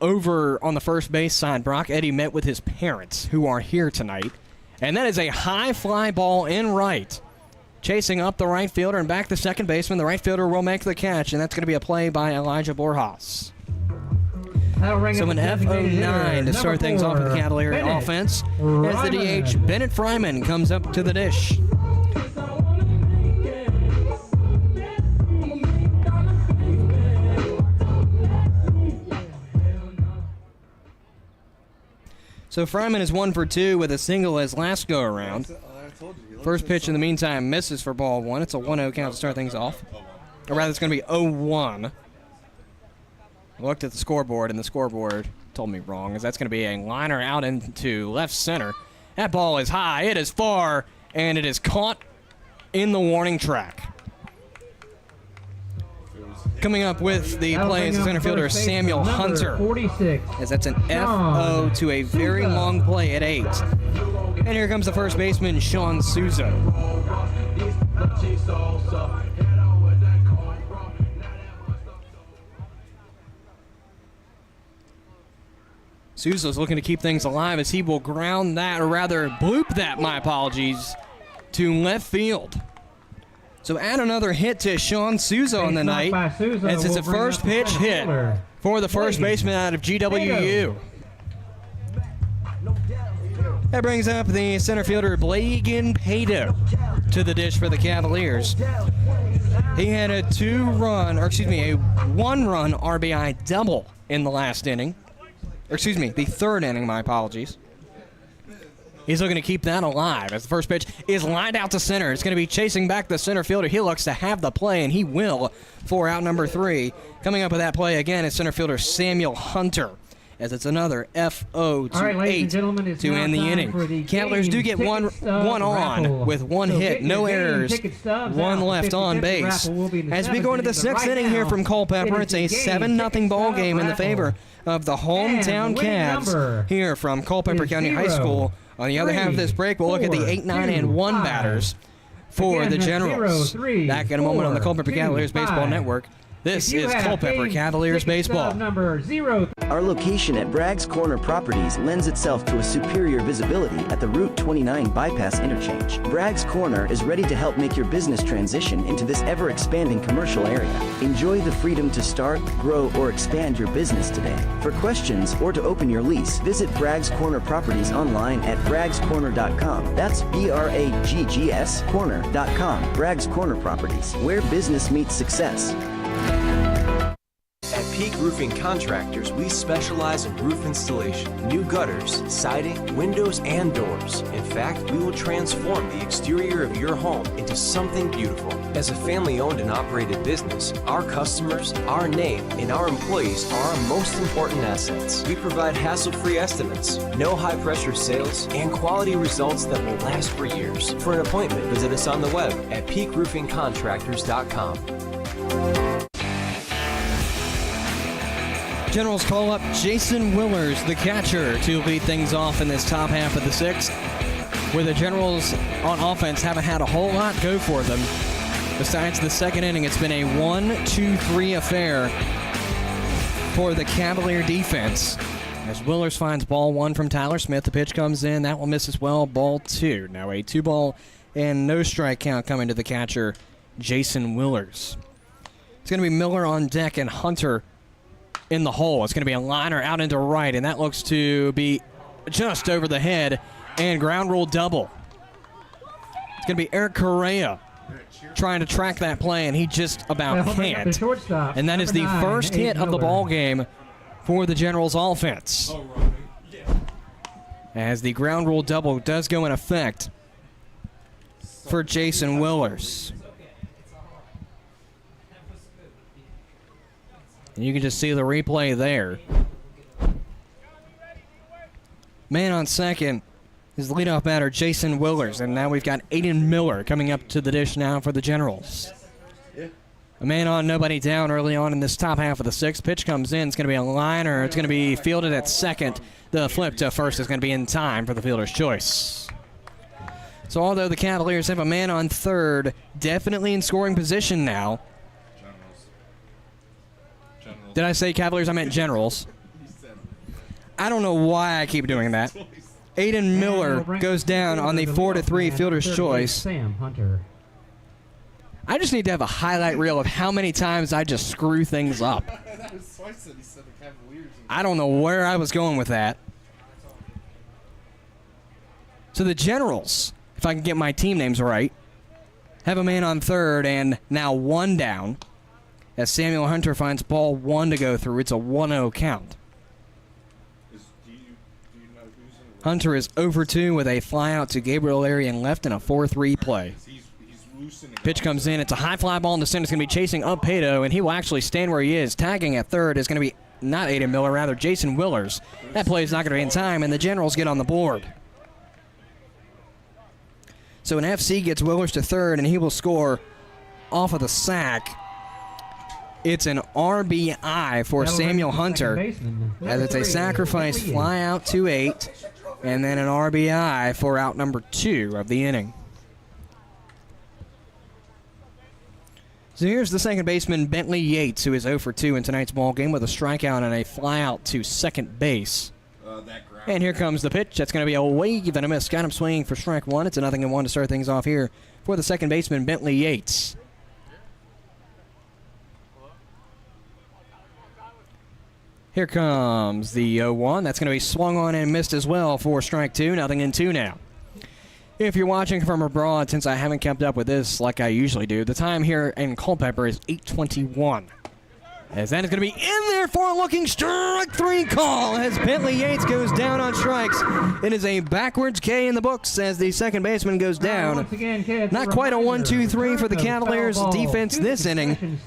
over on the first base side, Brock Eddy met with his parents, who are here tonight. And that is a high fly ball in right. Chasing up the right fielder and back the second baseman. The right fielder will make the catch, and that's going to be a play by Elijah Borjas. So an F09 to start things off with the Cavalier offense as the DH Bennett Fryman comes up to the dish. So Fryman is 1 for 2 with a single as last go around. First pitch in the meantime misses for ball one. It's a 1-0 count to start things off. Or rather, it's going to be 0-1. I looked at the scoreboard, and the scoreboard told me wrong, as that's going to be a liner out into left center. That ball is high, it is far, and it is caught in the warning track. Coming up with the play is the center fielder Samuel Hunter, 46. as that's an FO to a very long play at 8. And here comes the first baseman, Sean Souza. Souza's looking to keep things alive as he will ground that, or rather bloop that, my apologies, to left field. So add another hit to Sean Souza on the night, as it's a first pitch hit for the first baseman out of GWU. That brings up the center fielder Blagan Pato to the dish for the Cavaliers. He had a one-run RBI double in the last inning. The third inning, my apologies. He's looking to keep that alive as the first pitch is lined out to center. It's going to be chasing back the center fielder. He looks to have the play, and he will for out number 3. Coming up with that play again is center fielder Samuel Hunter, as it's another FO to 8 to end the inning. Cavaliers do get one on with one hit, no errors, one left on base. As we go into the 6th inning here from Culpeper, it's a 7-0 ball game in the favor of the hometown Cavs here from Culpeper County High School. On the other half of this break, we'll look at the 8, 9, and 1 batters for the Generals. Back in a moment on the Culpeper Cavaliers Baseball Network. This is Culpeper Cavaliers Baseball. Our location at Bragg's Corner Properties lends itself to a superior visibility at the Route 29 bypass interchange. Bragg's Corner is ready to help make your business transition into this ever-expanding commercial area. Enjoy the freedom to start, grow, or expand your business today. For questions or to open your lease, visit Bragg's Corner Properties online at braggscorner.com. That's BRAGGS corner.com. Bragg's Corner Properties, where business meets success. At Peak Roofing Contractors, we specialize in roof installation, new gutters, siding, windows, and doors. In fact, we will transform the exterior of your home into something beautiful. As a family-owned and operated business, our customers, our name, and our employees are our most important assets. We provide hassle-free estimates, no high-pressure sales, and quality results that will last for years. For an appointment, visit us on the web at peakroofingcontractors.com. Generals call up Jason Willers, the catcher, to lead things off in this top half of the sixth, where the Generals on offense haven't had a whole lot go for them. Besides the second inning, it's been a 1-2-3 affair for the Cavalier defense. As Willers finds ball one from Tyler Smith, the pitch comes in. That will miss as well, ball two. Now a 2-ball and no strike count coming to the catcher, Jason Willers. It's going to be Miller on deck and Hunter in the hole. It's going to be a liner out into right, and that looks to be just over the head and ground rule double. It's going to be Eric Correa trying to track that play, and he just about can't. And that is the first hit of the ball game for the Generals offense. As the ground rule double does go in effect for Jason Willers. And you can just see the replay there. Man on second is the leadoff batter, Jason Willers. And now we've got Aiden Miller coming up to the dish now for the Generals. A man on, nobody down early on in this top half of the sixth. Pitch comes in. It's going to be a liner. It's going to be fielded at second. The flip to first is going to be in time for the fielder's choice. So although the Cavaliers have a man on third, definitely in scoring position now. Did I say Cavaliers? I meant Generals. I don't know why I keep doing that. Aiden Miller goes down on the 4-3 fielder's choice. Sam Hunter. I just need to have a highlight reel of how many times I just screw things up. I don't know where I was going with that. So the Generals, if I can get my team names right, have a man on third and now one down as Samuel Hunter finds ball one to go through. It's a 1-0 count. Hunter is 0-for-2 with a fly out to Gabriel Arian left in a 4-3 play. Pitch comes in. It's a high fly ball in the center. It's going to be chasing up Pato, and he will actually stand where he is. Tagging at third is going to be not Aiden Miller, rather Jason Willers. That play is not going to be in time, and the Generals get on the board. So an FC gets Willers to third, and he will score off of the sack. It's an RBI for Samuel Hunter, as it's a sacrifice fly out to 8, and then an RBI for out number 2 of the inning. So here's the second baseman, Bentley Yates, who is 0-for-2 in tonight's ball game with a strikeout and a fly out to second base. And here comes the pitch. That's going to be a wave and a miss. Got him swinging for strike one. It's a 0-1 to start things off here for the second baseman, Bentley Yates. Here comes the 0-1. That's going to be swung on and missed as well for strike two. 0-2 now. If you're watching from abroad, since I haven't kept up with this like I usually do, the time here in Culpeper is 8:21. As that is going to be in there for a looking strike three call as Bentley Yates goes down on strikes. It is a backwards K in the books as the second baseman goes down. Not quite a 1-2-3 for the Cavaliers defense this inning,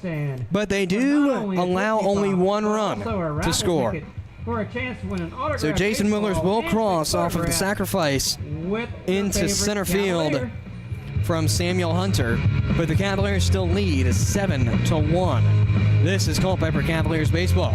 but they do allow only one run to score. So Jason Willers will cross off of the sacrifice into center field from Samuel Hunter, but the Cavaliers still lead 7-1. This is Culpeper Cavaliers baseball.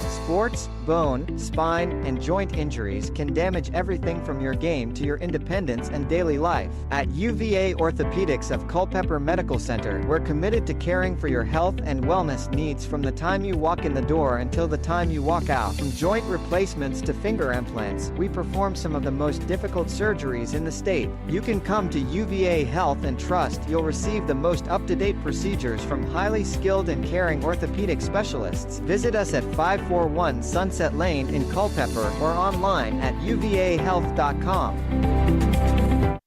Sports, bone, spine, and joint injuries can damage everything from your game to your independence and daily life. At UVA Orthopedics of Culpeper Medical Center, we're committed to caring for your health and wellness needs from the time you walk in the door until the time you walk out. From joint replacements to finger implants, we perform some of the most difficult surgeries in the state. You can come to UVA Health and trust you'll receive the most up-to-date procedures from highly skilled and caring orthopedic specialists. Visit us at 541 Sunset Lane in Culpeper or online at uvahealth.com.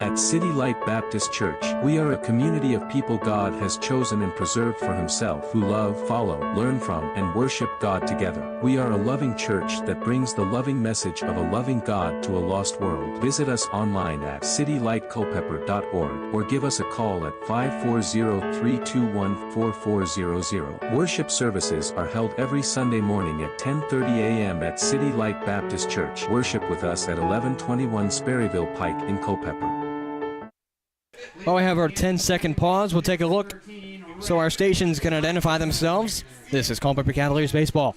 At City Light Baptist Church, we are a community of people God has chosen and preserved for Himself who love, follow, learn from, and worship God together. We are a loving church that brings the loving message of a loving God to a lost world. Visit us online at citylightculpeper.org or give us a call at 540-321-4400. Worship services are held every Sunday morning at 10:30 a.m. at City Light Baptist Church. Worship with us at 1121 Sperryville Pike in Culpeper. While we have our 10-second pause, we'll take a look so our stations can identify themselves. This is Culpeper Cavaliers baseball.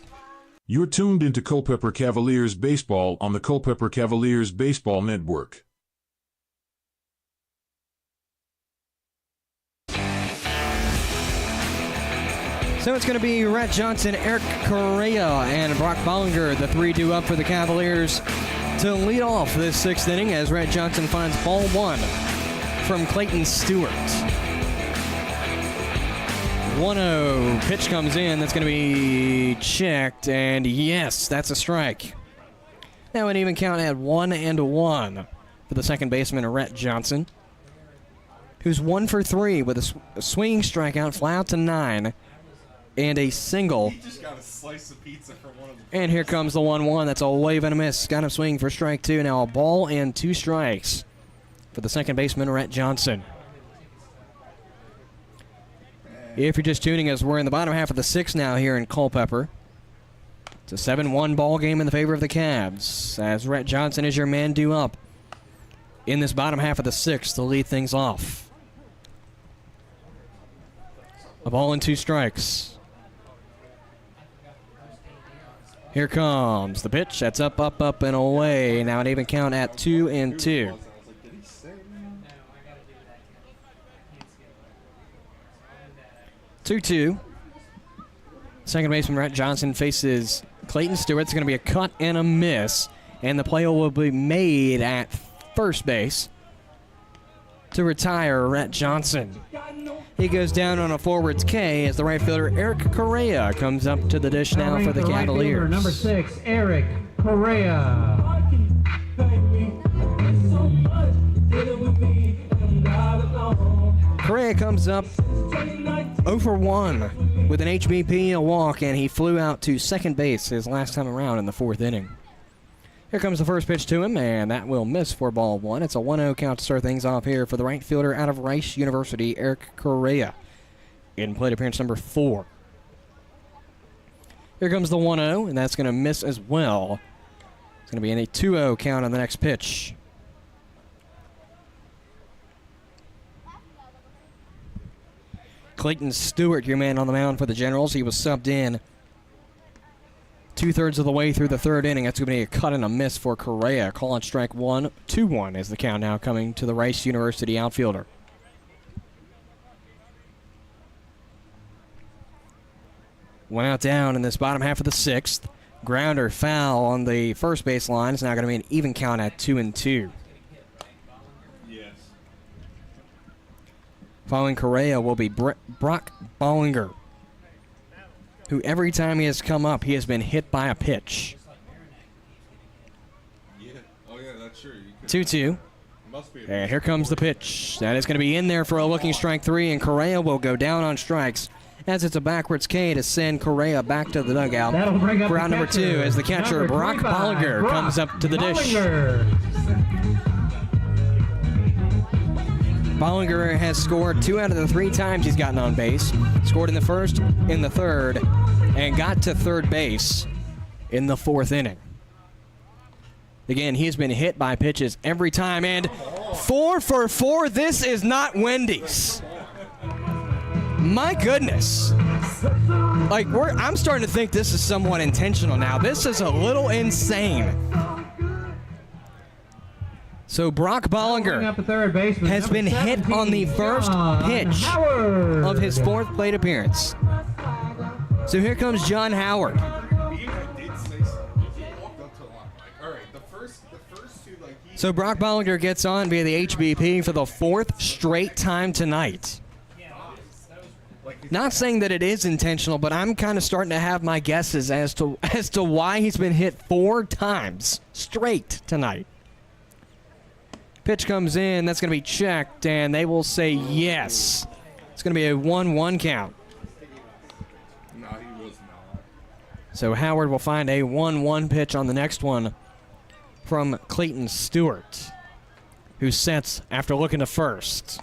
You're tuned into Culpeper Cavaliers Baseball on the Culpeper Cavaliers Baseball Network. So it's going to be Rhett Johnson, Eric Correa, and Brock Bollinger, the three due up for the Cavaliers to lead off this sixth inning as Rhett Johnson finds ball one from Clayton Stewart. 1-0 pitch comes in. That's going to be checked, and yes, that's a strike. Now an even count at 1-1 for the second baseman, Rhett Johnson, who's 1 for 3 with a swinging strikeout, fly out to 9. And a single. He just got a slice of pizza from one of the. And here comes the 1-1. That's a wave and a miss. Got him swinging for strike two. Now a ball and 2 strikes for the second baseman, Rhett Johnson. If you're just tuning us, we're in the bottom half of the sixth now here in Culpeper. It's a 7-1 ball game in the favor of the Cavs, as Rhett Johnson is your man due up in this bottom half of the sixth to lead things off. A ball and 2 strikes. Here comes the pitch. That's up, up, up, and away. Now an even count at 2-2. 2-2. Second baseman Rhett Johnson faces Clayton Stewart. It's going to be a cut and a miss. And the play will be made at first base to retire Rhett Johnson. He goes down on a forward's K as the right fielder Eric Correa comes up to the dish now for the Cavaliers. Right number 6, Eric Correa. Correa comes up 0 for 1 with an HBP, a walk, and he flew out to second base his last time around in the 4th inning. Here comes the first pitch to him, and that will miss for ball 1. It's a 1-0 count to start things off here for the right fielder out of Rice University, Eric Correa, in plate appearance number 4. Here comes the 1-0, and that's going to miss as well. It's going to be in a 2-0 count on the next pitch. Clayton Stewart, your man on the mound for the Generals. He was subbed in 2/3 of the way through the 3rd inning. That's going to be a cut and a miss for Correa. Call on strike 1, 2-1 is the count now coming to the Rice University outfielder. One out down in this bottom half of the 6th. Grounder foul on the first base line. It's now going to be an even count at 2-2. Yes. Following Correa will be Brock Bollinger, who every time he has come up, he has been hit by a pitch. Yeah. Oh, yeah, that's true. 2-2. And here comes the pitch. That is going to be in there for a looking strike 3, and Correa will go down on strikes as it's a backwards K to send Correa back to the dugout for out number 2 as the catcher, Brock Bollinger, comes up to the dish. Bollinger has scored 2 out of the 3 times he's gotten on base. Scored in the 1st, in the 3rd, and got to 3rd base in the 4th inning. Again, he's been hit by pitches every time, and 4 for 4. This is not Wendy's. My goodness. Like, I'm starting to think this is somewhat intentional now. This is a little insane. So Brock Bollinger has been hit on the first pitch of his 4th plate appearance. So here comes John Howard. So Brock Bollinger gets on via the HBP for the 4th straight time tonight. Not saying that it is intentional, but I'm kind of starting to have my guesses as to why he's been hit 4 times straight tonight. Pitch comes in, that's going to be checked, and they will say yes. It's going to be a 1-1 count. No, he was not. So Howard will find a 1-1 pitch on the next one from Clayton Stewart, who sets after looking to first.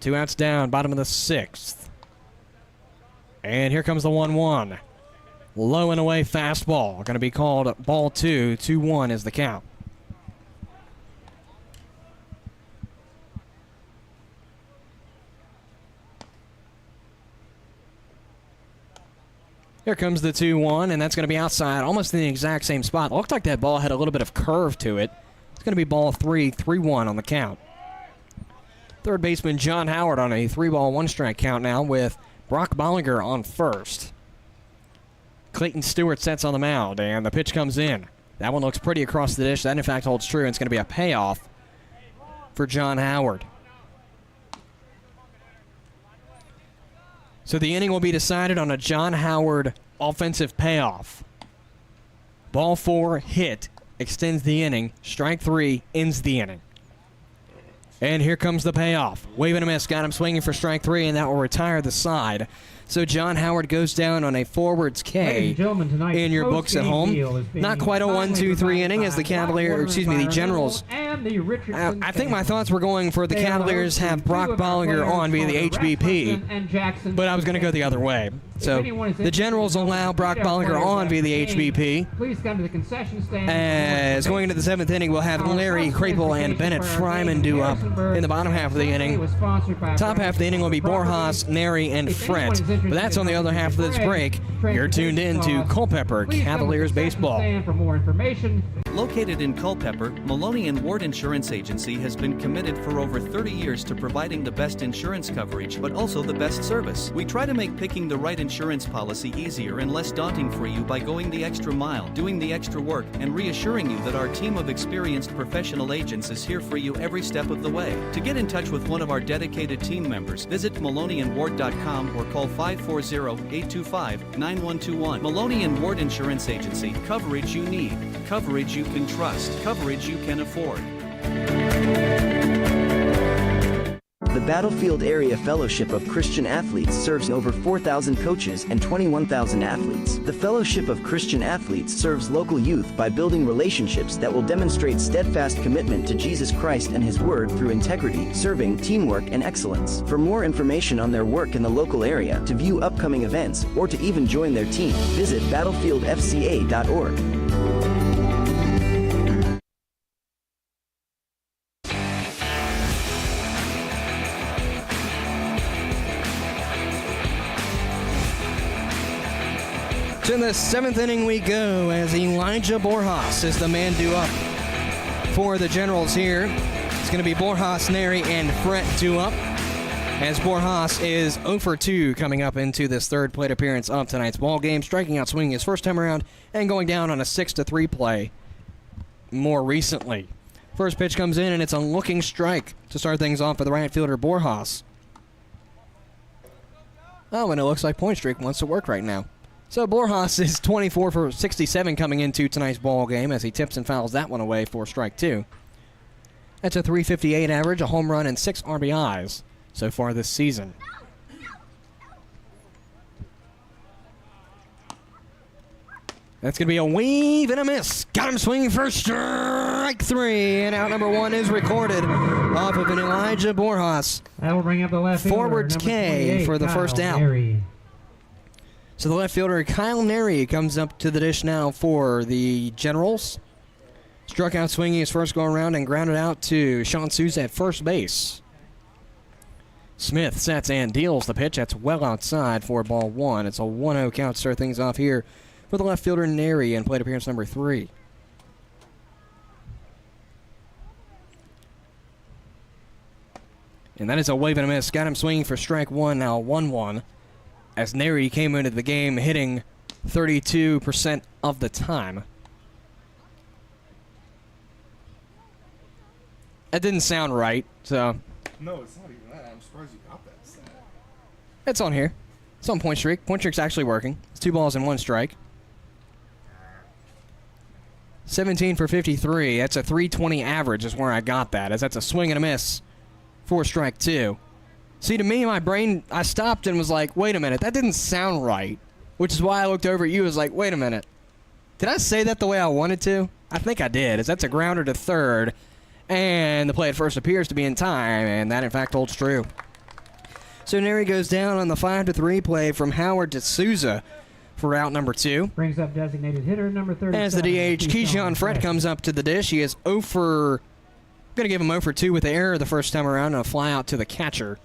2 outs down, bottom of the 6th. And here comes the 1-1. Low and away fastball. Going to be called ball 2. 2-1 is the count. Here comes the 2-1, and that's going to be outside, almost in the exact same spot. It looked like that ball had a little bit of curve to it. It's going to be ball 3, 3-1 on the count. Third baseman John Howard on a 3-ball, 1-strike count now with Brock Bollinger on first. Clayton Stewart sets on the mound, and the pitch comes in. That one looks pretty across the dish. That, in fact, holds true, and it's going to be a payoff for John Howard. So the inning will be decided on a John Howard offensive payoff. Ball 4, hit, extends the inning. Strike 3, ends the inning. And here comes the payoff. Wave and a miss, got him swinging for strike 3, and that will retire the side. So John Howard goes down on a forwards K in your books at home. Not quite a 1-2-3 inning as the the Generals. I think my thoughts were going for the Cavaliers have Brock Bollinger on via the HBP, but I was going to go the other way. So the Generals allow Brock Bollinger on via the HBP. Please come to the concession stand. As going into the 7th inning, we'll have Larry Krapel and Bennett Fryman do up in the bottom half of the inning. Top half of the inning will be Borjas, Neri, and Fret. But that's on the other half of this break. You're tuned in to Culpeper Cavaliers Baseball. For more information. Located in Culpeper, Maloney and Ward Insurance Agency has been committed for over 30 years to providing the best insurance coverage, but also the best service. We try to make picking the right insurance policy easier and less daunting for you by going the extra mile, doing the extra work, and reassuring you that our team of experienced professional agents is here for you every step of the way. To get in touch with one of our dedicated team members, visit MaloneyandWard.com or call 540-825-9121. Maloney and Ward Insurance Agency. Coverage you need. Coverage you can trust. Coverage you can afford. The Battlefield Area Fellowship of Christian Athletes serves over 4,000 coaches and 21,000 athletes. The Fellowship of Christian Athletes serves local youth by building relationships that will demonstrate steadfast commitment to Jesus Christ and His Word through integrity, serving, teamwork, and excellence. For more information on their work in the local area, to view upcoming events, or to even join their team, visit battlefieldfca.org. To the 7th inning we go as Elijah Borjas is the man due up for the Generals here. It's going to be Borjas, Neri, and Fret due up as Borjas is 0 for 2 coming up into this third plate appearance of tonight's ball game, striking out swinging his first time around and going down on a 6-3 play more recently. First pitch comes in and it's a looking strike to start things off for the right fielder Borjas. Oh, and it looks like Point Streak wants to work right now. So Borjas is 24 for 67 coming into tonight's ball game as he tips and fouls that one away for strike 2. That's a .358 average, a home run, and 6 RBIs so far this season. That's going to be a wave and a miss. Got him swinging for strike 3, and out number 1 is recorded off of an Elijah Borjas. That will bring up the left fielder, forwards K for the first out. Neri. So the left fielder, Kyle Neri, comes up to the dish now for the Generals. Struck out swinging his first go-around and grounded out to Sean Souza at first base. Smith sets and deals the pitch. That's well outside for ball 1. It's a 1-0 count to start things off here for the left fielder, Neri, in plate appearance number 3. And that is a wave and a miss. Got him swinging for strike 1, now 1-1. As Neri came into the game hitting 32% of the time. That didn't sound right, so. No, it's not even that. I'm surprised you got that stat. It's on here. It's on Point Streak. Point Streak's actually working. It's 2 balls and 1 strike. 17 for 53. That's a .320 average is where I got that, as that's a swing and a miss for strike 2. See, to me, my brain, I stopped and was like, wait a minute, that didn't sound right. Which is why I looked over at you and was like, wait a minute. Did I say that the way I wanted to? I think I did, as that's a grounder to third. And the play at first appears to be in time, and that, in fact, holds true. So Neri goes down on the 5-3 play from Howard to Souza for out number 2. Brings up designated hitter number 30. As the DH, Keyshawn Fret comes up to the dish. He is 0 for... going to give him 0 for 2 with the error the first time around and a fly out to the catcher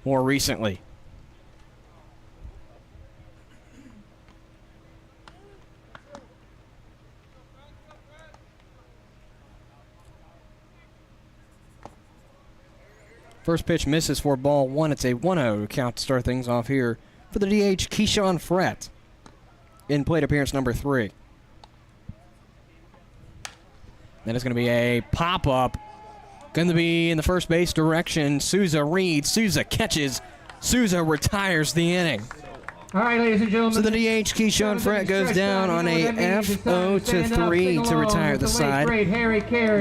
more recently. First pitch misses for ball one. It's a 1-0 count to start things off here for the DH, Keyshawn Frett, in plate appearance number 3. Then it's going to be a pop-up. Going to be in the first base direction. Souza reads. Souza catches. Souza retires the inning. All right, ladies and gentlemen. So the DH, Keyshawn Frett, goes down on a FO-3 to retire the side.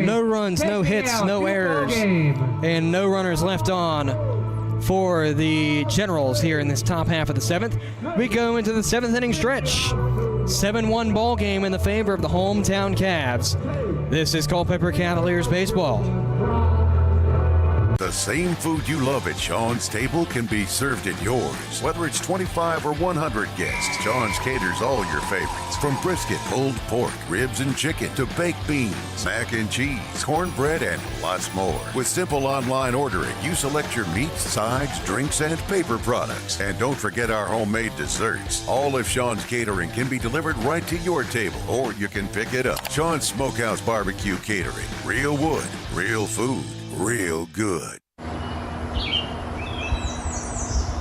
No runs, no hits, no errors, and no runners left on for the Generals here in this top half of the 7th. We go into the 7th inning stretch. 7-1 ball game in the favor of the hometown Cavs. This is Culpeper Cavaliers baseball. The same food you love at Sean's table can be served at yours. Whether it's 25 or 100 guests, Sean's caters all your favorites. From brisket, pulled pork, ribs and chicken, to baked beans, mac and cheese, cornbread, and lots more. With simple online ordering, you select your meats, sides, drinks, and paper products. And don't forget our homemade desserts. All of Sean's catering can be delivered right to your table, or you can pick it up. Sean's Smokehouse Barbecue Catering. Real wood, real food, real good.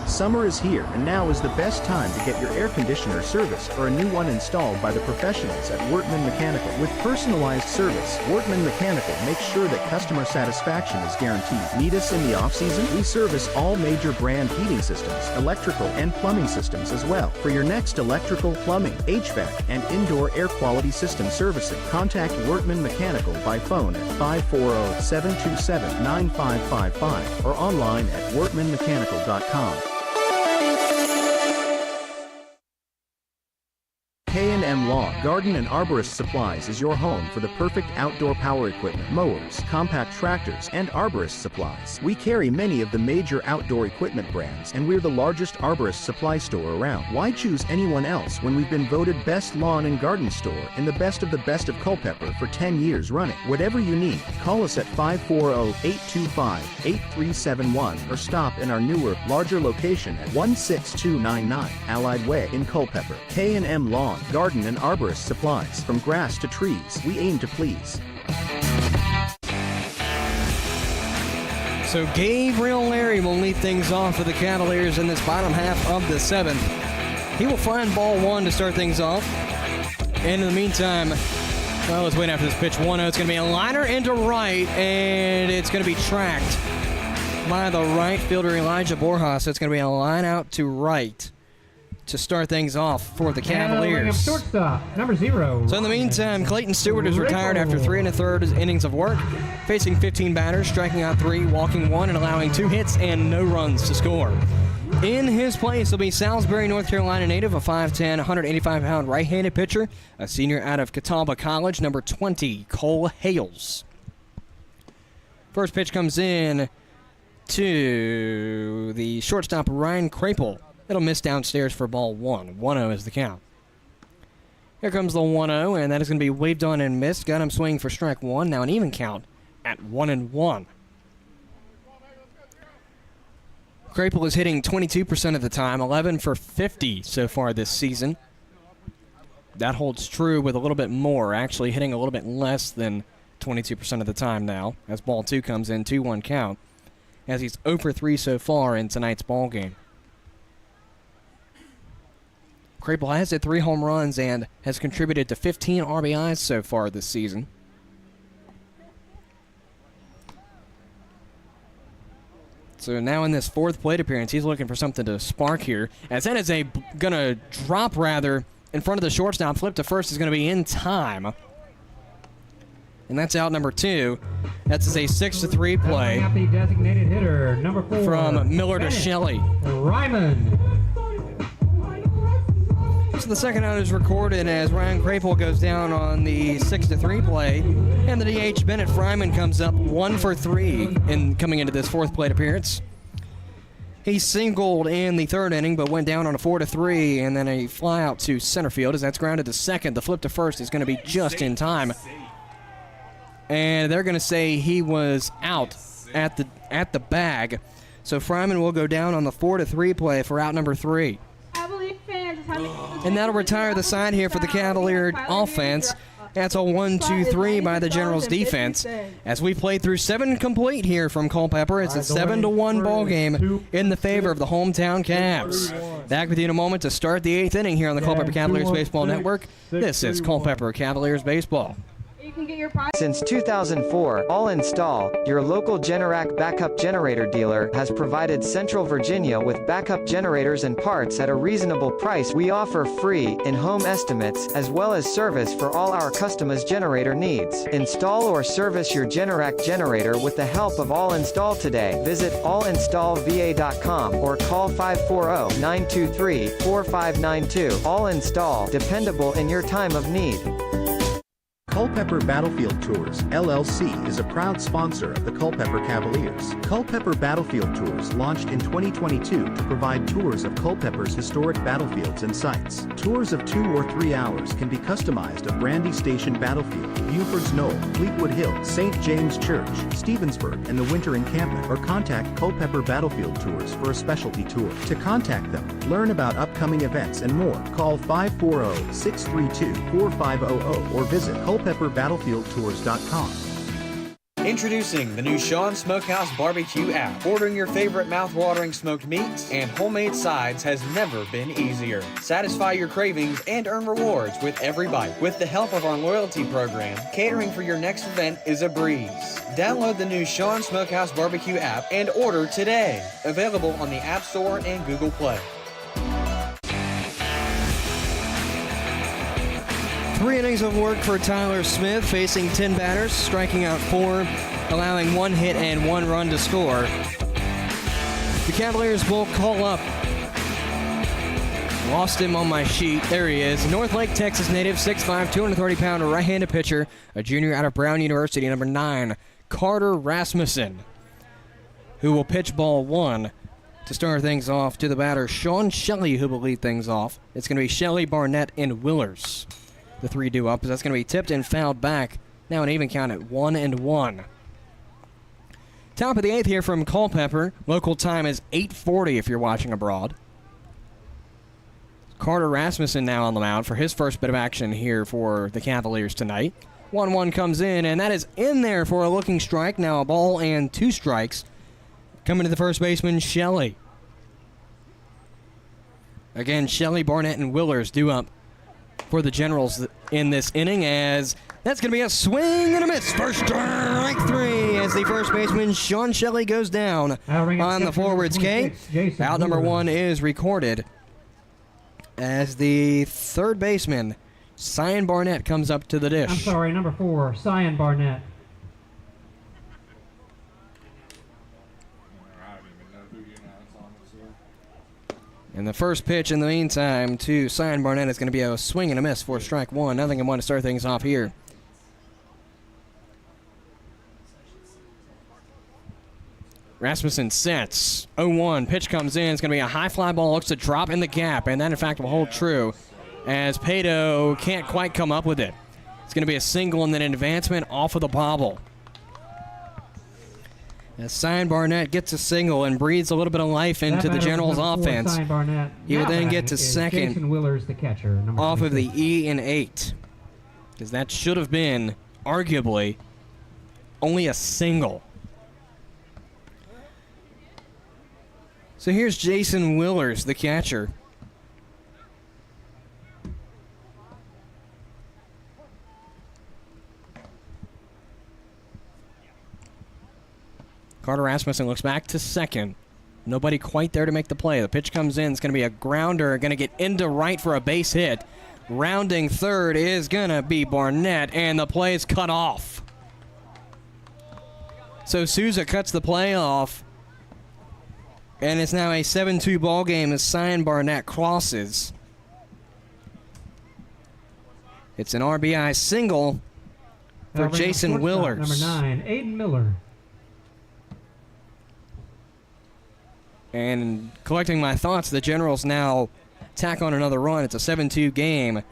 Summer is here, and now is the best time to get your air conditioner serviced or a new one installed by the professionals at Workman Mechanical. With personalized service, Workman Mechanical makes sure that customer satisfaction is guaranteed. Need us in the off-season? We service all major brand heating systems, electrical and plumbing systems as well. For your next electrical, plumbing, HVAC, and indoor air quality system servicing, contact Workman Mechanical by phone at 540-727-9555 or online at workmanmechanical.com. K&M Lawn, Garden and Arborist Supplies is your home for the perfect outdoor power equipment, mowers, compact tractors, and arborist supplies. We carry many of the major outdoor equipment brands, and we're the largest arborist supply store around. Why choose anyone else when we've been voted Best Lawn and Garden Store in the best of Culpeper for 10 years running? Whatever you need, call us at 540-825-8371 or stop in our newer, larger location at 16299 Allied Way in Culpeper. K&M Lawn, Garden and Arborist Supplies. From grass to trees, we aim to please. So Gabriel Larry will lead things off for the Cavaliers in this bottom half of the 7th. He will find ball 1 to start things off. And in the meantime, well, let's wait after this pitch. 1-0. It's going to be a liner into right, and it's going to be tracked by the right fielder Elijah Borjas. So it's going to be a line out to right to start things off for the Cavaliers. Shortstop, number 0. So in the meantime, Clayton Stewart is retired after 3 1/3 innings of work, facing 15 batters, striking out 3, walking 1, and allowing 2 hits and no runs to score. In his place will be Salisbury, North Carolina native, a 5'10", 185-pound right-handed pitcher, a senior out of Catawba College, number 20, Cole Hales. First pitch comes in to the shortstop, Ryan Crapel. It'll miss downstairs for ball 1. 1-0 is the count. Here comes the 1-0, and that is going to be waved on and missed. Got him swinging for strike 1. Now an even count at 1-1. Crapel is hitting 22% of the time, 11 for 50 so far this season. That holds true with a little bit more, actually hitting a little bit less than 22% of the time now, as ball 2 comes in, 2-1 count, as he's 0 for 3 so far in tonight's ball game. Crapel has hit 3 home runs and has contributed to 15 RBIs so far this season. So now in this 4th plate appearance, he's looking for something to spark here. As that is going to drop rather in front of the shortstop. Flip to first is going to be in time. And that's out number 2. That's a 6-3 play. The designated hitter, number 4. From Miller to Shelley. Ryman. So the second out is recorded as Ryan Crapel goes down on the 6-3 play, and the DH Bennett Fryman comes up 1 for 3 in coming into this 4th plate appearance. He singled in the 3rd inning, but went down on a 4-3, and then a fly out to center field as that's grounded to second. The flip to first is going to be just in time, and they're going to say he was out at the bag. So Fryman will go down on the 4-3 play for out number 3. And that'll retire the side here for the Cavalier offense That's a 1-2-3 by the Generals defense. As we play through 7 complete here from Culpeper, it's a 7-1 ball game in the favor of the hometown Cavs. Back with you in a moment to start the 8th inning here on the Culpeper Cavaliers Baseball Network. This is Culpeper Cavaliers Baseball. Since 2004, All Install, your local Generac backup generator dealer, has provided Central Virginia with backup generators and parts at a reasonable price. We offer free, in-home estimates, as well as service for all our customers' generator needs. Install or service your Generac generator with the help of All Install today. Visit allinstallva.com or call 540-923-4592. All Install, dependable in your time of need. Culpeper Battlefield Tours, LLC is a proud sponsor of the Culpeper Cavaliers. Culpeper Battlefield Tours launched in 2022 to provide tours of Culpeper's historic battlefields and sites. Tours of 2 or 3 hours can be customized of Brandy Station Battlefield, Buford's Knoll, Fleetwood Hill, St. James Church, Stevensburg, and the Winter Encampment, or contact Culpeper Battlefield Tours for a specialty tour. To contact them, learn about upcoming events and more, call 540-632-4500 or visit culpeperbattlefieldtours.com. Introducing the new Sean Smokehouse Barbecue app. Ordering your favorite mouth-watering smoked meats and homemade sides has never been easier. Satisfy your cravings and earn rewards with every bite. With the help of our loyalty program, catering for your next event is a breeze. Download the new Sean Smokehouse Barbecue app and order today. Available on the App Store and Google Play. 3 innings of work for Tyler Smith, facing 10 batters, striking out 4, allowing 1 hit and 1 run to score. The Cavaliers will call up. Lost him on my sheet. There he is. North Lake, Texas native, 6'5", 230-pound right-handed pitcher, a junior out of Brown University, number 9, Carter Rasmussen, who will pitch ball 1 to start things off to the batter, Sean Shelley, who will lead things off. It's going to be Shelley, Barnett, and Willers. The 3 due up, as that's going to be tipped and fouled back. Now an even count at 1-1. Top of the 8th here from Culpeper. Local time is 8:40 if you're watching abroad. Carter Rasmussen now on the mound for his first bit of action here for the Cavaliers tonight. 1-1 comes in, and that is in there for a looking strike. Now a ball and 2 strikes. Coming to the first baseman, Shelley. Again, Shelley, Barnett, and Willers due up for the Generals in this inning, as that's going to be a swing and a miss. First strike 3 as the first baseman, Sean Shelley, goes down on the forwards K. Out number 1 is recorded as the third baseman, Cyan Barnett, comes up to the dish. I'm sorry, number 4, Cyan Barnett. And the first pitch in the meantime to Cyan Barnett is going to be a swing and a miss for strike 1. 0-1 to start things off here. Rasmussen sets. 0-1. Pitch comes in. It's going to be a high fly ball. Looks to drop in the gap. And that, in fact, will hold true as Pato can't quite come up with it. It's going to be a single and then an advancement off of the bobble. As Cyan Barnett gets a single and breathes a little bit of life into the Generals' offense, he will then get to second Jason Willers, the catcher, off of the E and 8, because that should have been, arguably, only a single. So here's Jason Willers, the catcher. Carter Rasmussen looks back to second. Nobody quite there to make the play. The pitch comes in. It's going to be a grounder. Going to get into right for a base hit. Rounding third is going to be Barnett, and the play is cut off. So Souza cuts the play off, and it's now a 7-2 ball game as Cyan Barnett crosses. It's an RBI single for Jason Willers. Number 9, Aiden Miller. And collecting my thoughts, the Generals now tack on another run. It's a 7-2 game.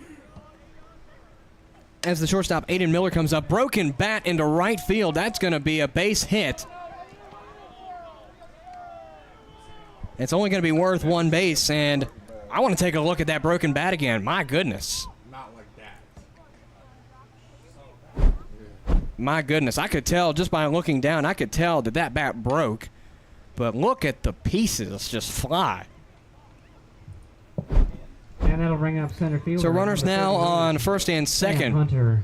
As the shortstop, Aiden Miller, comes up. Broken bat into right field. That's going to be a base hit. It's only going to be worth 1 base, and I want to take a look at that broken bat again. My goodness. Not like that. my goodness, I could tell just by looking down, I could tell that that bat broke. But look at the pieces just fly. And that'll bring up center field. So runners now on first and second. Hunter.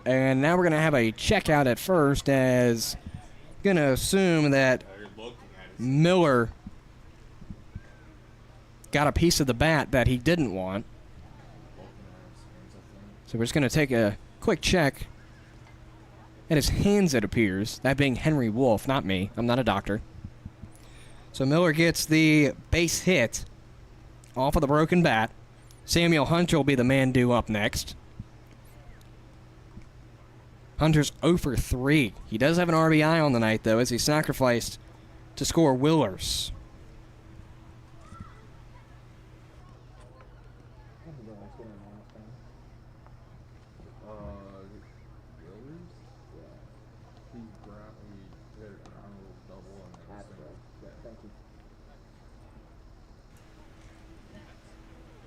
And now we're going to have a check out at first, as going to assume that Miller got a piece of the bat that he didn't want. So we're just going to take a quick check at his hands, it appears. That being Henry Wolf, not me. I'm not a doctor. So Miller gets the base hit off of the broken bat. Samuel Hunter will be the man due up next. Hunter's 0 for 3. He does have an RBI on the night, though, as he sacrificed to score Willers.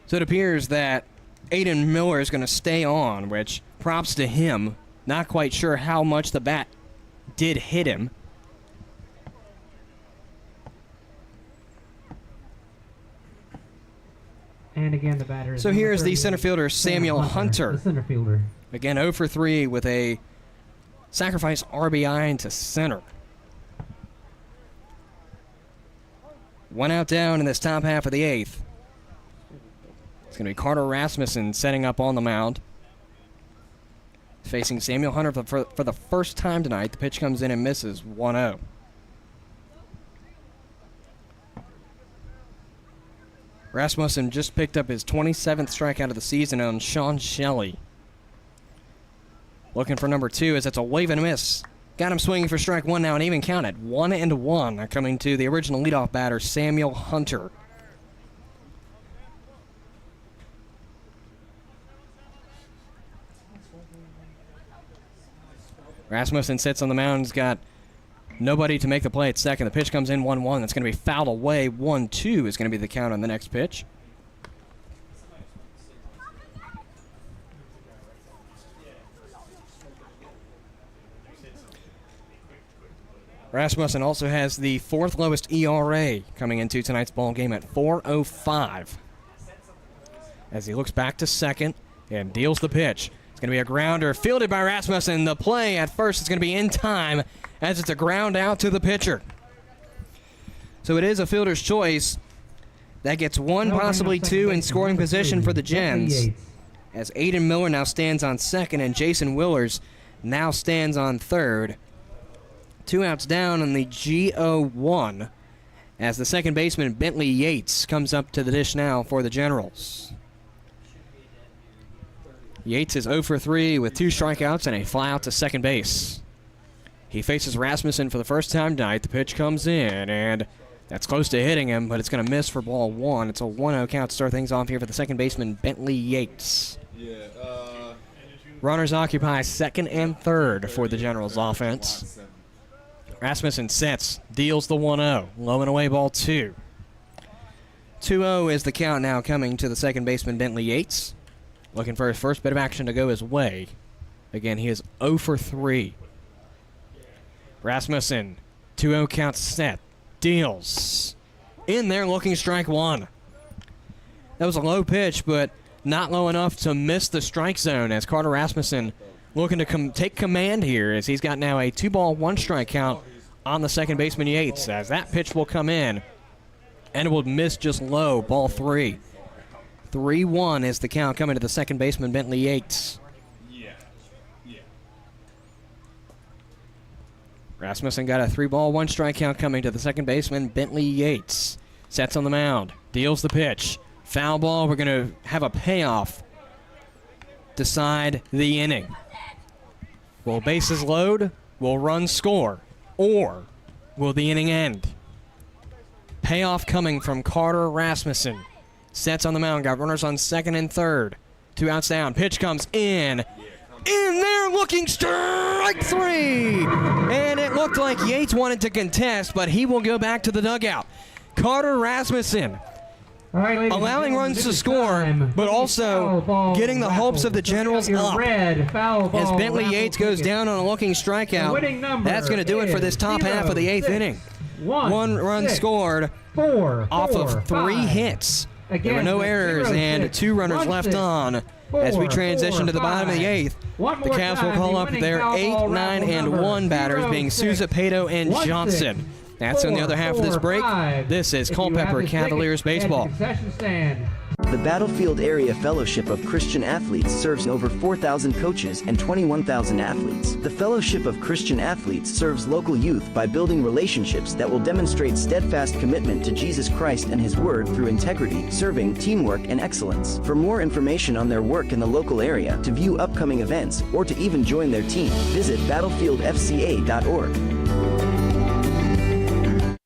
So it appears that Aiden Miller is going to stay on, which props to him. Not quite sure how much the bat did hit him. And again, the batter. So here's the center fielder, Samuel Hunter. The center fielder. Again, 0 for 3 with a sacrifice RBI into center. One out down in this top half of the 8th. It's going to be Carter Rasmussen setting up on the mound. Facing Samuel Hunter for the first time tonight. The pitch comes in and misses 1-0. Rasmussen just picked up his 27th strikeout of the season on Sean Shelley. Looking for number 2 as it's a wave and a miss. Got him swinging for strike 1 now, and even counted 1-1 coming to the original leadoff batter, Samuel Hunter. Rasmussen sits on the mound. He's got nobody to make the play at second. The pitch comes in 1-1. That's going to be fouled away. 1-2 is going to be the count on the next pitch. Rasmussen also has the 4th lowest ERA coming into tonight's ball game at 4.05. As he looks back to second and deals the pitch. It's going to be a grounder fielded by Rasmussen. The play at first is going to be in time as it's a ground out to the pitcher. So it is a fielder's choice. That gets 1, possibly 2 in scoring position for the Gens. As Aiden Miller now stands on second and Jason Willers now stands on third. 2 outs down on the GO1 as the second baseman Bentley Yates comes up to the dish now for the Generals. Yates is 0 for 3 with 2 strikeouts and a fly out to second base. He faces Rasmussen for the first time tonight. The pitch comes in, and that's close to hitting him, but it's going to miss for ball 1. It's a 1-0 count to start things off here for the second baseman, Bentley Yates. Runners occupy second and third for the Generals offense. Rasmussen sets, deals the 1-0. Low and away, ball 2. 2-0 is the count now coming to the second baseman, Bentley Yates. Looking for his first bit of action to go his way. Again, he is 0 for 3. Rasmussen, 2-0 count set. Deals. In there looking strike 1. That was a low pitch, but not low enough to miss the strike zone as Carter Rasmussen looking to take command here as he's got now a 2-ball, 1-strike count on the second baseman Yates as that pitch will come in and it will miss just low, ball 3. 3-1 is the count coming to the second baseman, Bentley Yates. Rasmussen got a 3-ball, 1-strike count coming to the second baseman, Bentley Yates. Sets on the mound, deals the pitch. Foul ball, we're going to have a payoff. Decide the inning. Will bases load? Will runs score? Or will the inning end? Payoff coming from Carter Rasmussen. Sets on the mound, got runners on second and third. 2 outs down, pitch comes in. In there, looking strike 3. And it looked like Yates wanted to contest, but he will go back to the dugout. Carter Rasmussen allowing runs to score, but also getting the hopes of the Generals up. As Bentley Yates goes down on a looking strikeout, that's going to do it for this top half of the 8th inning. 1 run scored off of 3 hits. There were no errors and 2 runners left on. As we transition to the bottom of the 8th, the Cavs will call up their 8, 9, and 1 batters, being Souza, Pato, and Johnson. That's on the other half of this break. This is Culpeper Cavaliers baseball. The Battlefield Area Fellowship of Christian Athletes serves over 4,000 coaches and 21,000 athletes. The Fellowship of Christian Athletes serves local youth by building relationships that will demonstrate steadfast commitment to Jesus Christ and His Word through integrity, serving, teamwork, and excellence. For more information on their work in the local area, to view upcoming events, or to even join their team, visit battlefieldfca.org.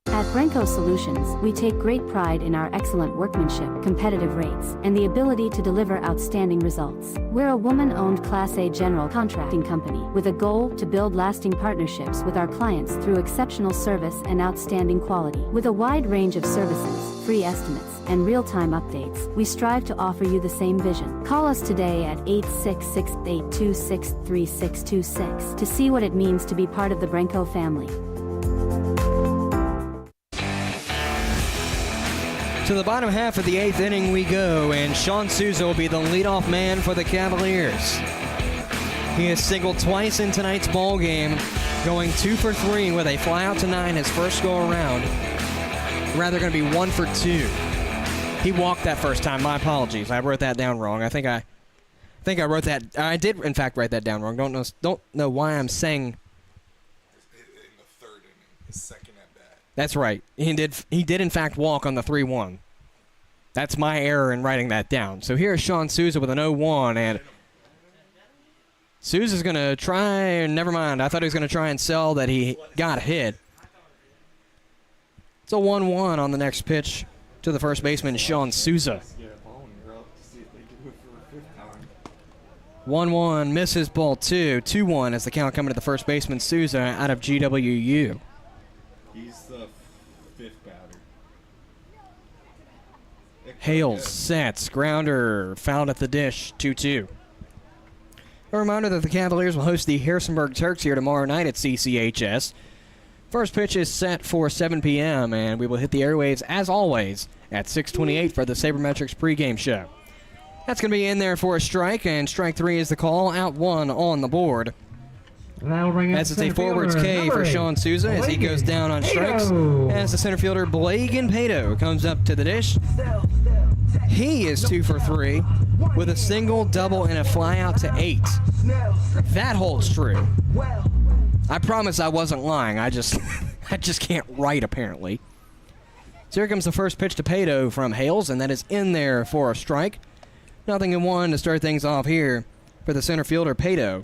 At Brenco Solutions, we take great pride in our excellent workmanship, competitive rates, and the ability to deliver outstanding results. We're a woman-owned Class A general contracting company with a goal to build lasting partnerships with our clients through exceptional service and outstanding quality. With a wide range of services, free estimates, and real-time updates, we strive to offer you the same vision. Call us today at 866-826-3626 to see what it means to be part of the Brenco family. To the bottom half of the 8th inning we go, and Sean Souza will be the leadoff man for the Cavaliers. He has singled twice in tonight's ball game, going 2 for 3 with a fly out to 9 his first go around. Rather going to be 1 for 2. He walked that first time. My apologies. I wrote that down wrong. I think I wrote that. I did in fact write that down wrong. Don't know why I'm saying. In the 3rd inning, his second at bat. That's right. He did in fact walk on the 3-1. That's my error in writing that down. So here's Sean Souza with an 0-1, and Souza's going to try, never mind. I thought he was going to try and sell that he got hit. It's a 1-1 on the next pitch to the first baseman, Sean Souza. 1-1, misses ball 2. 2-1 as the count coming to the first baseman, Souza, out of GWU. He's the 5th batter. Hales sets, grounder, fouled at the dish, 2-2. A reminder that the Cavaliers will host the Harrisonburg Turks here tomorrow night at CCHS. First pitch is set for 7 p.m., and we will hit the airwaves, as always, at 6:28 for the Saber Metrics pregame show. That's going to be in there for a strike, and strike 3 is the call. Out 1 on the board. As it's a forwards K for Sean Souza as he goes down on strikes. As the center fielder Blagan Pato comes up to the dish. He is 2 for 3 with a single, double, and a fly out to 8. That holds true. I promise I wasn't lying. I just can't write apparently. So here comes the first pitch to Pato from Hales, and that is in there for a strike. 0-1 to start things off here for the center fielder Pato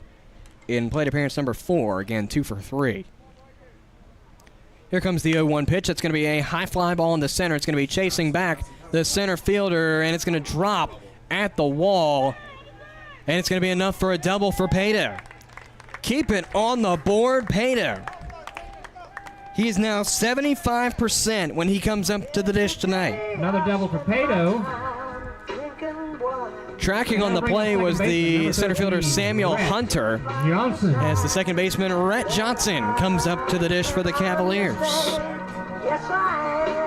in plate appearance number 4. Again, 2 for 3. Here comes the 0-1 pitch. It's going to be a high fly ball in the center. It's going to be chasing back the center fielder, and it's going to drop at the wall. And it's going to be enough for a double for Pato. Keep it on the board, Pato. He's now 75% when he comes up to the dish tonight. Another double for Pato. Tracking on the play was the center fielder Samuel Hunter. Johnson. As the second baseman Rhett Johnson comes up to the dish for the Cavaliers.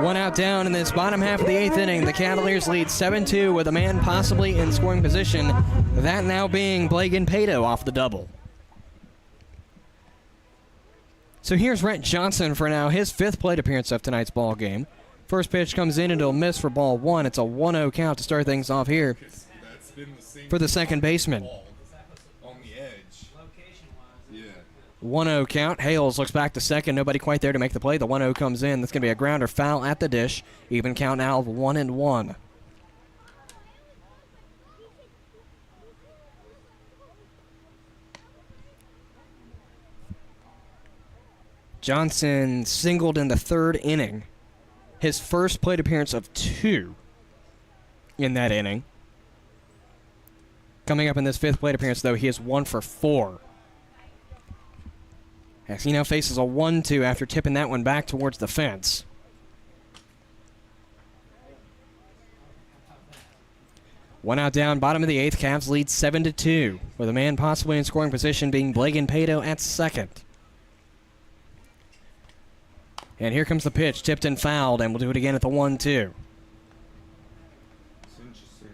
1 out down in this bottom half of the 8th inning. The Cavaliers lead 7-2 with a man possibly in scoring position. That now being Blagan Pato off the double. So here's Rhett Johnson for now, his 5th plate appearance of tonight's ball game. First pitch comes in and it'll miss for ball 1. It's a 1-0 count to start things off here for the second baseman. On the edge. 1-0 count. Hales looks back to second. Nobody quite there to make the play. The 1-0 comes in. That's going to be a grounder foul at the dish. Even count now of 1-1. Johnson singled in the 3rd inning. His first plate appearance of 2 in that inning. Coming up in this 5th plate appearance, though, he is 1 for 4. As he now faces a 1-2 after tipping that one back towards the fence. One out down, bottom of the 8th. Cavs lead 7-2, with a man possibly in scoring position being Blagan Pato at second. And here comes the pitch, tipped and fouled, and we'll do it again at the 1-2. It's interesting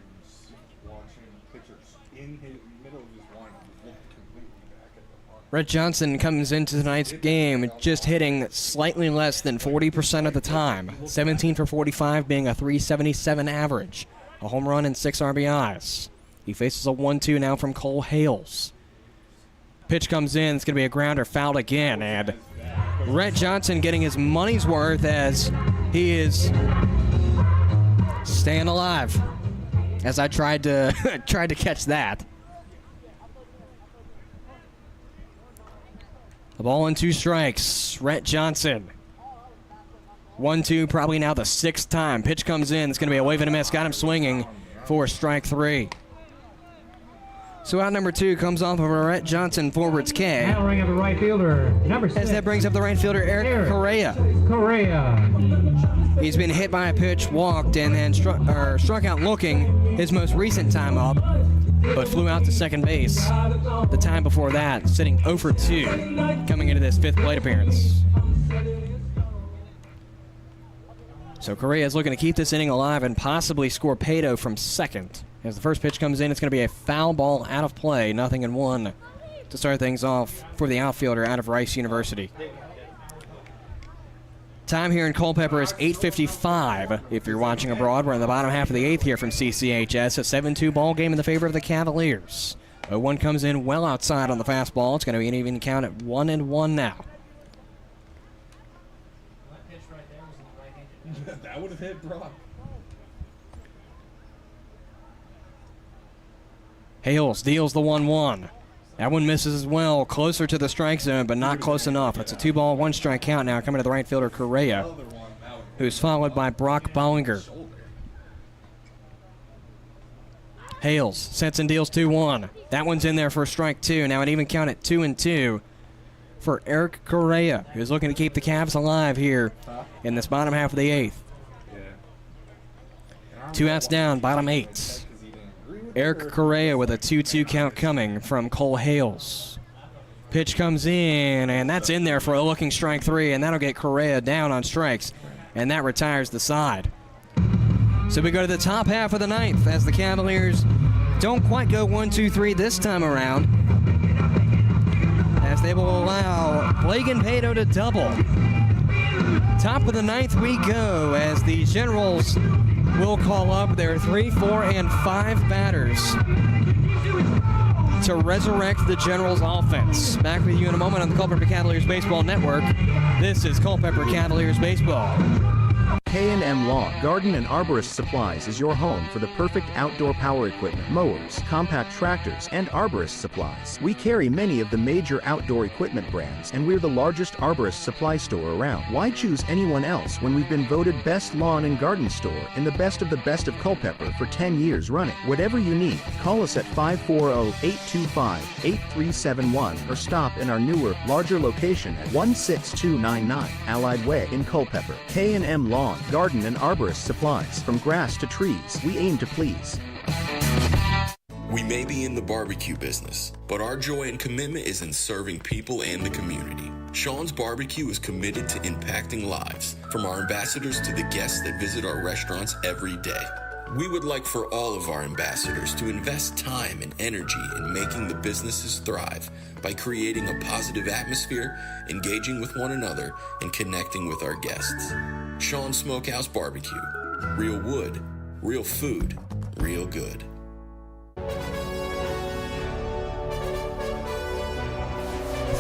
watching pitchers in the middle of his lineup look completely back at the park. Rhett Johnson comes into tonight's game just hitting slightly less than 40% of the time. 17 for 45 being a .377 average. A home run and 6 RBIs. He faces a 1-2 now from Cole Hales. Pitch comes in. It's going to be a grounder, fouled again. And Rhett Johnson getting his money's worth as he is staying alive. As I tried to catch that. The ball and 2 strikes. Rhett Johnson. 1-2, probably now the 6th time. Pitch comes in. It's going to be a wave and a miss. Got him swinging for strike 3. So out number 2 comes off of a Rhett Johnson forward's K. Now ring of the right fielder, number 6. As that brings up the right fielder, Eric Correa. He's been hit by a pitch, walked, and then struck out looking his most recent time up, but flew out to second base the time before that, sitting 0 for 2 coming into this 5th plate appearance. So Correa is looking to keep this inning alive and possibly score Pato from second. As the first pitch comes in, it's going to be a foul ball out of play, 0-1 to start things off for the outfielder out of Rice University. Time here in Culpeper is 8:55. If you're watching abroad, we're in the bottom half of the 8th here from CCHS. A 7-2 ball game in the favor of the Cavaliers. 0-1 comes in well outside on the fastball. It's going to be an even count at 1-1 now. That would have hit Brock. Hales deals the 1-1. That one misses as well, closer to the strike zone, but not close enough. It's a 2-ball, 1-strike count now coming to the right fielder, Correa, who's followed by Brock Bollinger. Hales sets and deals 2-1. That one's in there for strike 2. Now an even count at 2-2 for Eric Correa, who's looking to keep the Cavs alive here in this bottom half of the 8th. 2 outs down, bottom 8. Eric Correa with a 2-2 count coming from Cole Hales. Pitch comes in, and that's in there for a looking strike 3, and that'll get Correa down on strikes, and that retires the side. So we go to the top half of the 9th as the Cavaliers don't quite go 1-2-3 this time around, as they will allow Blagan Pato to double. Top of the 9th we go as the Generals will call up their 3, 4, and 5 batters to resurrect the Generals offense. Back with you in a moment on the Culpeper Cavaliers Baseball Network. This is Culpeper Cavaliers Baseball. K&M Lawn, Garden and Arborist Supplies is your home for the perfect outdoor power equipment, mowers, compact tractors, and arborist supplies. We carry many of the major outdoor equipment brands, and we're the largest arborist supply store around. Why choose anyone else when we've been voted best lawn and garden store in the best of Culpeper for 10 years running? Whatever you need, call us at 540-825-8371 or stop in our newer, larger location at 16299 Allied Way in Culpeper. K&M Lawn, Garden and Arborist Supplies. From grass to trees, we aim to please. We may be in the barbecue business, but our joy and commitment is in serving people and the community. Sean's Barbecue is committed to impacting lives, from our ambassadors to the guests that visit our restaurants every day. We would like for all of our ambassadors to invest time and energy in making the businesses thrive by creating a positive atmosphere, engaging with one another, and connecting with our guests. Sean's Smokehouse Barbecue. Real wood, real food, real good.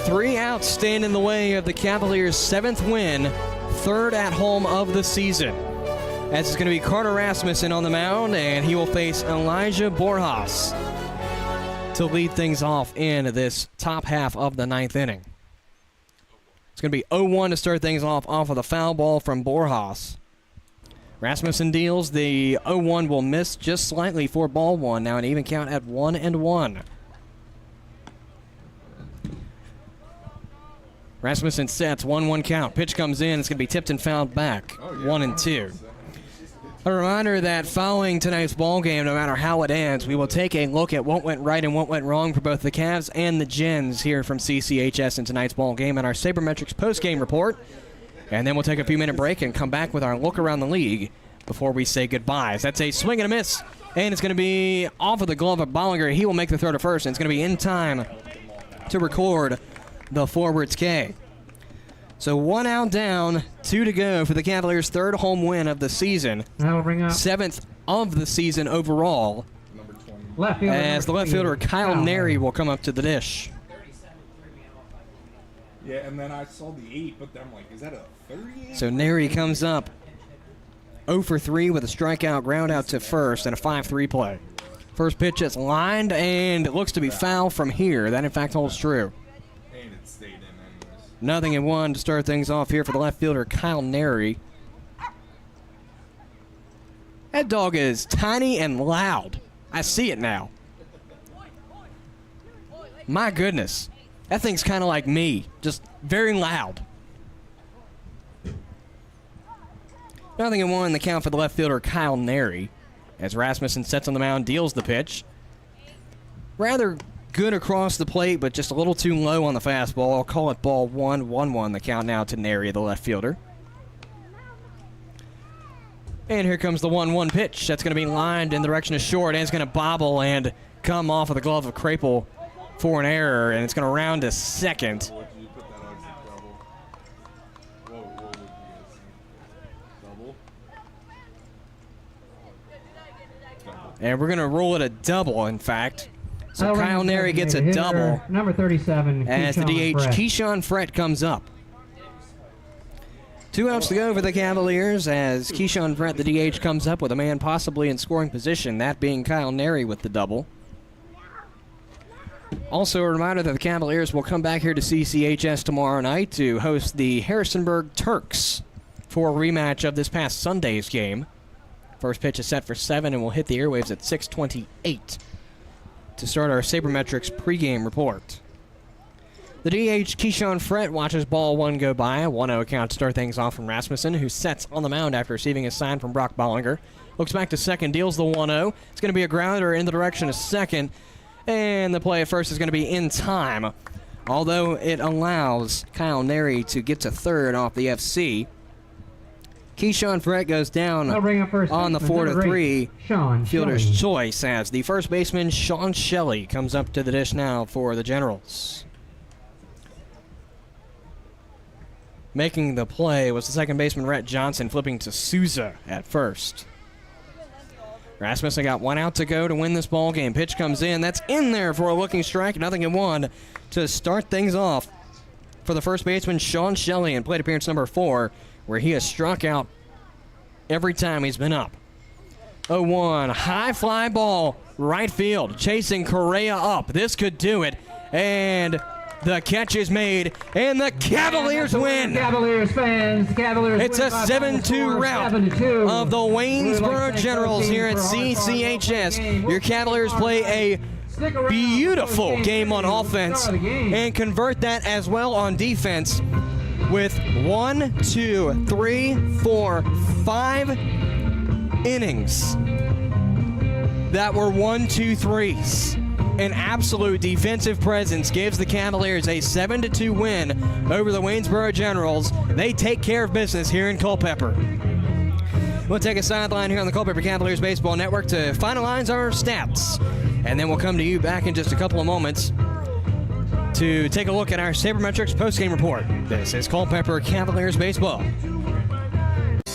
Three outs stand in the way of the Cavaliers' 7th win, 3rd at home of the season. As it's going to be Carter Rasmussen on the mound, and he will face Elijah Borjas to lead things off in this top half of the 9th inning. It's going to be 0-1 to start things off of the foul ball from Borjas. Rasmussen deals. The 0-1 will miss just slightly for ball 1. Now an even count at 1-1. Rasmussen sets, 1-1 count. Pitch comes in. It's going to be tipped and fouled back. 1-2. A reminder that following tonight's ball game, no matter how it ends, we will take a look at what went right and what went wrong for both the Cavs and the Gens here from CCHS in tonight's ball game and our Saber Metrics post-game report. And then we'll take a few-minute break and come back with our look around the league before we say goodbyes. That's a swing and a miss, and it's going to be off of the glove of Bollinger. He will make the throw to first, and it's going to be in time to record the forward's K. So 1 out down, 2 to go for the Cavaliers' third home win of the season. That'll bring up 7th of the season overall. Left fielder, as the left fielder Kyle Neri will come up to the dish. Yeah, and then I saw the 8, but I'm like, is that a 38? So Neri comes up 0 for 3 with a strikeout, ground out to first, and a 5-3 play. First pitch is lined, and it looks to be foul from here. That, in fact, holds true. And it stayed in anyways. 0-1 to start things off here for the left fielder Kyle Neri. That dog is tiny and loud. I see it now. My goodness. That thing's kind of like me. Just very loud. 0-1 the count for the left fielder Kyle Neri. As Rasmussen sets on the mound, deals the pitch. Rather good across the plate, but just a little too low on the fastball. I'll call it ball 1, 1-1 the count now to Neri, the left fielder. And here comes the 1-1 pitch. That's going to be lined in the direction of short, and it's going to bobble and come off of the glove of Krapel for an error, and it's going to round to second. And we're going to rule it a double, in fact. So Kyle Neri gets a double. Number 37, as the DH, Keyshawn Frett comes up. 2 outs to go for the Cavaliers as Keyshawn Frett, the DH, comes up with a man possibly in scoring position, that being Kyle Neri with the double. Also a reminder that the Cavaliers will come back here to CCHS tomorrow night to host the Harrisonburg Turks for a rematch of this past Sunday's game. First pitch is set for 7 and will hit the airwaves at 6:28 to start our Saber Metrics pregame report. The DH, Keyshawn Frett, watches ball 1 go by. A 1-0 count to start things off from Rasmussen, who sets on the mound after receiving a sign from Brock Bollinger. Looks back to second, deals the 1-0. It's going to be a grounder in the direction of second, and the play at first is going to be in time, although it allows Kyle Neri to get to third off the FC. Keyshawn Frett goes down on the 4-3 fielder's choice as the first baseman, Sean Shelley, comes up to the dish now for the Generals. Making the play was the second baseman, Rhett Johnson, flipping to Souza at first. Rasmussen got 1 out to go to win this ball game. Pitch comes in. That's in there for a looking strike. 0-1 to start things off for the first baseman, Sean Shelley, in plate appearance number 4, where he has struck out every time he's been up. 0-1, high fly ball, right field, chasing Correa up. This could do it, and the catch is made, and the Cavaliers win. Cavaliers fans, Cavaliers. It's a 7-2 rout of the Waynesboro Generals here at CCHS. Your Cavaliers play a beautiful game on offense and convert that as well on defense with 1, 2, 3, 4, 5 innings that were 1, 2, 3s. An absolute defensive presence gives the Cavaliers a 7-2 win over the Waynesboro Generals. They take care of business here in Culpeper. We'll take a sideline here on the Culpeper Cavaliers Baseball Network to finalize our stats. And then we'll come to you back in just a couple of moments to take a look at our Saber Metrics postgame report. This is Culpeper Cavaliers Baseball.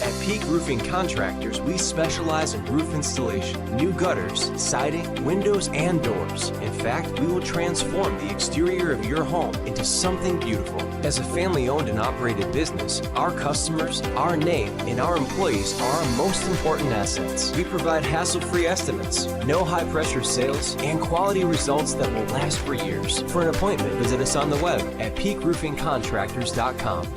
At Peak Roofing Contractors, we specialize in roof installation, new gutters, siding, windows, and doors. In fact, we will transform the exterior of your home into something beautiful. As a family-owned and operated business, our customers, our name, and our employees are our most important assets. We provide hassle-free estimates, no high-pressure sales, and quality results that will last for years. For an appointment, visit us on the web at peakroofingcontractors.com.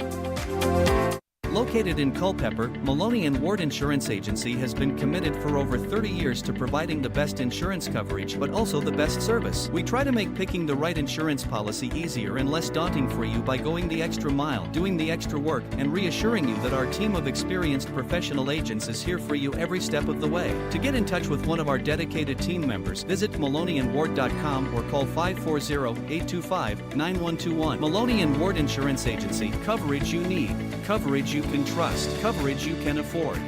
Located in Culpeper, Maloney and Ward Insurance Agency has been committed for over 30 years to providing the best insurance coverage, but also the best service. We try to make picking the right insurance policy easier and less daunting for you by going the extra mile, doing the extra work, and reassuring you that our team of experienced professional agents is here for you every step of the way. To get in touch with one of our dedicated team members, visit MaloneyandWard.com or call 540-825-9121. Maloney and Ward Insurance Agency. Coverage you need. Coverage you can trust. Coverage you can afford.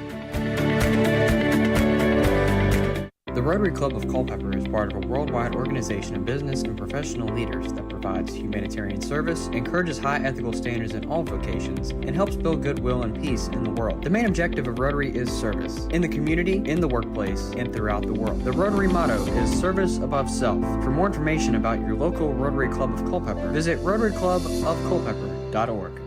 The Rotary Club of Culpeper is part of a worldwide organization of business and professional leaders that provides humanitarian service, encourages high ethical standards in all vocations, and helps build goodwill and peace in the world. The main objective of Rotary is service, in the community, in the workplace, and throughout the world. The Rotary motto is service above self. For more information about your local Rotary Club of Culpeper, visit rotaryclubofculpeper.org.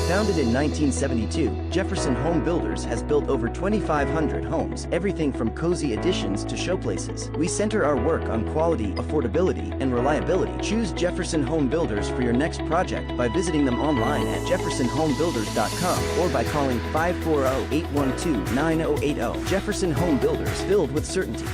Founded in 1972, Jefferson Home Builders has built over 2,500 homes, everything from cozy additions to showplaces. We center our work on quality, affordability, and reliability. Choose Jefferson Home Builders for your next project by visiting them online at jeffersonhomebuilders.com or by calling 540-812-9080. Jefferson Home Builders, build with certainty.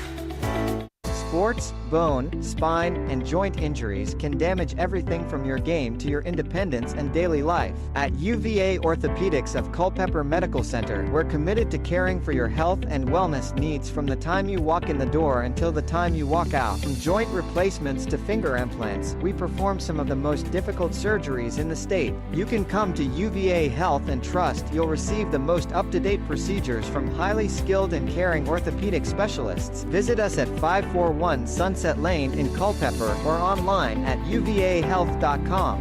Sports, bone, spine, and joint injuries can damage everything from your game to your independence and daily life. At UVA Orthopedics of Culpeper Medical Center, we're committed to caring for your health and wellness needs from the time you walk in the door until the time you walk out. From joint replacements to finger implants, we perform some of the most difficult surgeries in the state. You can come to UVA Health and trust you'll receive the most up-to-date procedures from highly skilled and caring orthopedic specialists. Visit us at 541 Sunset Lane in Culpeper or online at uvahealth.com.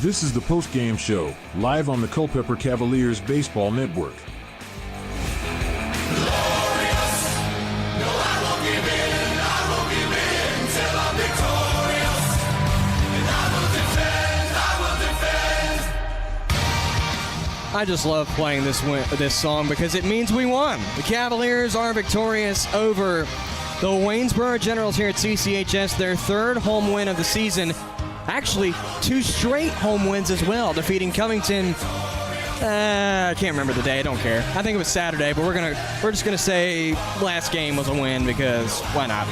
This is the post-game show, live on the Culpeper Cavaliers Baseball Network. I just love playing this song because it means we won. The Cavaliers are victorious over the Waynesboro Generals here at CCHS, their third home win of the season. Actually, 2 straight home wins as well, defeating Covington. I can't remember the day. I don't care. I think it was Saturday, but we're just gonna say last game was a win because why not?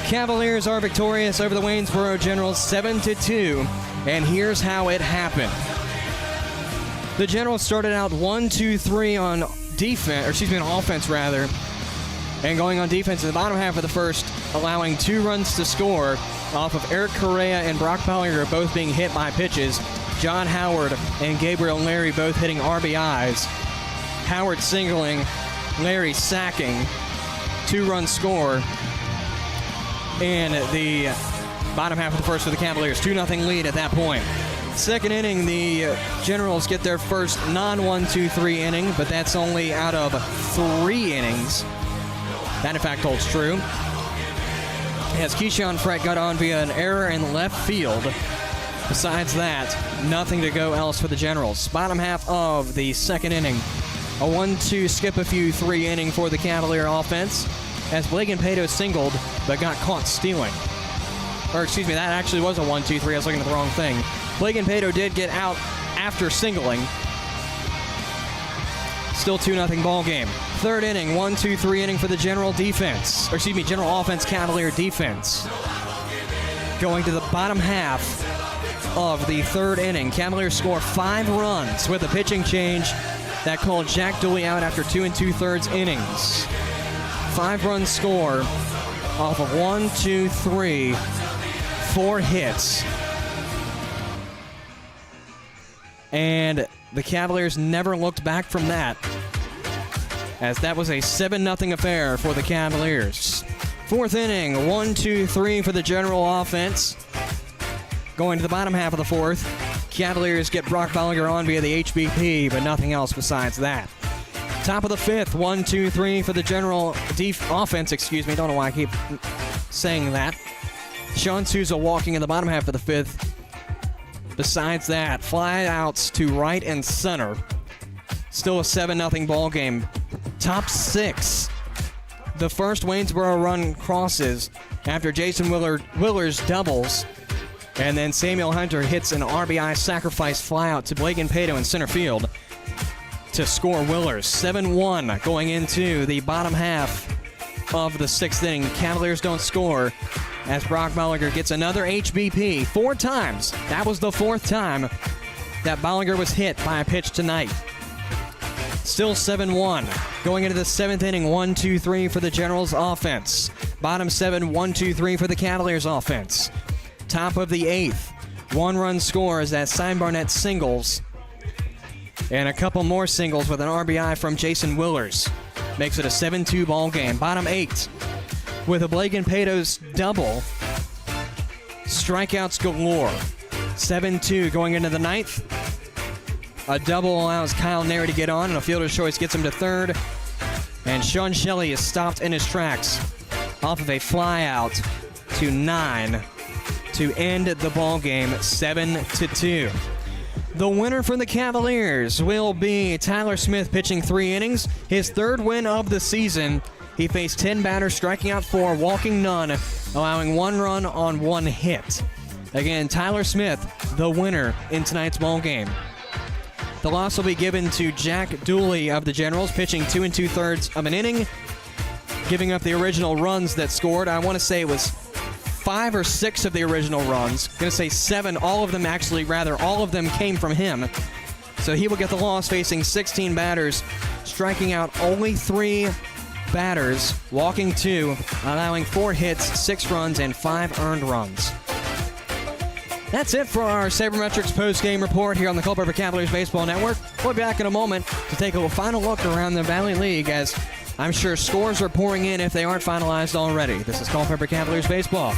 Cavaliers are victorious over the Waynesboro Generals 7-2, and here's how it happened. The Generals started out 1-2-3 on defense, on offense rather, and going on defense in the bottom half of the first, allowing 2 runs to score off of Eric Correa and Brock Bollinger both being hit by pitches. John Howard and Gabriel Larry both hitting RBIs. Howard singling, Larry sacking, 2-run score in the bottom half of the first for the Cavaliers. 2-0 lead at that point. Second inning, the Generals get their first non-1-2-3 inning, but that's only out of 3 innings. That, in fact, holds true. As Keyshawn Frett got on via an error in left field. Besides that, nothing to go else for the Generals. Bottom half of the second inning, a 1-2 skip-a-few-3 inning for the Cavalier offense, as Blake and Pato singled, but got caught stealing. Or, excuse me, that actually was a 1-2-3. I was looking at the wrong thing. Blake and Pato did get out after singling. Still 2-0 ball game. Third inning, 1-2-3 inning for the General defense. Or excuse me, General offense, Cavalier defense. Going to the bottom half of the third inning, Cavaliers score 5 runs with a pitching change that called Jack Dooley out after 2 2/3 innings. 5-run score off of 1, 2, 3, 4 hits. And the Cavaliers never looked back from that, as that was a 7-0 affair for the Cavaliers. Fourth inning, 1, 2, 3 for the General offense. Going to the bottom half of the fourth, Cavaliers get Brock Bollinger on via the HBP, but nothing else besides that. Top of the fifth, 1, 2, 3 for the General offense, Don't know why I keep saying that. Sean Souza walking in the bottom half of the fifth. Besides that, fly outs to right and center. Still a 7-0 ball game. Top 6. The first Waynesboro run crosses after Jason Willer's doubles And then Samuel Hunter hits an RBI sacrifice flyout to Blagan Pato in center field to score Willers. 7-1 going into the bottom half of the sixth inning. Cavaliers don't score as Brock Bollinger gets another HBP 4 times. That was the 4th time that Bollinger was hit by a pitch tonight. Still 7-1. Going into the 7th inning, 1-2-3 for the Generals offense. Bottom 7, 1-2-3 for the Cavaliers offense. Top of the 8th, 1-run scores as Cy Barnett singles. And a couple more singles with an RBI from Jason Willers. Makes it a 7-2 ball game. Bottom 8 with a Blagan Pato's double. Strikeouts galore. 7-2 going into the 9th. A double allows Kyle Nary to get on, and a fielder's choice gets him to third. And Sean Shelley is stopped in his tracks off of a fly out to 9 to end the ball game 7-2. The winner for the Cavaliers will be Tyler Smith pitching 3 innings. His 3rd win of the season. He faced 10 batters, striking out 4, walking none, allowing 1 run on 1 hit. Again, Tyler Smith, the winner in tonight's ball game. The loss will be given to Jack Dooley of the Generals, pitching 2 2/3 of an inning, giving up the original runs that scored. I want to say it was 5 or 6 of the original runs. Going to say 7. All of them came from him. So he will get the loss, facing 16 batters, striking out only 3 batters, walking 2, allowing 4 hits, 6 runs, and 5 earned runs. That's it for our Saber Metrics post-game report here on the Culpeper Cavaliers Baseball Network. We'll be back in a moment to take a final look around the Valley League, as I'm sure scores are pouring in if they aren't finalized already. This is Culpeper Cavaliers Baseball.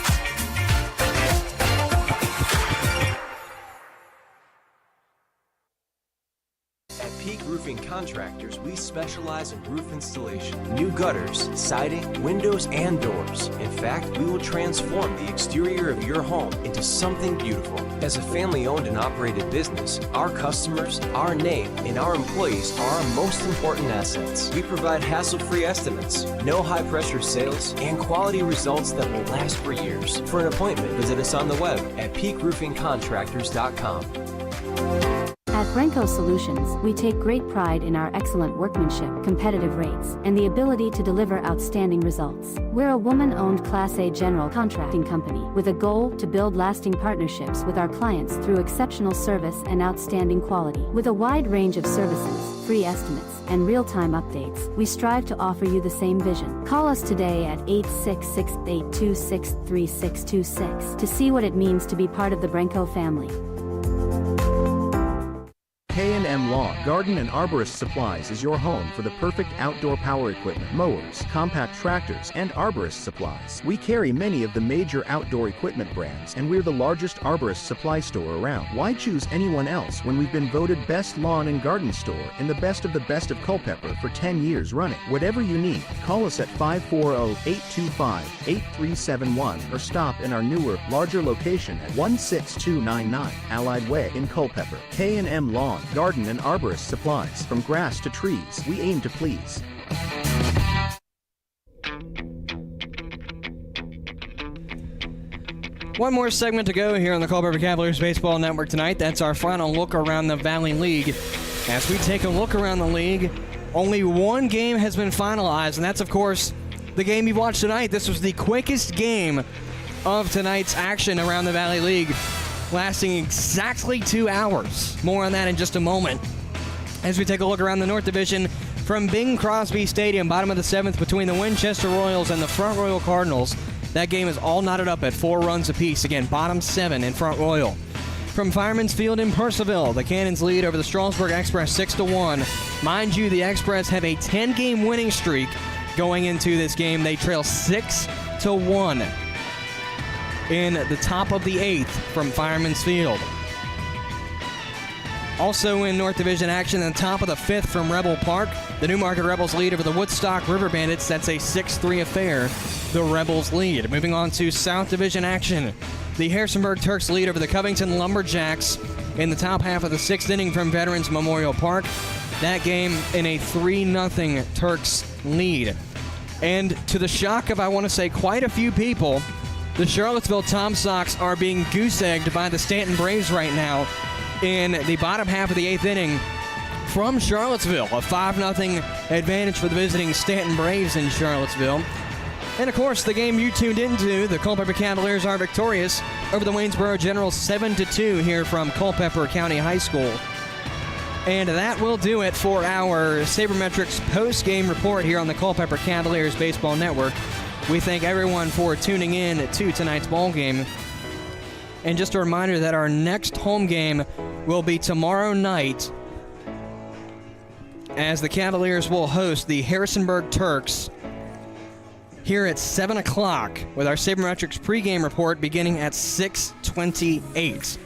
At Peak Roofing Contractors, we specialize in roof installation, new gutters, siding, windows, and doors. In fact, we will transform the exterior of your home into something beautiful. As a family-owned and operated business, our customers, our name, and our employees are our most important assets. We provide hassle-free estimates, no high-pressure sales, and quality results that will last for years. For an appointment, visit us on the web at peakroofingcontractors.com. At Branco Solutions, we take great pride in our excellent workmanship, competitive rates, and the ability to deliver outstanding results. We're a woman-owned Class A general contracting company with a goal to build lasting partnerships with our clients through exceptional service and outstanding quality. With a wide range of services, free estimates, and real-time updates, we strive to offer you the same vision. Call us today at 866-826-3626 to see what it means to be part of the Branco family. K&M Lawn, Garden and Arborist Supplies is your home for the perfect outdoor power equipment, mowers, compact tractors, and arborist supplies. We carry many of the major outdoor equipment brands, and we're the largest arborist supply store around. Why choose anyone else when we've been voted Best Lawn and Garden Store in the best of Culpeper for 10 years running? Whatever you need, call us at 540-825-8371 or stop in our newer, larger location at 16299 Allied Way in Culpeper. K&M Lawn, Garden and Arborist Supplies. From grass to trees, we aim to please. One more segment to go here on the Culpeper Cavaliers Baseball Network tonight. That's our final look around the Valley League. As we take a look around the league, only one game has been finalized, and that's, of course, the game you've watched tonight. This was the quickest game of tonight's action around the Valley League, lasting exactly 2 hours. More on that in just a moment. As we take a look around the North Division from Bing Crosby Stadium, bottom of the 7th, between the Winchester Royals and the Front Royal Cardinals. That game is all knotted up at 4 runs apiece. Again, bottom 7 in Front Royal. From Fireman's Field in Purcellville, the Cannons lead over the Strasburg Express 6-1. Mind you, the Express have a 10-game winning streak going into this game. They trail 6-1. In the top of the 8th from Fireman's Field. Also in North Division action, in the top of the 5th from Rebel Park, the Newmarket Rebels lead over the Woodstock River Bandits. That's a 6-3 affair. The Rebels lead. Moving on to South Division action, the Harrisonburg Turks lead over the Covington Lumberjacks in the top half of the 6th inning from Veterans Memorial Park. That game in a 3-0 Turks lead. And to the shock of, I want to say, quite a few people, The Charlottesville Tom Sox are being goose-egged by the Stanton Braves right now in the bottom half of the 8th inning from Charlottesville. A 5-0 advantage for the visiting Stanton Braves in Charlottesville. And, of course, the game you tuned into, the Culpeper Cavaliers are victorious over the Waynesboro Generals 7-2 here from Culpeper County High School. And that will do it for our Saber Metrics post-game report here on the Culpeper Cavaliers Baseball Network. We thank everyone for tuning in to tonight's ball game. And just a reminder that our next home game will be tomorrow night as the Cavaliers will host the Harrisonburg Turks here at 7 o'clock with our Saber Metrics pregame report beginning at 6:28.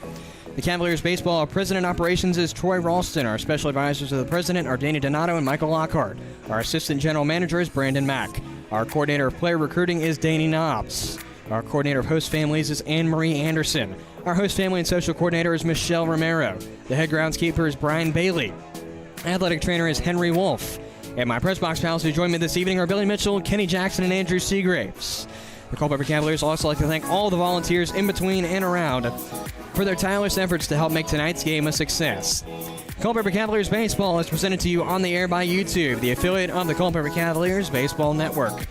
The Cavaliers baseball president operations is Troy Ralston. Our special advisors of the president are Danny Donato and Michael Lockhart. Our assistant general manager is Brandon Mack. Our coordinator of player recruiting is Danny Knobs. Our coordinator of host families is Anne-Marie Anderson. Our host family and social coordinator is Michelle Romero. The head groundskeeper is Brian Bailey. Athletic trainer is Henry Wolf. And my press box pals who join me this evening are Billy Mitchell, Kenny Jackson, and Andrew Seagraves. The Culpeper Cavaliers also like to thank all the volunteers in between and around for their tireless efforts to help make tonight's game a success. Culpeper Cavaliers Baseball is presented to you on the air by YouTube, the affiliate of the Culpeper Cavaliers Baseball Network.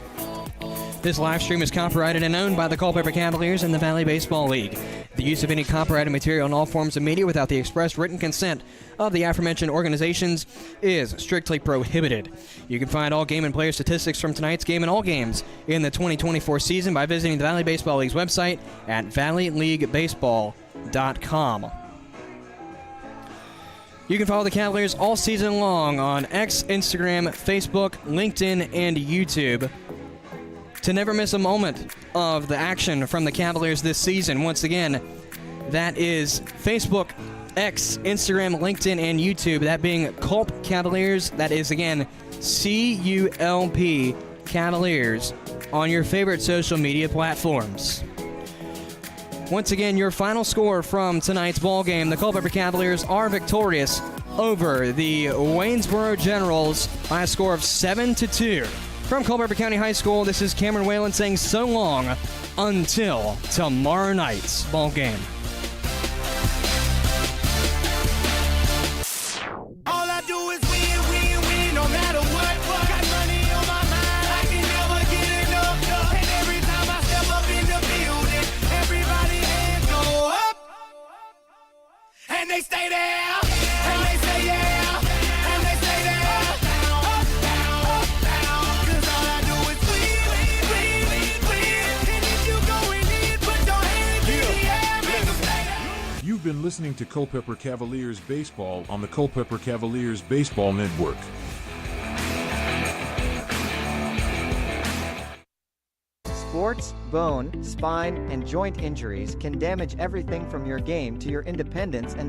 This live stream is copyrighted and owned by the Culpeper Cavaliers and the Valley Baseball League. The use of any copyrighted material in all forms of media without the express written consent of the aforementioned organizations is strictly prohibited. You can find all game and player statistics from tonight's game and all games in the 2024 season by visiting the Valley Baseball League's website at valleyleaguebaseball.com. You can follow the Cavaliers all season long on X, Instagram, Facebook, LinkedIn, and YouTube to never miss a moment of the action from the Cavaliers this season. Once again, that is Facebook, X, Instagram, LinkedIn, and YouTube. That being Culp Cavaliers. That is, again, CULP Cavaliers on your favorite social media platforms. Once again, your final score from tonight's ball game: the Culpeper Cavaliers are victorious over the Waynesboro Generals by a score of 7-2. From Culpeper County High School, this is Cameron Whalen saying so long until tomorrow night's ball game. All I do is win, win, win, no matter what. Got money on my mind, I can never get enough. And every time I step up in the building, everybody hands go up. And they stay there, and they say yeah, and they stay there. Up, down, up, down. 'Cause all I do is win, win, win, win. And if you going in, put your hands in the air, make them stay there. You've been listening to Culpeper Cavaliers Baseball on the Culpeper Cavaliers Baseball Network. Sports, bone, spine, and joint injuries can damage everything from your game to your independence and